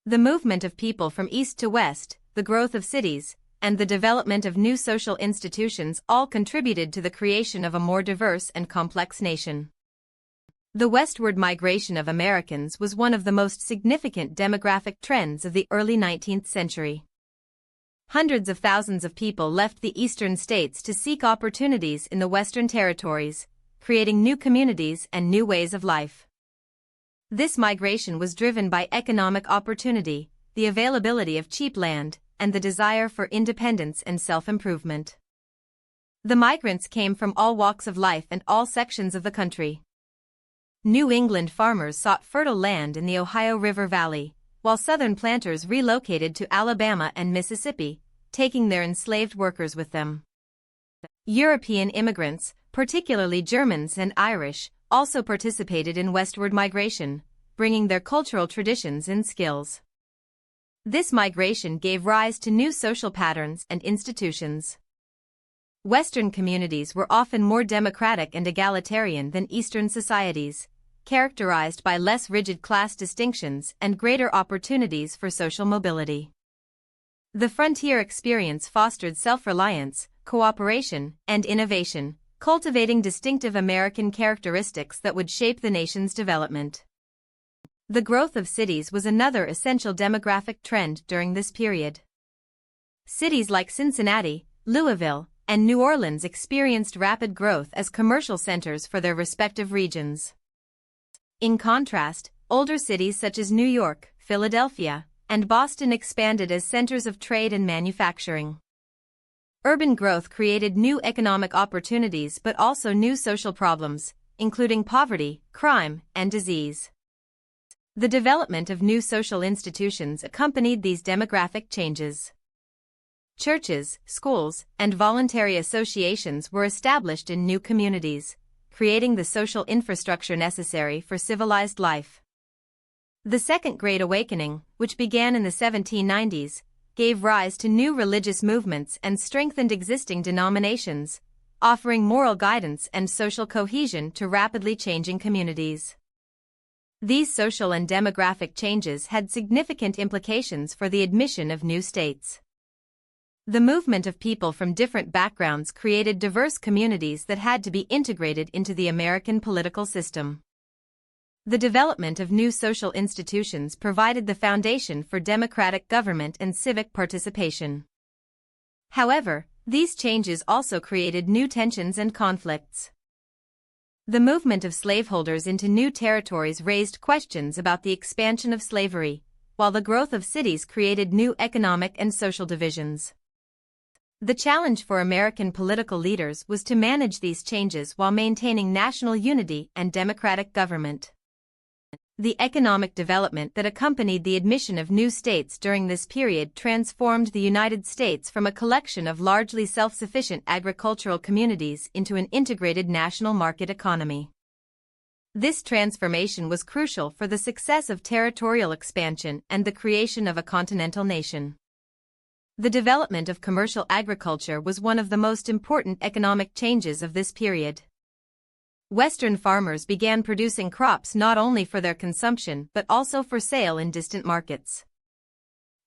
The movement of people from east to west, the growth of cities, and the development of new social institutions all contributed to the creation of a more diverse and complex nation. The westward migration of Americans was one of the most significant demographic trends of the early 19th century. Hundreds of thousands of people left the eastern states to seek opportunities in the western territories, creating new communities and new ways of life. This migration was driven by economic opportunity, the availability of cheap land, and the desire for independence and self-improvement. The migrants came from all walks of life and all sections of the country. New England farmers sought fertile land in the Ohio River Valley, while Southern planters relocated to Alabama and Mississippi, taking their enslaved workers with them. European immigrants, particularly Germans and Irish, also participated in westward migration, bringing their cultural traditions and skills. This migration gave rise to new social patterns and institutions. Western communities were often more democratic and egalitarian than Eastern societies, characterized by less rigid class distinctions and greater opportunities for social mobility. The frontier experience fostered self-reliance, cooperation, and innovation, cultivating distinctive American characteristics that would shape the nation's development. The growth of cities was another essential demographic trend during this period. Cities like Cincinnati, Louisville, and New Orleans experienced rapid growth as commercial centers for their respective regions. In contrast, older cities such as New York, Philadelphia, and Boston expanded as centers of trade and manufacturing. Urban growth created new economic opportunities but also new social problems, including poverty, crime, and disease. The development of new social institutions accompanied these demographic changes. Churches, schools, and voluntary associations were established in new communities, creating the social infrastructure necessary for civilized life. The Second Great Awakening, which began in the 1790s, gave rise to new religious movements and strengthened existing denominations, offering moral guidance and social cohesion to rapidly changing communities. These social and demographic changes had significant implications for the admission of new states. The movement of people from different backgrounds created diverse communities that had to be integrated into the American political system. The development of new social institutions provided the foundation for democratic government and civic participation. However, these changes also created new tensions and conflicts. The movement of slaveholders into new territories raised questions about the expansion of slavery, while the growth of cities created new economic and social divisions. The challenge for American political leaders was to manage these changes while maintaining national unity and democratic government. The economic development that accompanied the admission of new states during this period transformed the United States from a collection of largely self-sufficient agricultural communities into an integrated national market economy. This transformation was crucial for the success of territorial expansion and the creation of a continental nation. The development of commercial agriculture was one of the most important economic changes of this period. Western farmers began producing crops not only for their consumption but also for sale in distant markets.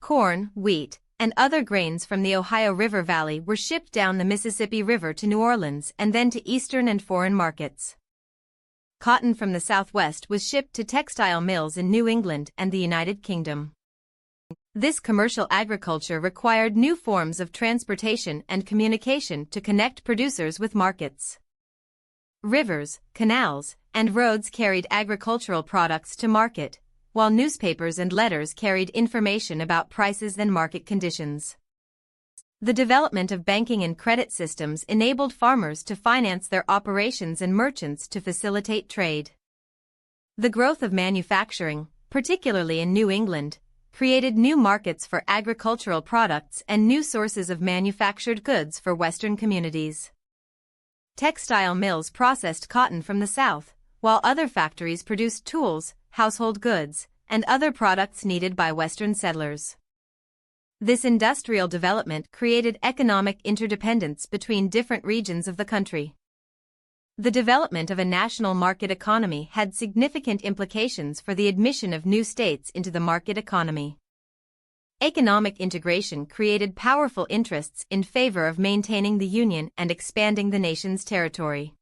Corn, wheat, and other grains from the Ohio River Valley were shipped down the Mississippi River to New Orleans and then to eastern and foreign markets. Cotton from the Southwest was shipped to textile mills in New England and the United Kingdom. This commercial agriculture required new forms of transportation and communication to connect producers with markets. Rivers, canals, and roads carried agricultural products to market, while newspapers and letters carried information about prices and market conditions. The development of banking and credit systems enabled farmers to finance their operations and merchants to facilitate trade. The growth of manufacturing, particularly in New England, created new markets for agricultural products and new sources of manufactured goods for Western communities. Textile mills processed cotton from the South, while other factories produced tools, household goods, and other products needed by Western settlers. This industrial development created economic interdependence between different regions of the country. The development of a national market economy had significant implications for the admission of new states into the market economy. Economic integration created powerful interests in favor of maintaining the Union and expanding the nation's territory.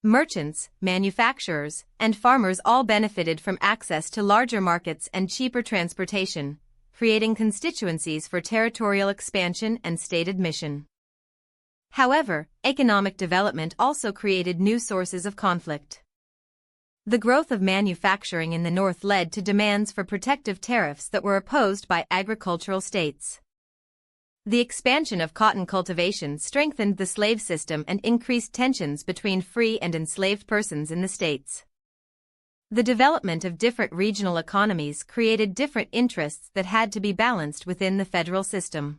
Merchants, manufacturers, and farmers all benefited from access to larger markets and cheaper transportation, creating constituencies for territorial expansion and state admission. However, economic development also created new sources of conflict. The growth of manufacturing in the North led to demands for protective tariffs that were opposed by agricultural states. The expansion of cotton cultivation strengthened the slave system and increased tensions between free and enslaved persons in the states. The development of different regional economies created different interests that had to be balanced within the federal system.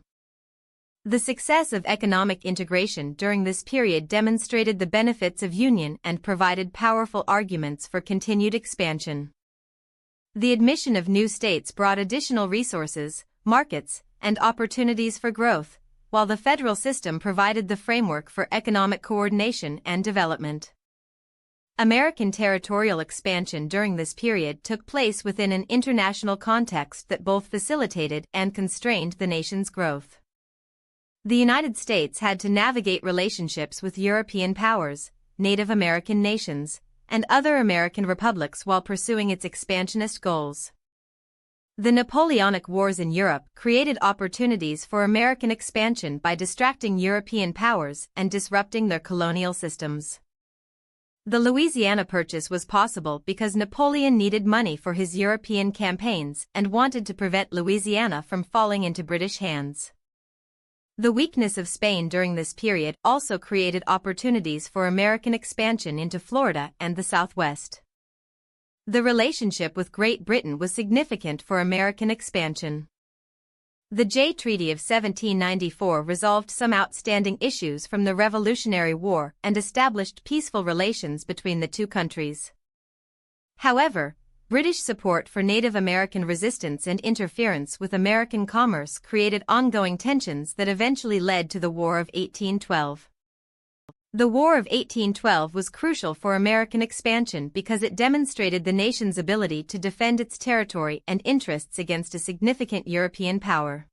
The success of economic integration during this period demonstrated the benefits of union and provided powerful arguments for continued expansion. The admission of new states brought additional resources, markets, and opportunities for growth, while the federal system provided the framework for economic coordination and development. American territorial expansion during this period took place within an international context that both facilitated and constrained the nation's growth. The United States had to navigate relationships with European powers, Native American nations, and other American republics while pursuing its expansionist goals. The Napoleonic Wars in Europe created opportunities for American expansion by distracting European powers and disrupting their colonial systems. The Louisiana Purchase was possible because Napoleon needed money for his European campaigns and wanted to prevent Louisiana from falling into British hands. The weakness of Spain during this period also created opportunities for American expansion into Florida and the Southwest. The relationship with Great Britain was significant for American expansion. The Jay Treaty of 1794 resolved some outstanding issues from the Revolutionary War and established peaceful relations between the two countries. However, British support for Native American resistance and interference with American commerce created ongoing tensions that eventually led to the War of 1812. The War of 1812 was crucial for American expansion because it demonstrated the nation's ability to defend its territory and interests against a significant European power.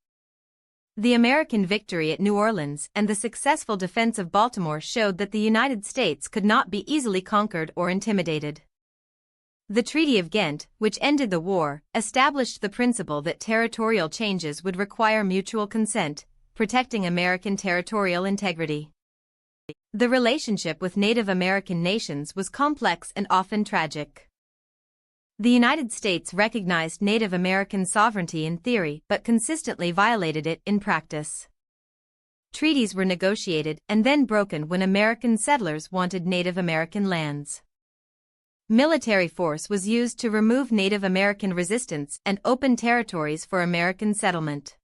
The American victory at New Orleans and the successful defense of Baltimore showed that the United States could not be easily conquered or intimidated. The Treaty of Ghent, which ended the war, established the principle that territorial changes would require mutual consent, protecting American territorial integrity. The relationship with Native American nations was complex and often tragic. The United States recognized Native American sovereignty in theory but consistently violated it in practice. Treaties were negotiated and then broken when American settlers wanted Native American lands. Military force was used to remove Native American resistance and open territories for American settlement.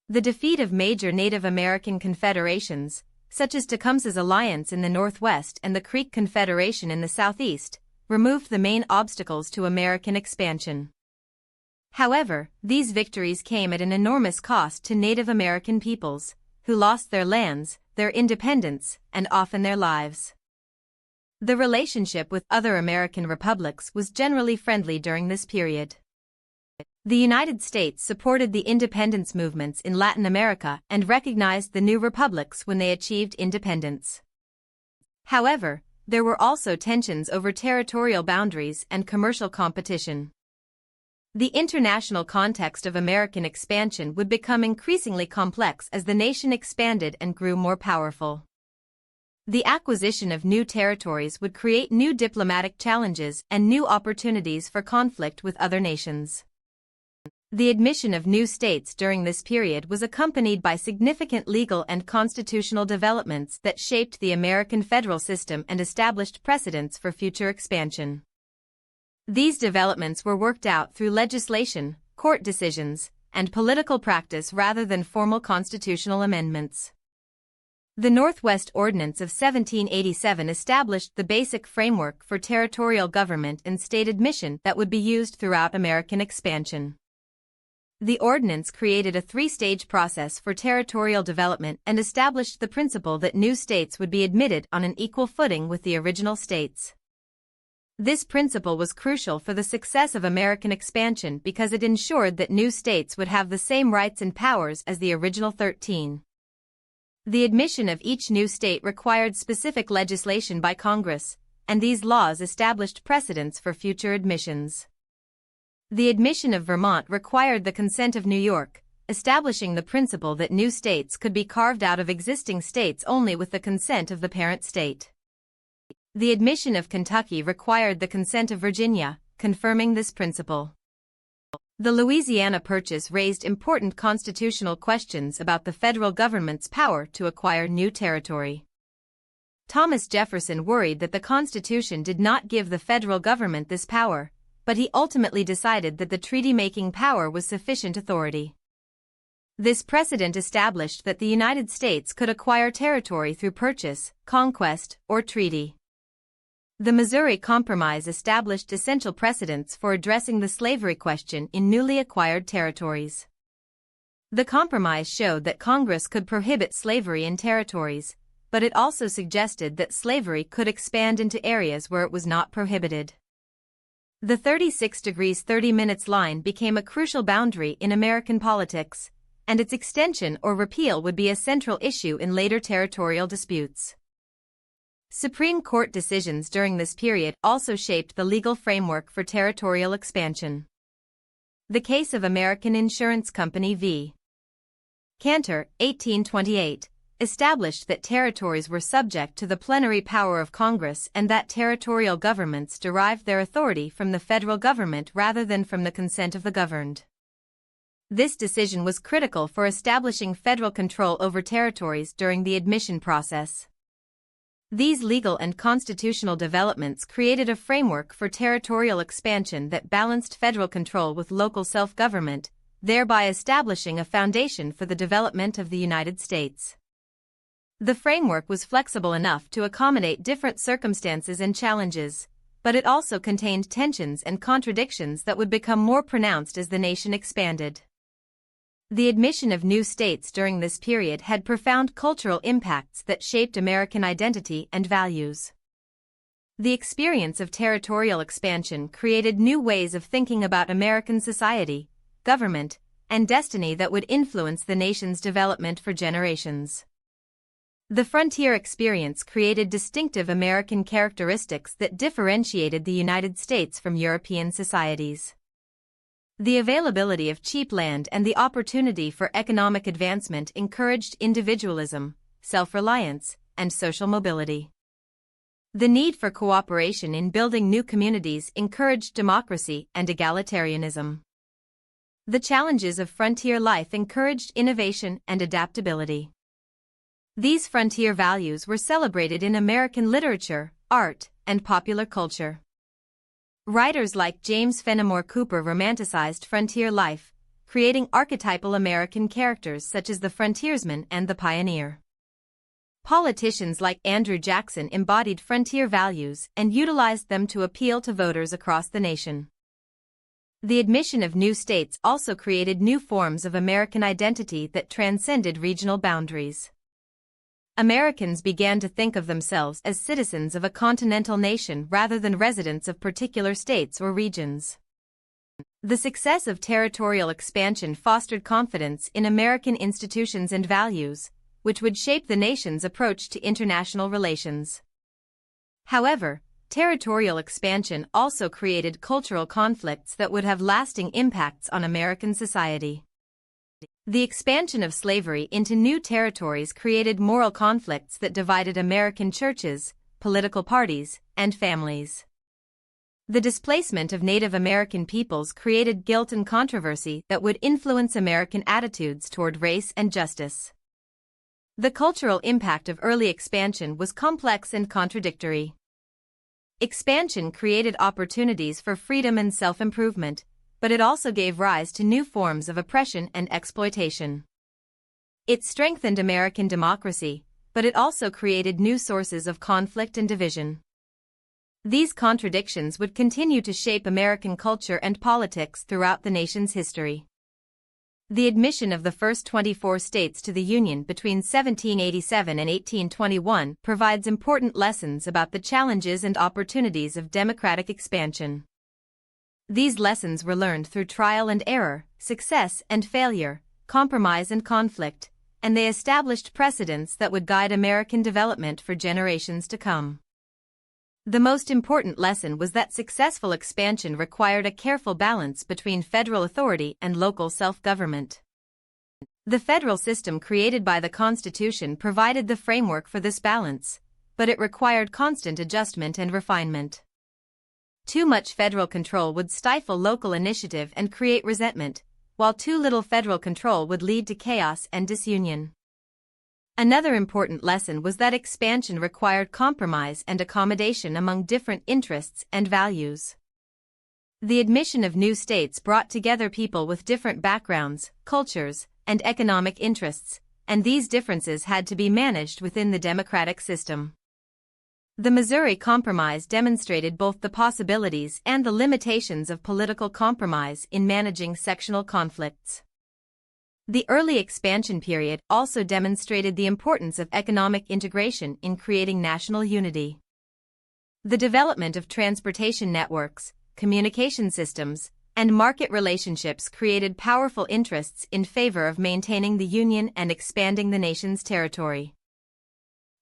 The defeat of major Native American confederations, such as Tecumseh's Alliance in the Northwest and the Creek Confederation in the Southeast, removed the main obstacles to American expansion. However, these victories came at an enormous cost to Native American peoples, who lost their lands, their independence, and often their lives. The relationship with other American republics was generally friendly during this period. The United States supported the independence movements in Latin America and recognized the new republics when they achieved independence. However, there were also tensions over territorial boundaries and commercial competition. The international context of American expansion would become increasingly complex as the nation expanded and grew more powerful. The acquisition of new territories would create new diplomatic challenges and new opportunities for conflict with other nations. The admission of new states during this period was accompanied by significant legal and constitutional developments that shaped the American federal system and established precedents for future expansion. These developments were worked out through legislation, court decisions, and political practice rather than formal constitutional amendments. The Northwest Ordinance of 1787 established the basic framework for territorial government and state admission that would be used throughout American expansion. The ordinance created a three-stage process for territorial development and established the principle that new states would be admitted on an equal footing with the original states. This principle was crucial for the success of American expansion because it ensured that new states would have the same rights and powers as the original 13. The admission of each new state required specific legislation by Congress, and these laws established precedents for future admissions. The admission of Vermont required the consent of New York, establishing the principle that new states could be carved out of existing states only with the consent of the parent state. The admission of Kentucky required the consent of Virginia, confirming this principle. The Louisiana Purchase raised important constitutional questions about the federal government's power to acquire new territory. Thomas Jefferson worried that the Constitution did not give the federal government this power, but he ultimately decided that the treaty-making power was sufficient authority. This precedent established that the United States could acquire territory through purchase, conquest, or treaty. The Missouri Compromise established essential precedents for addressing the slavery question in newly acquired territories. The compromise showed that Congress could prohibit slavery in territories, but it also suggested that slavery could expand into areas where it was not prohibited. The 36 degrees 30 minutes line became a crucial boundary in American politics, and its extension or repeal would be a central issue in later territorial disputes. Supreme Court decisions during this period also shaped the legal framework for territorial expansion. The case of American Insurance Company v. Cantor, 1828, established that territories were subject to the plenary power of Congress and that territorial governments derived their authority from the federal government rather than from the consent of the governed. This decision was critical for establishing federal control over territories during the admission process. These legal and constitutional developments created a framework for territorial expansion that balanced federal control with local self-government, thereby establishing a foundation for the development of the United States. The framework was flexible enough to accommodate different circumstances and challenges, but it also contained tensions and contradictions that would become more pronounced as the nation expanded. The admission of new states during this period had profound cultural impacts that shaped American identity and values. The experience of territorial expansion created new ways of thinking about American society, government, and destiny that would influence the nation's development for generations. The frontier experience created distinctive American characteristics that differentiated the United States from European societies. The availability of cheap land and the opportunity for economic advancement encouraged individualism, self-reliance, and social mobility. The need for cooperation in building new communities encouraged democracy and egalitarianism. The challenges of frontier life encouraged innovation and adaptability. These frontier values were celebrated in American literature, art, and popular culture. Writers like James Fenimore Cooper romanticized frontier life, creating archetypal American characters such as the frontiersman and the pioneer. Politicians like Andrew Jackson embodied frontier values and utilized them to appeal to voters across the nation. The admission of new states also created new forms of American identity that transcended regional boundaries. Americans began to think of themselves as citizens of a continental nation rather than residents of particular states or regions. The success of territorial expansion fostered confidence in American institutions and values, which would shape the nation's approach to international relations. However, territorial expansion also created cultural conflicts that would have lasting impacts on American society. The expansion of slavery into new territories created moral conflicts that divided American churches, political parties, and families. The displacement of Native American peoples created guilt and controversy that would influence American attitudes toward race and justice. The cultural impact of early expansion was complex and contradictory. Expansion created opportunities for freedom and self-improvement, but it also gave rise to new forms of oppression and exploitation. It strengthened American democracy, but it also created new sources of conflict and division. These contradictions would continue to shape American culture and politics throughout the nation's history. The admission of the first 24 states to the Union between 1787 and 1821 provides important lessons about the challenges and opportunities of democratic expansion. These lessons were learned through trial and error, success and failure, compromise and conflict, and they established precedents that would guide American development for generations to come. The most important lesson was that successful expansion required a careful balance between federal authority and local self-government. The federal system created by the Constitution provided the framework for this balance, but it required constant adjustment and refinement. Too much federal control would stifle local initiative and create resentment, while too little federal control would lead to chaos and disunion. Another important lesson was that expansion required compromise and accommodation among different interests and values. The admission of new states brought together people with different backgrounds, cultures, and economic interests, and these differences had to be managed within the democratic system. The Missouri Compromise demonstrated both the possibilities and the limitations of political compromise in managing sectional conflicts. The early expansion period also demonstrated the importance of economic integration in creating national unity. The development of transportation networks, communication systems, and market relationships created powerful interests in favor of maintaining the Union and expanding the nation's territory.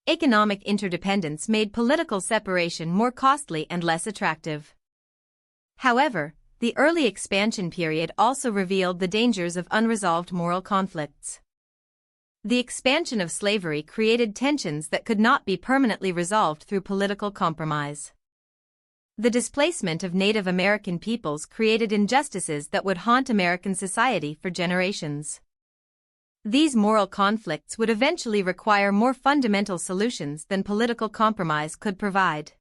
Economic interdependence made political separation more costly and less attractive. However, the early expansion period also revealed the dangers of unresolved moral conflicts. The expansion of slavery created tensions that could not be permanently resolved through political compromise. The displacement of Native American peoples created injustices that would haunt American society for generations. These moral conflicts would eventually require more fundamental solutions than political compromise could provide.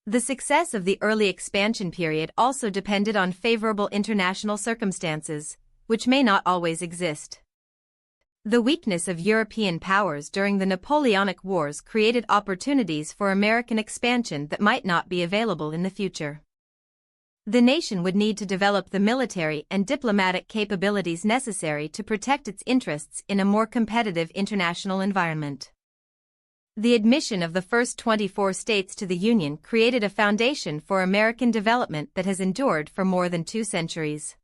The success of the early expansion period also depended on favorable international circumstances, which may not always exist. The weakness of European powers during the Napoleonic Wars created opportunities for American expansion that might not be available in the future. The nation would need to develop the military and diplomatic capabilities necessary to protect its interests in a more competitive international environment. The admission of the first 24 states to the Union created a foundation for American development that has endured for more than 2 centuries.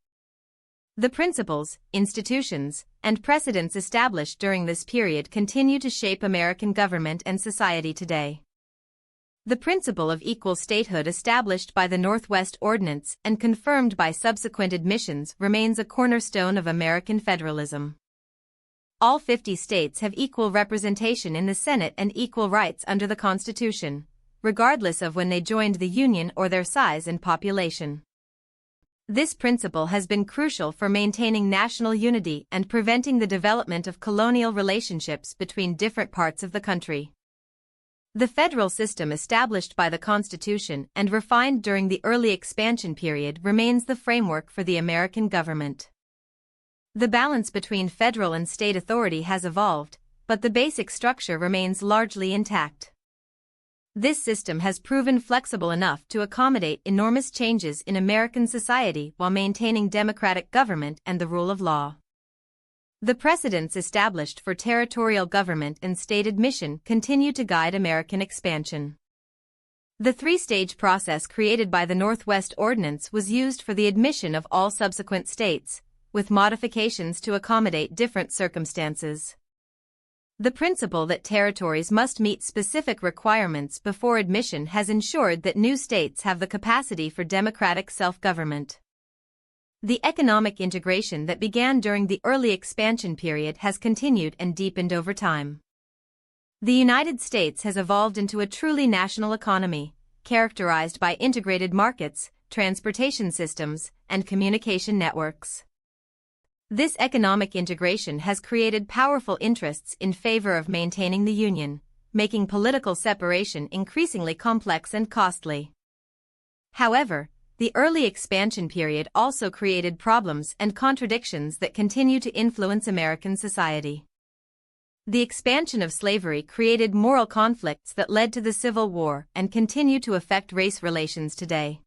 The principles, institutions, and precedents established during this period continue to shape American government and society today. The principle of equal statehood established by the Northwest Ordinance and confirmed by subsequent admissions remains a cornerstone of American federalism. All 50 states have equal representation in the Senate and equal rights under the Constitution, regardless of when they joined the Union or their size and population. This principle has been crucial for maintaining national unity and preventing the development of colonial relationships between different parts of the country. The federal system established by the Constitution and refined during the early expansion period remains the framework for the American government. The balance between federal and state authority has evolved, but the basic structure remains largely intact. This system has proven flexible enough to accommodate enormous changes in American society while maintaining democratic government and the rule of law. The precedents established for territorial government and state admission continue to guide American expansion. The 3-stage process created by the Northwest Ordinance was used for the admission of all subsequent states, with modifications to accommodate different circumstances. The principle that territories must meet specific requirements before admission has ensured that new states have the capacity for democratic self-government. The economic integration that began during the early expansion period has continued and deepened over time. The United States has evolved into a truly national economy, characterized by integrated markets, transportation systems, and communication networks. This economic integration has created powerful interests in favor of maintaining the Union, making political separation increasingly complex and costly. However, the early expansion period also created problems and contradictions that continue to influence American society. The expansion of slavery created moral conflicts that led to the Civil War and continue to affect race relations today.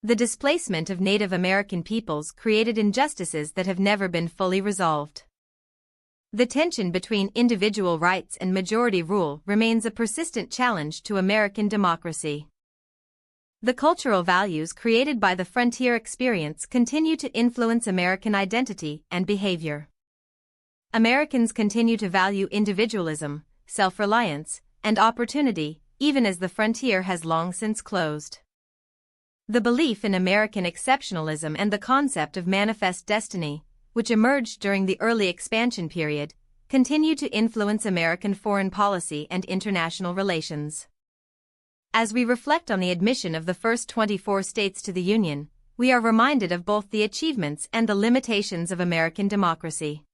The displacement of Native American peoples created injustices that have never been fully resolved. The tension between individual rights and majority rule remains a persistent challenge to American democracy. The cultural values created by the frontier experience continue to influence American identity and behavior. Americans continue to value individualism, self-reliance, and opportunity, even as the frontier has long since closed. The belief in American exceptionalism and the concept of manifest destiny, which emerged during the early expansion period, continue to influence American foreign policy and international relations. As we reflect on the admission of the first 24 states to the Union, we are reminded of both the achievements and the limitations of American democracy.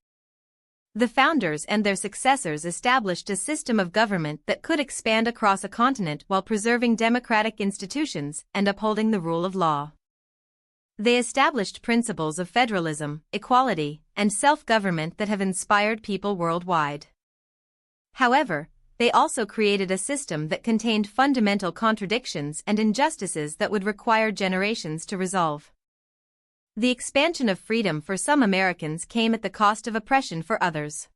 The founders and their successors established a system of government that could expand across a continent while preserving democratic institutions and upholding the rule of law. They established principles of federalism, equality, and self-government that have inspired people worldwide. However, they also created a system that contained fundamental contradictions and injustices that would require generations to resolve. The expansion of freedom for some Americans came at the cost of oppression for others.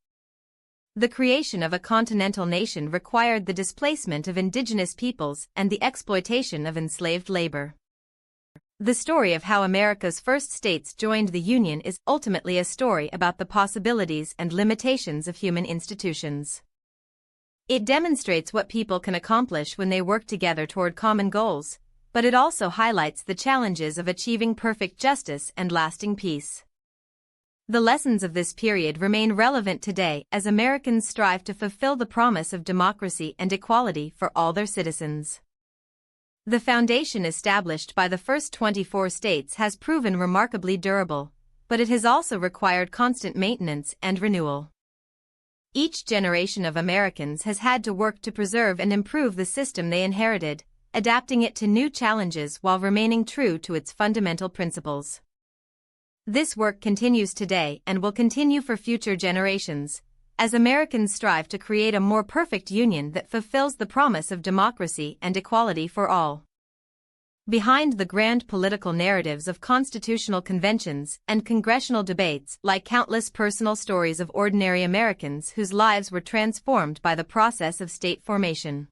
The creation of a continental nation required the displacement of indigenous peoples and the exploitation of enslaved labor. The story of how America's first states joined the Union is ultimately a story about the possibilities and limitations of human institutions. It demonstrates what people can accomplish when they work together toward common goals, but it also highlights the challenges of achieving perfect justice and lasting peace. The lessons of this period remain relevant today as Americans strive to fulfill the promise of democracy and equality for all their citizens. The foundation established by the first 24 states has proven remarkably durable, but it has also required constant maintenance and renewal. Each generation of Americans has had to work to preserve and improve the system they inherited, adapting it to new challenges while remaining true to its fundamental principles. This work continues today and will continue for future generations, as Americans strive to create a more perfect union that fulfills the promise of democracy and equality for all. Behind the grand political narratives of constitutional conventions and congressional debates lie countless personal stories of ordinary Americans whose lives were transformed by the process of state formation.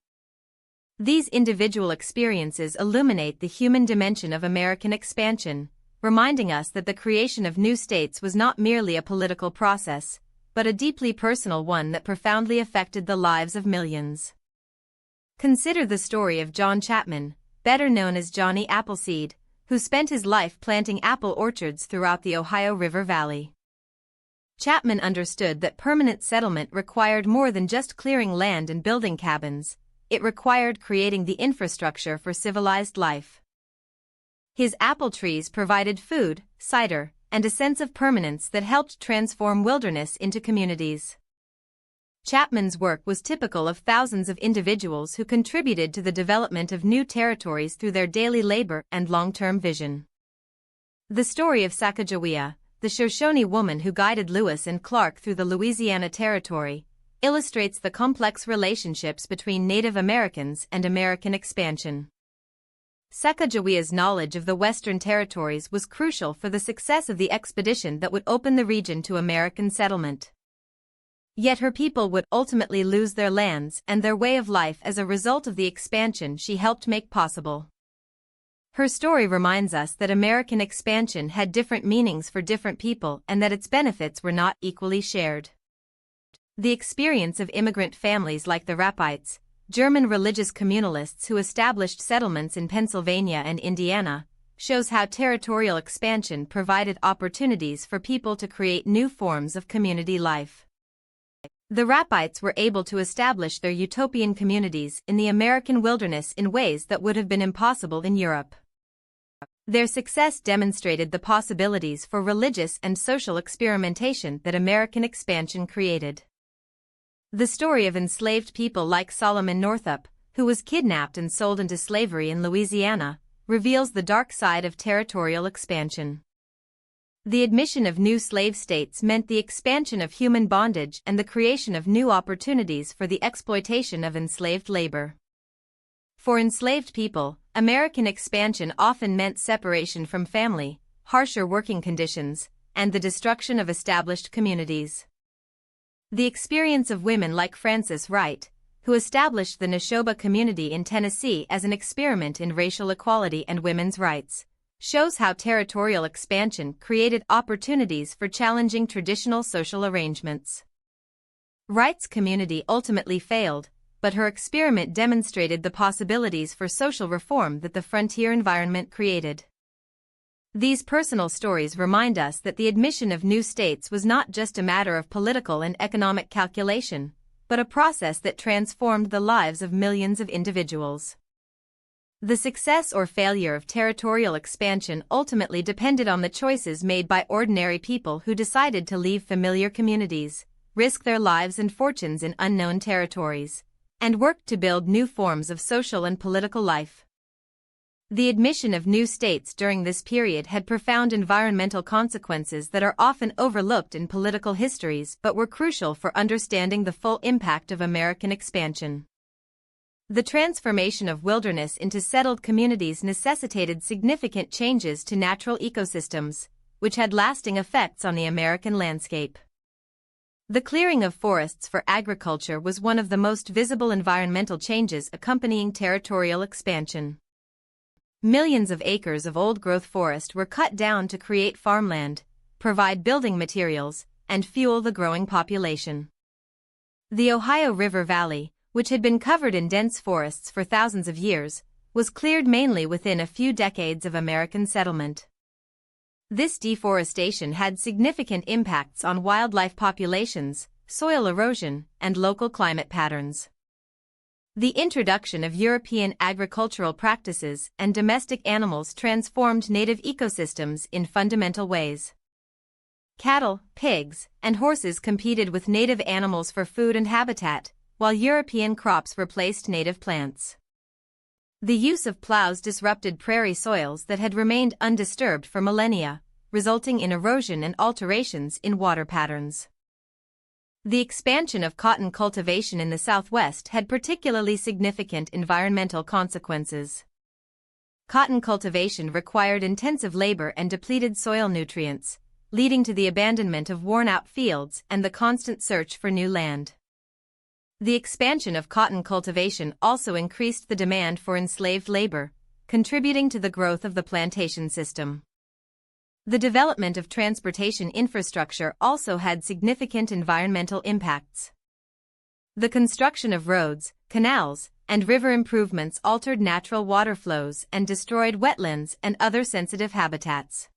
These individual experiences illuminate the human dimension of American expansion, reminding us that the creation of new states was not merely a political process, but a deeply personal one that profoundly affected the lives of millions. Consider the story of John Chapman, better known as Johnny Appleseed, who spent his life planting apple orchards throughout the Ohio River Valley. Chapman understood that permanent settlement required more than just clearing land and building cabins. It required creating the infrastructure for civilized life. His apple trees provided food, cider, and a sense of permanence that helped transform wilderness into communities. Chapman's work was typical of thousands of individuals who contributed to the development of new territories through their daily labor and long-term vision. The story of Sacagawea, the Shoshone woman who guided Lewis and Clark through the Louisiana Territory, illustrates the complex relationships between Native Americans and American expansion. Sacagawea's knowledge of the Western territories was crucial for the success of the expedition that would open the region to American settlement. Yet her people would ultimately lose their lands and their way of life as a result of the expansion she helped make possible. Her story reminds us that American expansion had different meanings for different people and that its benefits were not equally shared. The experience of immigrant families like the Rappites, German religious communalists who established settlements in Pennsylvania and Indiana, shows how territorial expansion provided opportunities for people to create new forms of community life. The Rappites were able to establish their utopian communities in the American wilderness in ways that would have been impossible in Europe. Their success demonstrated the possibilities for religious and social experimentation that American expansion created. The story of enslaved people like Solomon Northup, who was kidnapped and sold into slavery in Louisiana, reveals the dark side of territorial expansion. The admission of new slave states meant the expansion of human bondage and the creation of new opportunities for the exploitation of enslaved labor. For enslaved people, American expansion often meant separation from family, harsher working conditions, and the destruction of established communities. The experience of women like Frances Wright, who established the Neshoba community in Tennessee as an experiment in racial equality and women's rights, shows how territorial expansion created opportunities for challenging traditional social arrangements. Wright's community ultimately failed, but her experiment demonstrated the possibilities for social reform that the frontier environment created. These personal stories remind us that the admission of new states was not just a matter of political and economic calculation, but a process that transformed the lives of millions of individuals. The success or failure of territorial expansion ultimately depended on the choices made by ordinary people who decided to leave familiar communities, risk their lives and fortunes in unknown territories, and work to build new forms of social and political life. The admission of new states during this period had profound environmental consequences that are often overlooked in political histories but were crucial for understanding the full impact of American expansion. The transformation of wilderness into settled communities necessitated significant changes to natural ecosystems, which had lasting effects on the American landscape. The clearing of forests for agriculture was one of the most visible environmental changes accompanying territorial expansion. Millions of acres of old-growth forest were cut down to create farmland, provide building materials, and fuel the growing population. The Ohio River Valley, which had been covered in dense forests for thousands of years, was cleared mainly within a few decades of American settlement. This deforestation had significant impacts on wildlife populations, soil erosion, and local climate patterns. The introduction of European agricultural practices and domestic animals transformed native ecosystems in fundamental ways. Cattle, pigs, and horses competed with native animals for food and habitat, while European crops replaced native plants. The use of plows disrupted prairie soils that had remained undisturbed for millennia, resulting in erosion and alterations in water patterns. The expansion of cotton cultivation in the Southwest had particularly significant environmental consequences. Cotton cultivation required intensive labor and depleted soil nutrients, leading to the abandonment of worn-out fields and the constant search for new land. The expansion of cotton cultivation also increased the demand for enslaved labor, contributing to the growth of the plantation system. The development of transportation infrastructure also had significant environmental impacts. The construction of roads, canals, and river improvements altered natural water flows and destroyed wetlands and other sensitive habitats.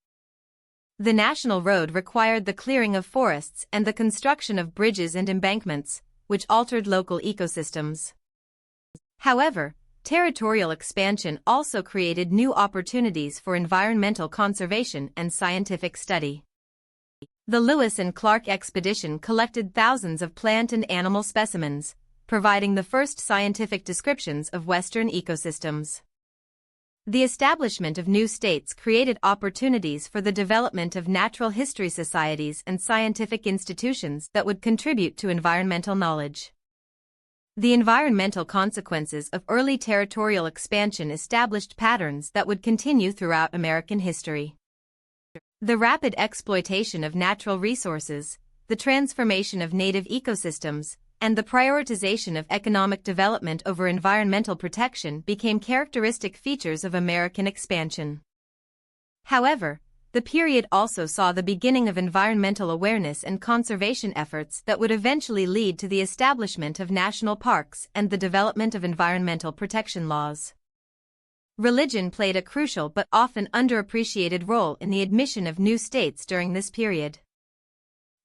The national road required the clearing of forests and the construction of bridges and embankments, which altered local ecosystems. However, territorial expansion also created new opportunities for environmental conservation and scientific study. The Lewis and Clark expedition collected thousands of plant and animal specimens, providing the first scientific descriptions of Western ecosystems. The establishment of new states created opportunities for the development of natural history societies and scientific institutions that would contribute to environmental knowledge. The environmental consequences of early territorial expansion established patterns that would continue throughout American history. The rapid exploitation of natural resources, the transformation of native ecosystems, and the prioritization of economic development over environmental protection became characteristic features of American expansion. However, the period also saw the beginning of environmental awareness and conservation efforts that would eventually lead to the establishment of national parks and the development of environmental protection laws. Religion played a crucial but often underappreciated role in the admission of new states during this period.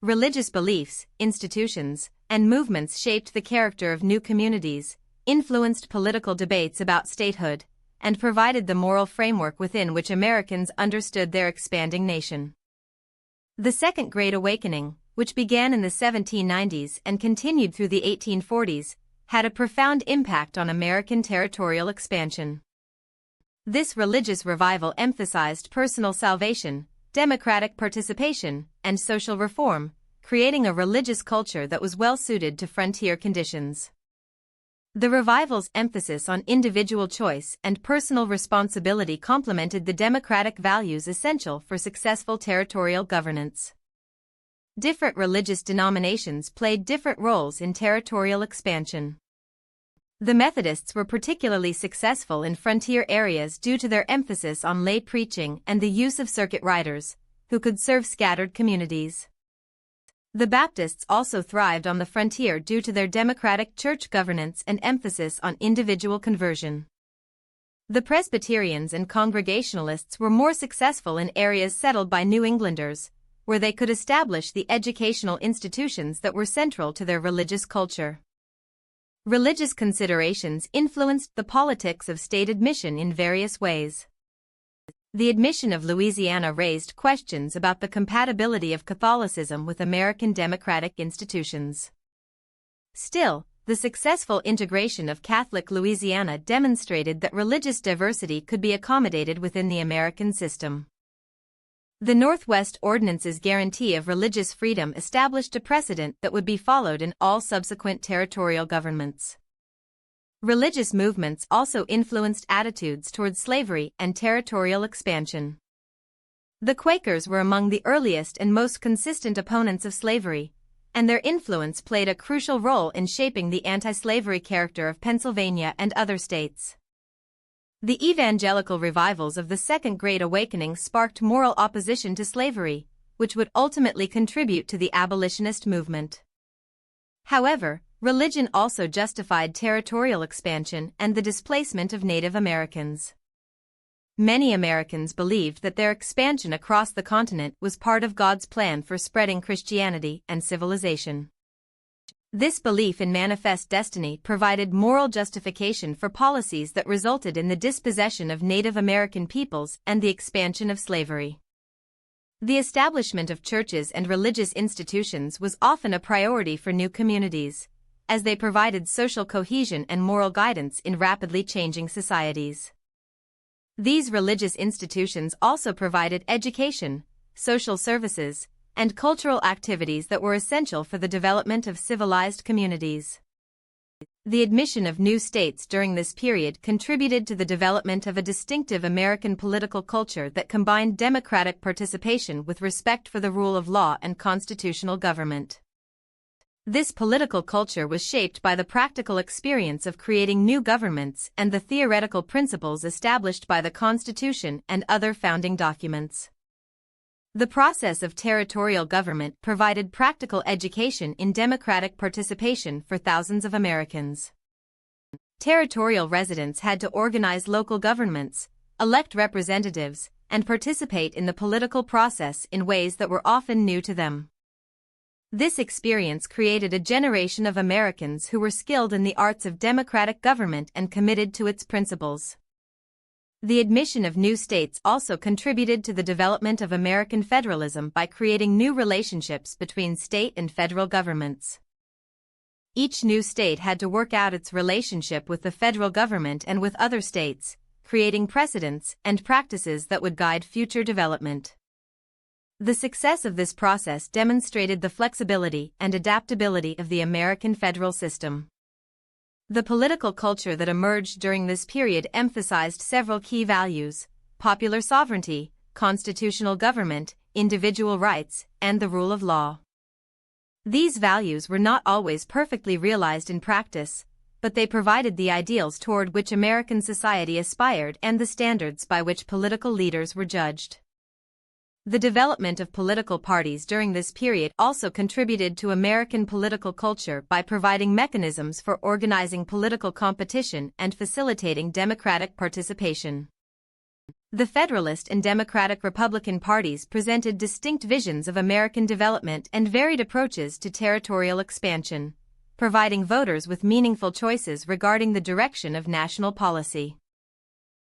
Religious beliefs, institutions, and movements shaped the character of new communities, influenced political debates about statehood, and provided the moral framework within which Americans understood their expanding nation. The Second Great Awakening, which began in the 1790s and continued through the 1840s, had a profound impact on American territorial expansion. This religious revival emphasized personal salvation, democratic participation, and social reform, creating a religious culture that was well suited to frontier conditions. The revival's emphasis on individual choice and personal responsibility complemented the democratic values essential for successful territorial governance. Different religious denominations played different roles in territorial expansion. The Methodists were particularly successful in frontier areas due to their emphasis on lay preaching and the use of circuit riders, who could serve scattered communities. The Baptists also thrived on the frontier due to their democratic church governance and emphasis on individual conversion. The Presbyterians and Congregationalists were more successful in areas settled by New Englanders, where they could establish the educational institutions that were central to their religious culture. Religious considerations influenced the politics of state admission in various ways. The admission of Louisiana raised questions about the compatibility of Catholicism with American democratic institutions. Still, the successful integration of Catholic Louisiana demonstrated that religious diversity could be accommodated within the American system. The Northwest Ordinance's guarantee of religious freedom established a precedent that would be followed in all subsequent territorial governments. Religious movements also influenced attitudes toward slavery and territorial expansion. The Quakers were among the earliest and most consistent opponents of slavery, and their influence played a crucial role in shaping the anti-slavery character of Pennsylvania and other states. The evangelical revivals of the Second Great Awakening sparked moral opposition to slavery, which would ultimately contribute to the abolitionist movement. However, religion also justified territorial expansion and the displacement of Native Americans. Many Americans believed that their expansion across the continent was part of God's plan for spreading Christianity and civilization. This belief in manifest destiny provided moral justification for policies that resulted in the dispossession of Native American peoples and the expansion of slavery. The establishment of churches and religious institutions was often a priority for new communities, as they provided social cohesion and moral guidance in rapidly changing societies. These religious institutions also provided education, social services, and cultural activities that were essential for the development of civilized communities. The admission of new states during this period contributed to the development of a distinctive American political culture that combined democratic participation with respect for the rule of law and constitutional government. This political culture was shaped by the practical experience of creating new governments and the theoretical principles established by the Constitution and other founding documents. The process of territorial government provided practical education in democratic participation for thousands of Americans. Territorial residents had to organize local governments, elect representatives, and participate in the political process in ways that were often new to them. This experience created a generation of Americans who were skilled in the arts of democratic government and committed to its principles. The admission of new states also contributed to the development of American federalism by creating new relationships between state and federal governments. Each new state had to work out its relationship with the federal government and with other states, creating precedents and practices that would guide future development. The success of this process demonstrated the flexibility and adaptability of the American federal system. The political culture that emerged during this period emphasized several key values: popular sovereignty, constitutional government, individual rights, and the rule of law. These values were not always perfectly realized in practice, but they provided the ideals toward which American society aspired and the standards by which political leaders were judged. The development of political parties during this period also contributed to American political culture by providing mechanisms for organizing political competition and facilitating democratic participation. The Federalist and Democratic Republican parties presented distinct visions of American development and varied approaches to territorial expansion, providing voters with meaningful choices regarding the direction of national policy.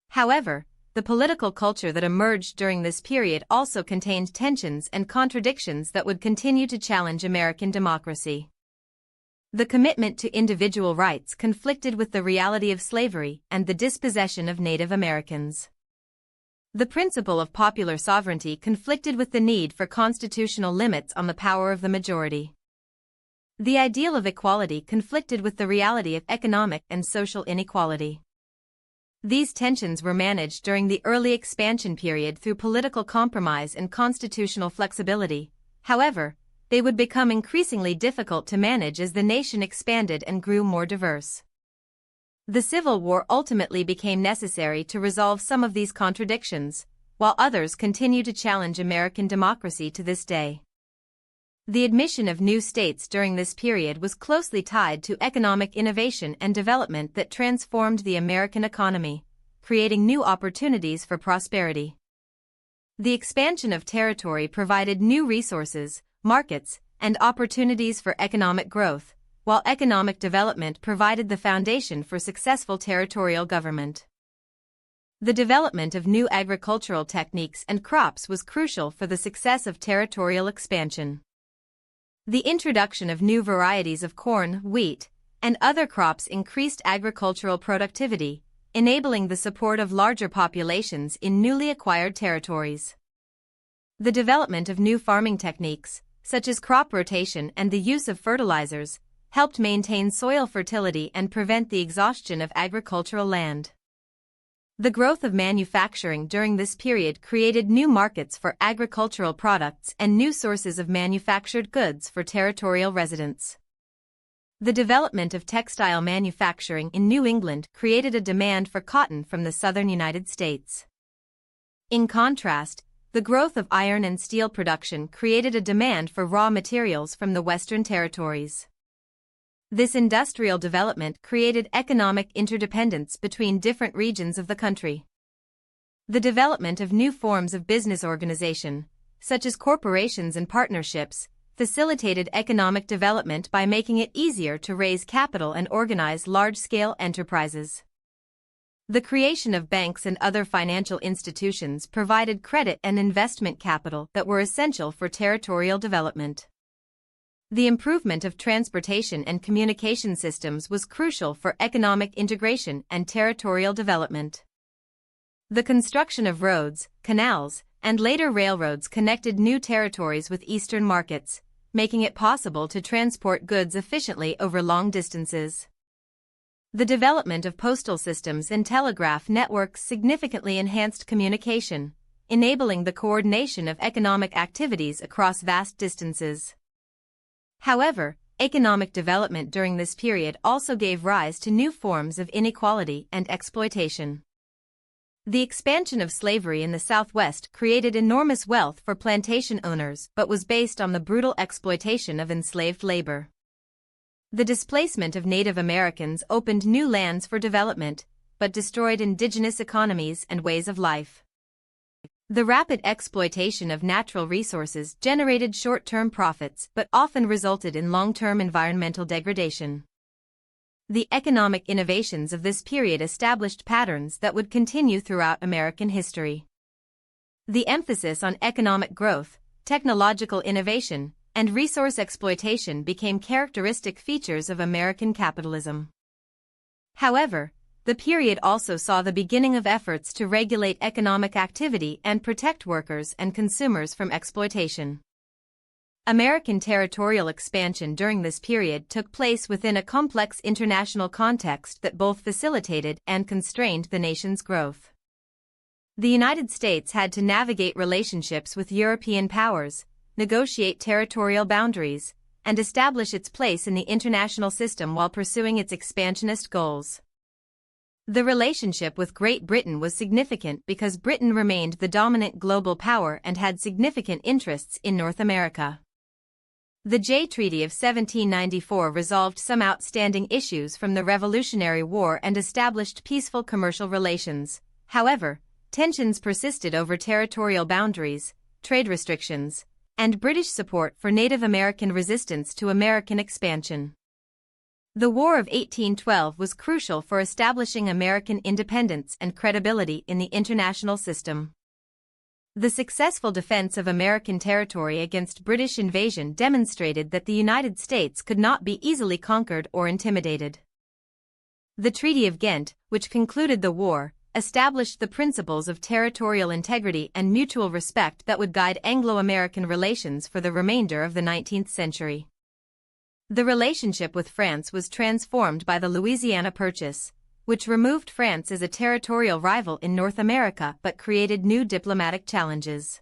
However, the political culture that emerged during this period also contained tensions and contradictions that would continue to challenge American democracy. The commitment to individual rights conflicted with the reality of slavery and the dispossession of Native Americans. The principle of popular sovereignty conflicted with the need for constitutional limits on the power of the majority. The ideal of equality conflicted with the reality of economic and social inequality. These tensions were managed during the early expansion period through political compromise and constitutional flexibility. However, they would become increasingly difficult to manage as the nation expanded and grew more diverse. The Civil War ultimately became necessary to resolve some of these contradictions, while others continue to challenge American democracy to this day. The admission of new states during this period was closely tied to economic innovation and development that transformed the American economy, creating new opportunities for prosperity. The expansion of territory provided new resources, markets, and opportunities for economic growth, while economic development provided the foundation for successful territorial government. The development of new agricultural techniques and crops was crucial for the success of territorial expansion. The introduction of new varieties of corn, wheat, and other crops increased agricultural productivity, enabling the support of larger populations in newly acquired territories. The development of new farming techniques, such as crop rotation and the use of fertilizers, helped maintain soil fertility and prevent the exhaustion of agricultural land. The growth of manufacturing during this period created new markets for agricultural products and new sources of manufactured goods for territorial residents. The development of textile manufacturing in New England created a demand for cotton from the southern United States. In contrast, the growth of iron and steel production created a demand for raw materials from the Western territories. This industrial development created economic interdependence between different regions of the country. The development of new forms of business organization, such as corporations and partnerships, facilitated economic development by making it easier to raise capital and organize large-scale enterprises. The creation of banks and other financial institutions provided credit and investment capital that were essential for territorial development. The improvement of transportation and communication systems was crucial for economic integration and territorial development. The construction of roads, canals, and later railroads connected new territories with eastern markets, making it possible to transport goods efficiently over long distances. The development of postal systems and telegraph networks significantly enhanced communication, enabling the coordination of economic activities across vast distances. However, economic development during this period also gave rise to new forms of inequality and exploitation. The expansion of slavery in the Southwest created enormous wealth for plantation owners but was based on the brutal exploitation of enslaved labor. The displacement of Native Americans opened new lands for development, but destroyed indigenous economies and ways of life. The rapid exploitation of natural resources generated short-term profits but often resulted in long-term environmental degradation. The economic innovations of this period established patterns that would continue throughout American history. The emphasis on economic growth, technological innovation, and resource exploitation became characteristic features of American capitalism. However, the period also saw the beginning of efforts to regulate economic activity and protect workers and consumers from exploitation. American territorial expansion during this period took place within a complex international context that both facilitated and constrained the nation's growth. The United States had to navigate relationships with European powers, negotiate territorial boundaries, and establish its place in the international system while pursuing its expansionist goals. The relationship with Great Britain was significant because Britain remained the dominant global power and had significant interests in North America. The Jay Treaty of 1794 resolved some outstanding issues from the Revolutionary War and established peaceful commercial relations. However, tensions persisted over territorial boundaries, trade restrictions, and British support for Native American resistance to American expansion. The War of 1812 was crucial for establishing American independence and credibility in the international system. The successful defense of American territory against British invasion demonstrated that the United States could not be easily conquered or intimidated. The Treaty of Ghent, which concluded the war, established the principles of territorial integrity and mutual respect that would guide Anglo-American relations for the remainder of the 19th century. The relationship with France was transformed by the Louisiana Purchase, which removed France as a territorial rival in North America but created new diplomatic challenges.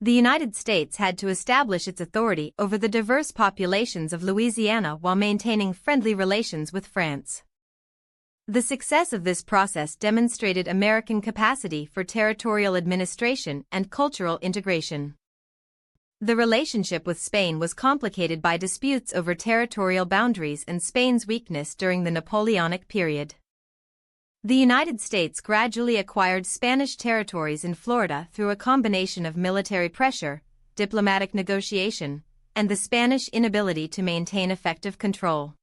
The United States had to establish its authority over the diverse populations of Louisiana while maintaining friendly relations with France. The success of this process demonstrated American capacity for territorial administration and cultural integration. The relationship with Spain was complicated by disputes over territorial boundaries and Spain's weakness during the Napoleonic period. The United States gradually acquired Spanish territories in Florida through a combination of military pressure, diplomatic negotiation, and the Spanish inability to maintain effective control.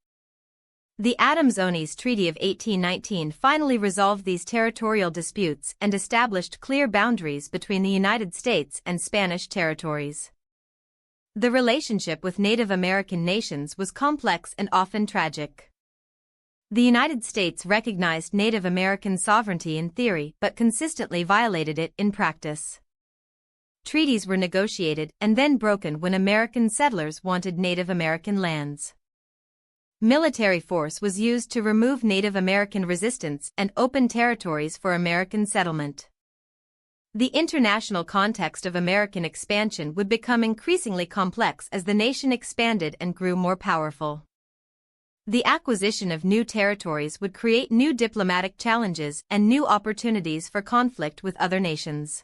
The Adams-Onis Treaty of 1819 finally resolved these territorial disputes and established clear boundaries between the United States and Spanish territories. The relationship with Native American nations was complex and often tragic. The United States recognized Native American sovereignty in theory but consistently violated it in practice. Treaties were negotiated and then broken when American settlers wanted Native American lands. Military force was used to remove Native American resistance and open territories for American settlement. The international context of American expansion would become increasingly complex as the nation expanded and grew more powerful. The acquisition of new territories would create new diplomatic challenges and new opportunities for conflict with other nations.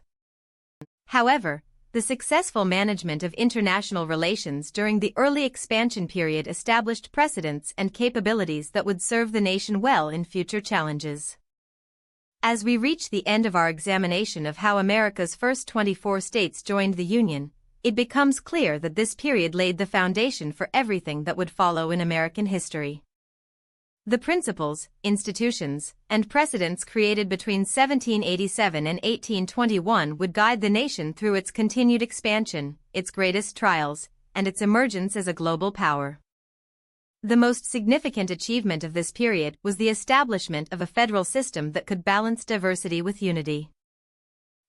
However, the successful management of international relations during the early expansion period established precedents and capabilities that would serve the nation well in future challenges. As we reach the end of our examination of how America's first 24 states joined the Union, it becomes clear that this period laid the foundation for everything that would follow in American history. The principles, institutions, and precedents created between 1787 and 1821 would guide the nation through its continued expansion, its greatest trials, and its emergence as a global power. The most significant achievement of this period was the establishment of a federal system that could balance diversity with unity.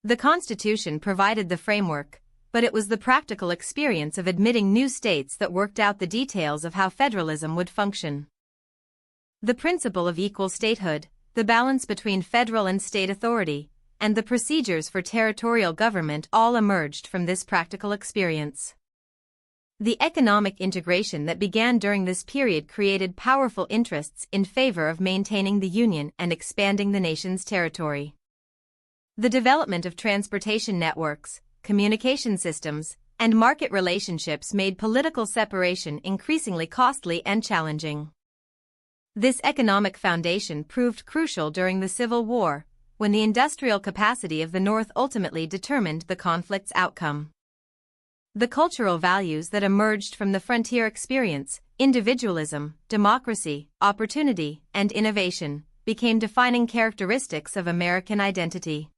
The Constitution provided the framework, but it was the practical experience of admitting new states that worked out the details of how federalism would function. The principle of equal statehood, the balance between federal and state authority, and the procedures for territorial government all emerged from this practical experience. The economic integration that began during this period created powerful interests in favor of maintaining the Union and expanding the nation's territory. The development of transportation networks, communication systems, and market relationships made political separation increasingly costly and challenging. This economic foundation proved crucial during the Civil War, when the industrial capacity of the North ultimately determined the conflict's outcome. The cultural values that emerged from the frontier experience, individualism, democracy, opportunity, and innovation, became defining characteristics of American identity.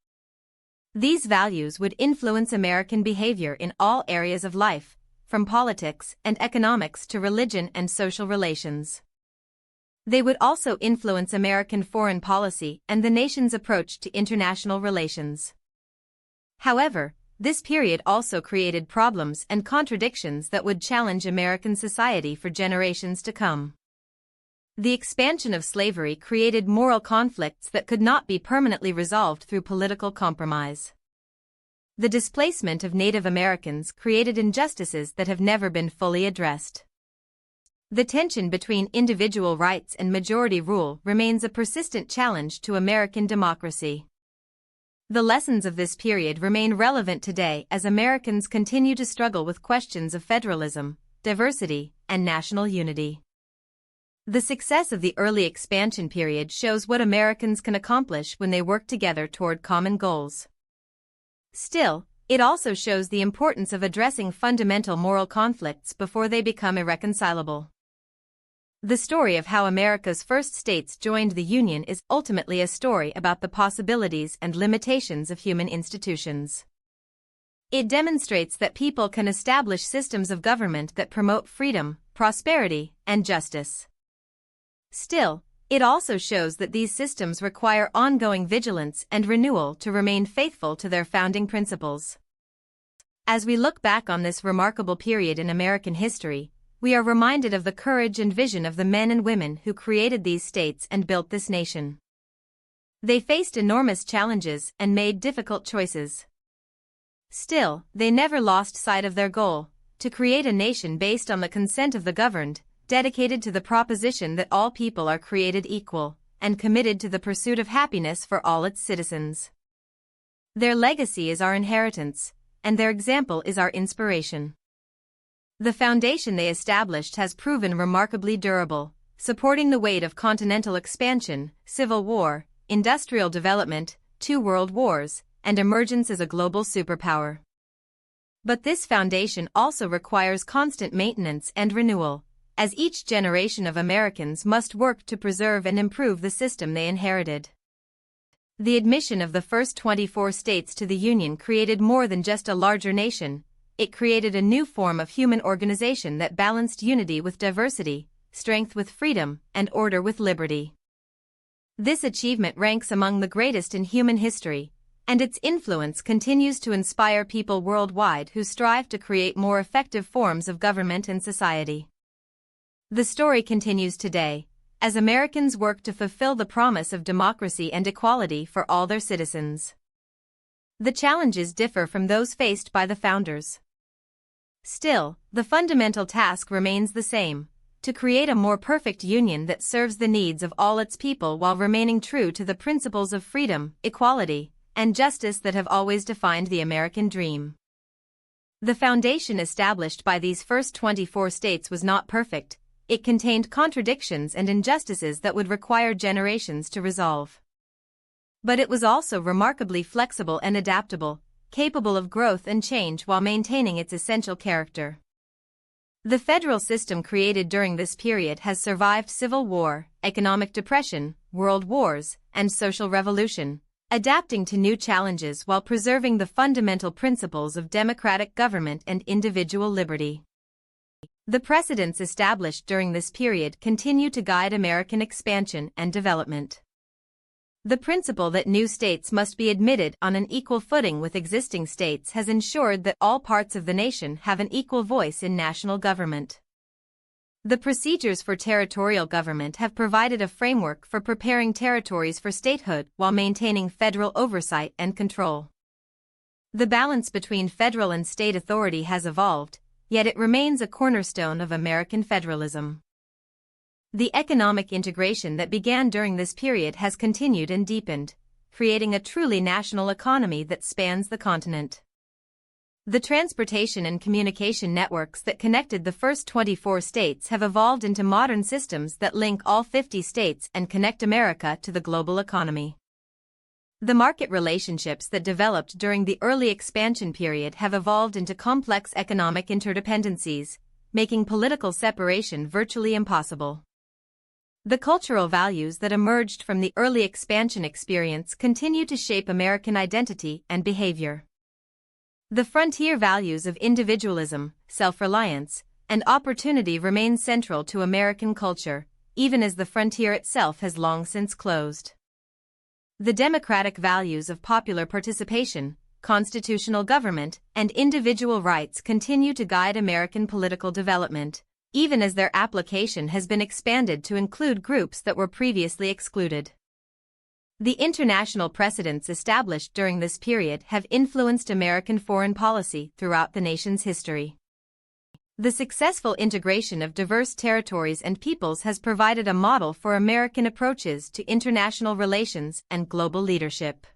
These values would influence American behavior in all areas of life, from politics and economics to religion and social relations. They would also influence American foreign policy and the nation's approach to international relations. However, this period also created problems and contradictions that would challenge American society for generations to come. The expansion of slavery created moral conflicts that could not be permanently resolved through political compromise. The displacement of Native Americans created injustices that have never been fully addressed. The tension between individual rights and majority rule remains a persistent challenge to American democracy. The lessons of this period remain relevant today as Americans continue to struggle with questions of federalism, diversity, and national unity. The success of the early expansion period shows what Americans can accomplish when they work together toward common goals. Still, it also shows the importance of addressing fundamental moral conflicts before they become irreconcilable. The story of how America's first states joined the Union is ultimately a story about the possibilities and limitations of human institutions. It demonstrates that people can establish systems of government that promote freedom, prosperity, and justice. Still, it also shows that these systems require ongoing vigilance and renewal to remain faithful to their founding principles. As we look back on this remarkable period in American history, we are reminded of the courage and vision of the men and women who created these states and built this nation. They faced enormous challenges and made difficult choices. Still, they never lost sight of their goal, to create a nation based on the consent of the governed, dedicated to the proposition that all people are created equal, and committed to the pursuit of happiness for all its citizens. Their legacy is our inheritance, and their example is our inspiration. The foundation they established has proven remarkably durable, supporting the weight of continental expansion, civil war, industrial development, 2 world wars, and emergence as a global superpower. But this foundation also requires constant maintenance and renewal, as each generation of Americans must work to preserve and improve the system they inherited. The admission of the first 24 states to the Union created more than just a larger nation. It created a new form of human organization that balanced unity with diversity, strength with freedom, and order with liberty. This achievement ranks among the greatest in human history, and its influence continues to inspire people worldwide who strive to create more effective forms of government and society. The story continues today, as Americans work to fulfill the promise of democracy and equality for all their citizens. The challenges differ from those faced by the founders. Still, the fundamental task remains the same: to create a more perfect union that serves the needs of all its people while remaining true to the principles of freedom, equality, and justice that have always defined the American dream. The foundation established by these first 24 states was not perfect. It contained contradictions and injustices that would require generations to resolve. But it was also remarkably flexible and adaptable, capable of growth and change while maintaining its essential character. The federal system created during this period has survived civil war, economic depression, world wars, and social revolution, adapting to new challenges while preserving the fundamental principles of democratic government and individual liberty. The precedents established during this period continue to guide American expansion and development. The principle that new states must be admitted on an equal footing with existing states has ensured that all parts of the nation have an equal voice in national government. The procedures for territorial government have provided a framework for preparing territories for statehood while maintaining federal oversight and control. The balance between federal and state authority has evolved, yet it remains a cornerstone of American federalism. The economic integration that began during this period has continued and deepened, creating a truly national economy that spans the continent. The transportation and communication networks that connected the first 24 states have evolved into modern systems that link all 50 states and connect America to the global economy. The market relationships that developed during the early expansion period have evolved into complex economic interdependencies, making political separation virtually impossible. The cultural values that emerged from the early expansion experience continue to shape American identity and behavior. The frontier values of individualism, self-reliance, and opportunity remain central to American culture, even as the frontier itself has long since closed. The democratic values of popular participation, constitutional government, and individual rights continue to guide American political development, even as their application has been expanded to include groups that were previously excluded. The international precedents established during this period have influenced American foreign policy throughout the nation's history. The successful integration of diverse territories and peoples has provided a model for American approaches to international relations and global leadership.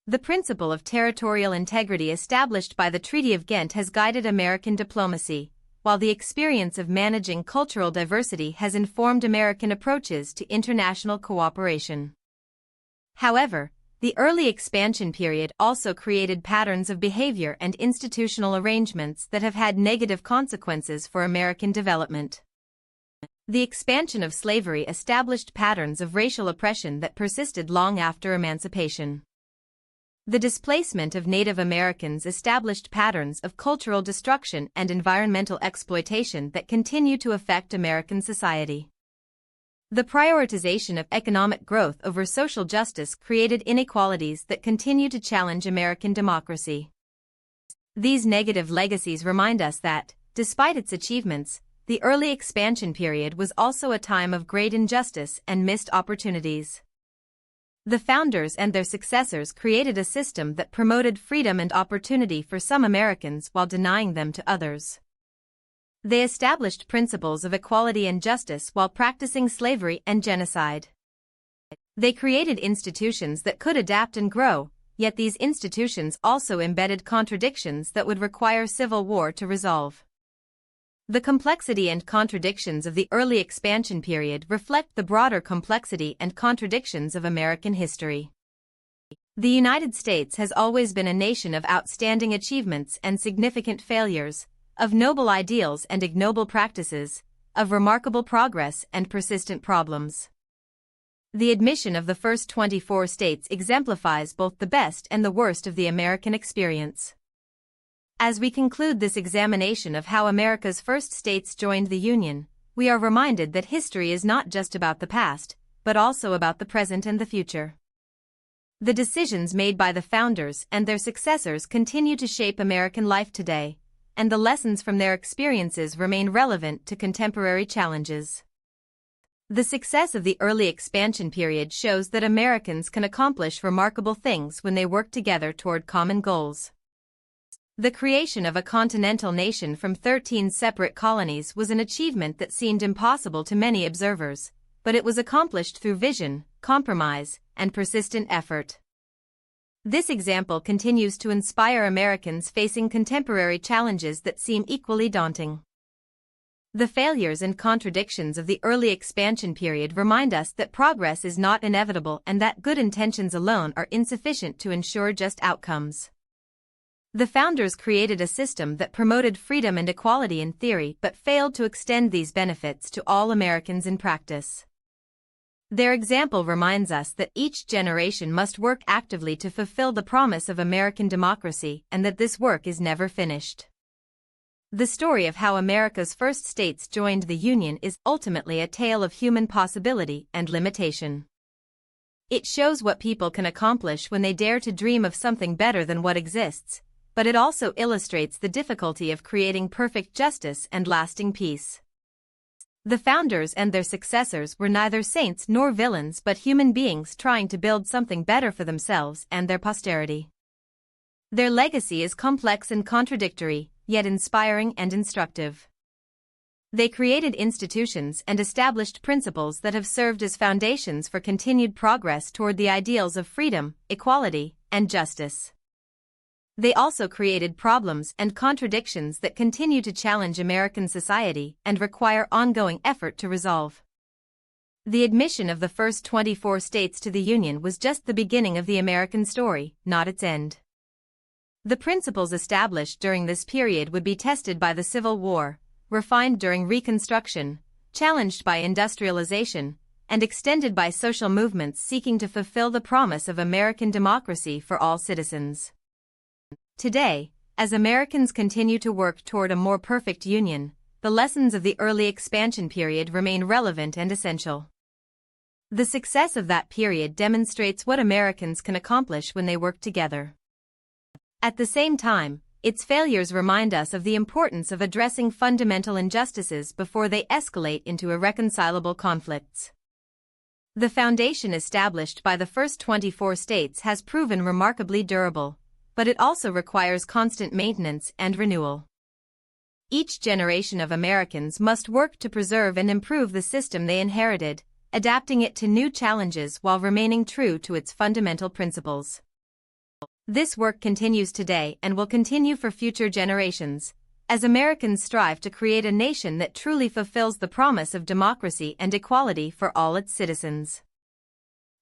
The principle of territorial integrity established by the Treaty of Ghent has guided American diplomacy, while the experience of managing cultural diversity has informed American approaches to international cooperation. However, the early expansion period also created patterns of behavior and institutional arrangements that have had negative consequences for American development. The expansion of slavery established patterns of racial oppression that persisted long after emancipation. The displacement of Native Americans established patterns of cultural destruction and environmental exploitation that continue to affect American society. The prioritization of economic growth over social justice created inequalities that continue to challenge American democracy. These negative legacies remind us that, despite its achievements, the early expansion period was also a time of great injustice and missed opportunities. The founders and their successors created a system that promoted freedom and opportunity for some Americans while denying them to others. They established principles of equality and justice while practicing slavery and genocide. They created institutions that could adapt and grow, yet these institutions also embedded contradictions that would require civil war to resolve. The complexity and contradictions of the early expansion period reflect the broader complexity and contradictions of American history. The United States has always been a nation of outstanding achievements and significant failures, of noble ideals and ignoble practices, of remarkable progress and persistent problems. The admission of the first 24 states exemplifies both the best and the worst of the American experience. As we conclude this examination of how America's first states joined the Union, we are reminded that history is not just about the past, but also about the present and the future. The decisions made by the founders and their successors continue to shape American life today, and the lessons from their experiences remain relevant to contemporary challenges. The success of the early expansion period shows that Americans can accomplish remarkable things when they work together toward common goals. The creation of a continental nation from 13 separate colonies was an achievement that seemed impossible to many observers, but it was accomplished through vision, compromise, and persistent effort. This example continues to inspire Americans facing contemporary challenges that seem equally daunting. The failures and contradictions of the early expansion period remind us that progress is not inevitable and that good intentions alone are insufficient to ensure just outcomes. The founders created a system that promoted freedom and equality in theory but failed to extend these benefits to all Americans in practice. Their example reminds us that each generation must work actively to fulfill the promise of American democracy and that this work is never finished. The story of how America's first states joined the Union is ultimately a tale of human possibility and limitation. It shows what people can accomplish when they dare to dream of something better than what exists, but it also illustrates the difficulty of creating perfect justice and lasting peace. The founders and their successors were neither saints nor villains but human beings trying to build something better for themselves and their posterity. Their legacy is complex and contradictory, yet inspiring and instructive. They created institutions and established principles that have served as foundations for continued progress toward the ideals of freedom, equality, and justice. They also created problems and contradictions that continue to challenge American society and require ongoing effort to resolve. The admission of the first 24 states to the Union was just the beginning of the American story, not its end. The principles established during this period would be tested by the Civil War, refined during Reconstruction, challenged by industrialization, and extended by social movements seeking to fulfill the promise of American democracy for all citizens. Today, as Americans continue to work toward a more perfect union, the lessons of the early expansion period remain relevant and essential. The success of that period demonstrates what Americans can accomplish when they work together. At the same time, its failures remind us of the importance of addressing fundamental injustices before they escalate into irreconcilable conflicts. The foundation established by the first 24 states has proven remarkably durable, but it also requires constant maintenance and renewal. Each generation of Americans must work to preserve and improve the system they inherited, adapting it to new challenges while remaining true to its fundamental principles. This work continues today and will continue for future generations, as Americans strive to create a nation that truly fulfills the promise of democracy and equality for all its citizens.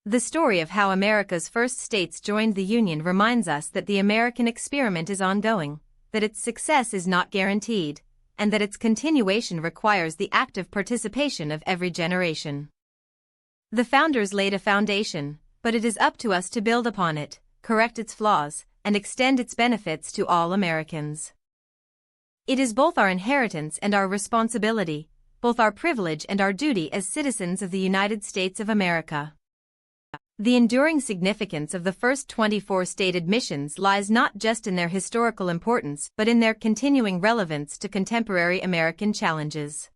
The story of how America's first states joined the Union reminds us that the American experiment is ongoing, that its success is not guaranteed, and that its continuation requires the active participation of every generation. The founders laid a foundation, but it is up to us to build upon it, correct its flaws, and extend its benefits to all Americans. It is both our inheritance and our responsibility, both our privilege and our duty as citizens of the United States of America. The enduring significance of the first 24 state admissions lies not just in their historical importance but in their continuing relevance to contemporary American challenges.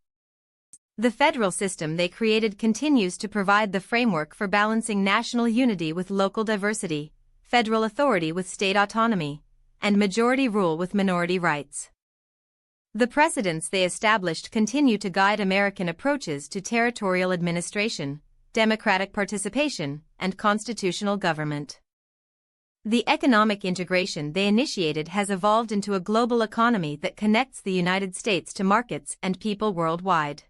The federal system they created continues to provide the framework for balancing national unity with local diversity, federal authority with state autonomy, and majority rule with minority rights. The precedents they established continue to guide American approaches to territorial administration, democratic participation, and constitutional government. The economic integration they initiated has evolved into a global economy that connects the United States to markets and people worldwide.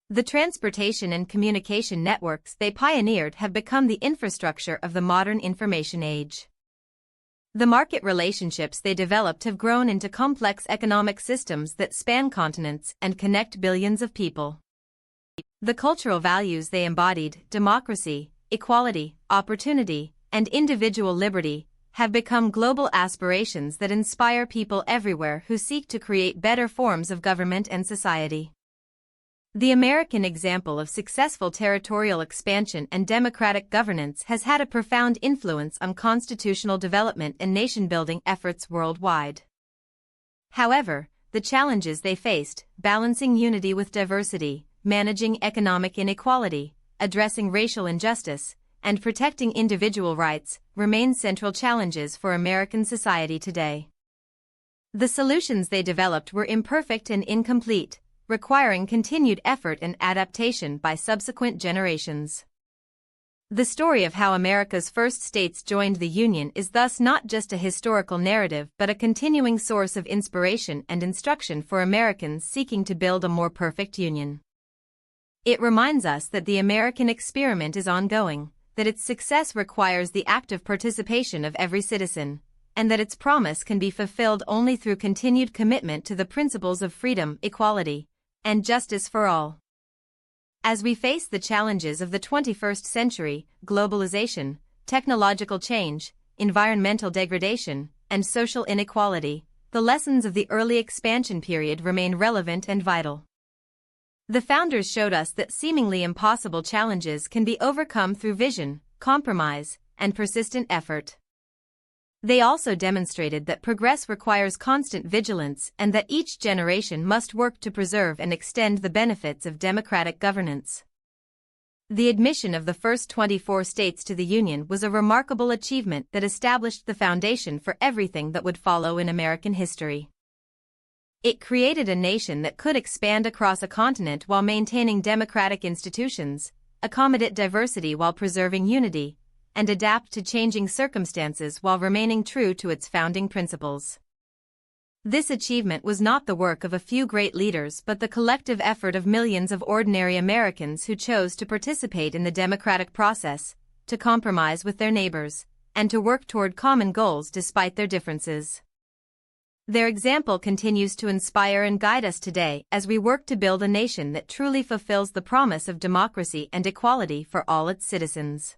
The transportation and communication networks they pioneered have become the infrastructure of the modern information age. The market relationships they developed have grown into complex economic systems that span continents and connect billions of people. The cultural values they embodied, democracy, equality, opportunity, and individual liberty, have become global aspirations that inspire people everywhere who seek to create better forms of government and society. The American example of successful territorial expansion and democratic governance has had a profound influence on constitutional development and nation-building efforts worldwide. However, the challenges they faced, balancing unity with diversity, managing economic inequality, addressing racial injustice, and protecting individual rights, remain central challenges for American society today. The solutions they developed were imperfect and incomplete, requiring continued effort and adaptation by subsequent generations. The story of how America's first states joined the Union is thus not just a historical narrative but a continuing source of inspiration and instruction for Americans seeking to build a more perfect union. It reminds us that the American experiment is ongoing, that its success requires the active participation of every citizen, and that its promise can be fulfilled only through continued commitment to the principles of freedom, equality, and justice for all. As we face the challenges of the 21st century, globalization, technological change, environmental degradation, and social inequality, the lessons of the early expansion period remain relevant and vital. The founders showed us that seemingly impossible challenges can be overcome through vision, compromise, and persistent effort. They also demonstrated that progress requires constant vigilance and that each generation must work to preserve and extend the benefits of democratic governance. The admission of the first 24 states to the Union was a remarkable achievement that established the foundation for everything that would follow in American history. It created a nation that could expand across a continent while maintaining democratic institutions, accommodate diversity while preserving unity, and adapt to changing circumstances while remaining true to its founding principles. This achievement was not the work of a few great leaders but the collective effort of millions of ordinary Americans who chose to participate in the democratic process, to compromise with their neighbors, and to work toward common goals despite their differences. Their example continues to inspire and guide us today as we work to build a nation that truly fulfills the promise of democracy and equality for all its citizens.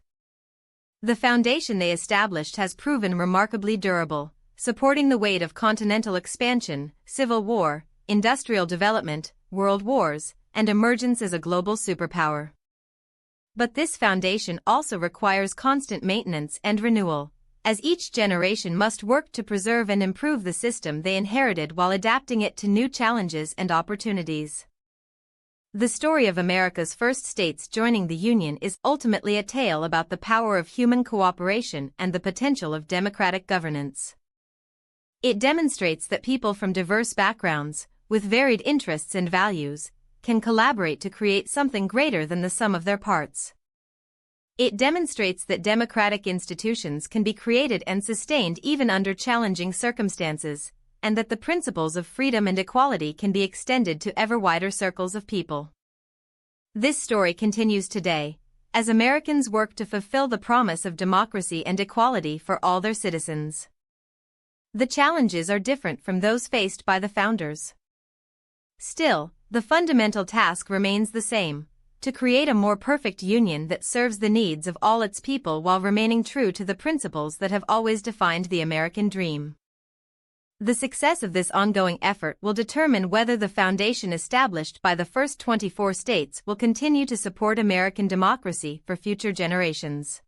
The foundation they established has proven remarkably durable, supporting the weight of continental expansion, civil war, industrial development, world wars, and emergence as a global superpower. But this foundation also requires constant maintenance and renewal, as each generation must work to preserve and improve the system they inherited while adapting it to new challenges and opportunities. The story of America's first states joining the Union is ultimately a tale about the power of human cooperation and the potential of democratic governance. It demonstrates that people from diverse backgrounds, with varied interests and values, can collaborate to create something greater than the sum of their parts. It demonstrates that democratic institutions can be created and sustained even under challenging circumstances, and that the principles of freedom and equality can be extended to ever wider circles of people. This story continues today, as Americans work to fulfill the promise of democracy and equality for all their citizens. The challenges are different from those faced by the founders. Still, the fundamental task remains the same: to create a more perfect union that serves the needs of all its people while remaining true to the principles that have always defined the American dream. The success of this ongoing effort will determine whether the foundation established by the first 24 states will continue to support American democracy for future generations.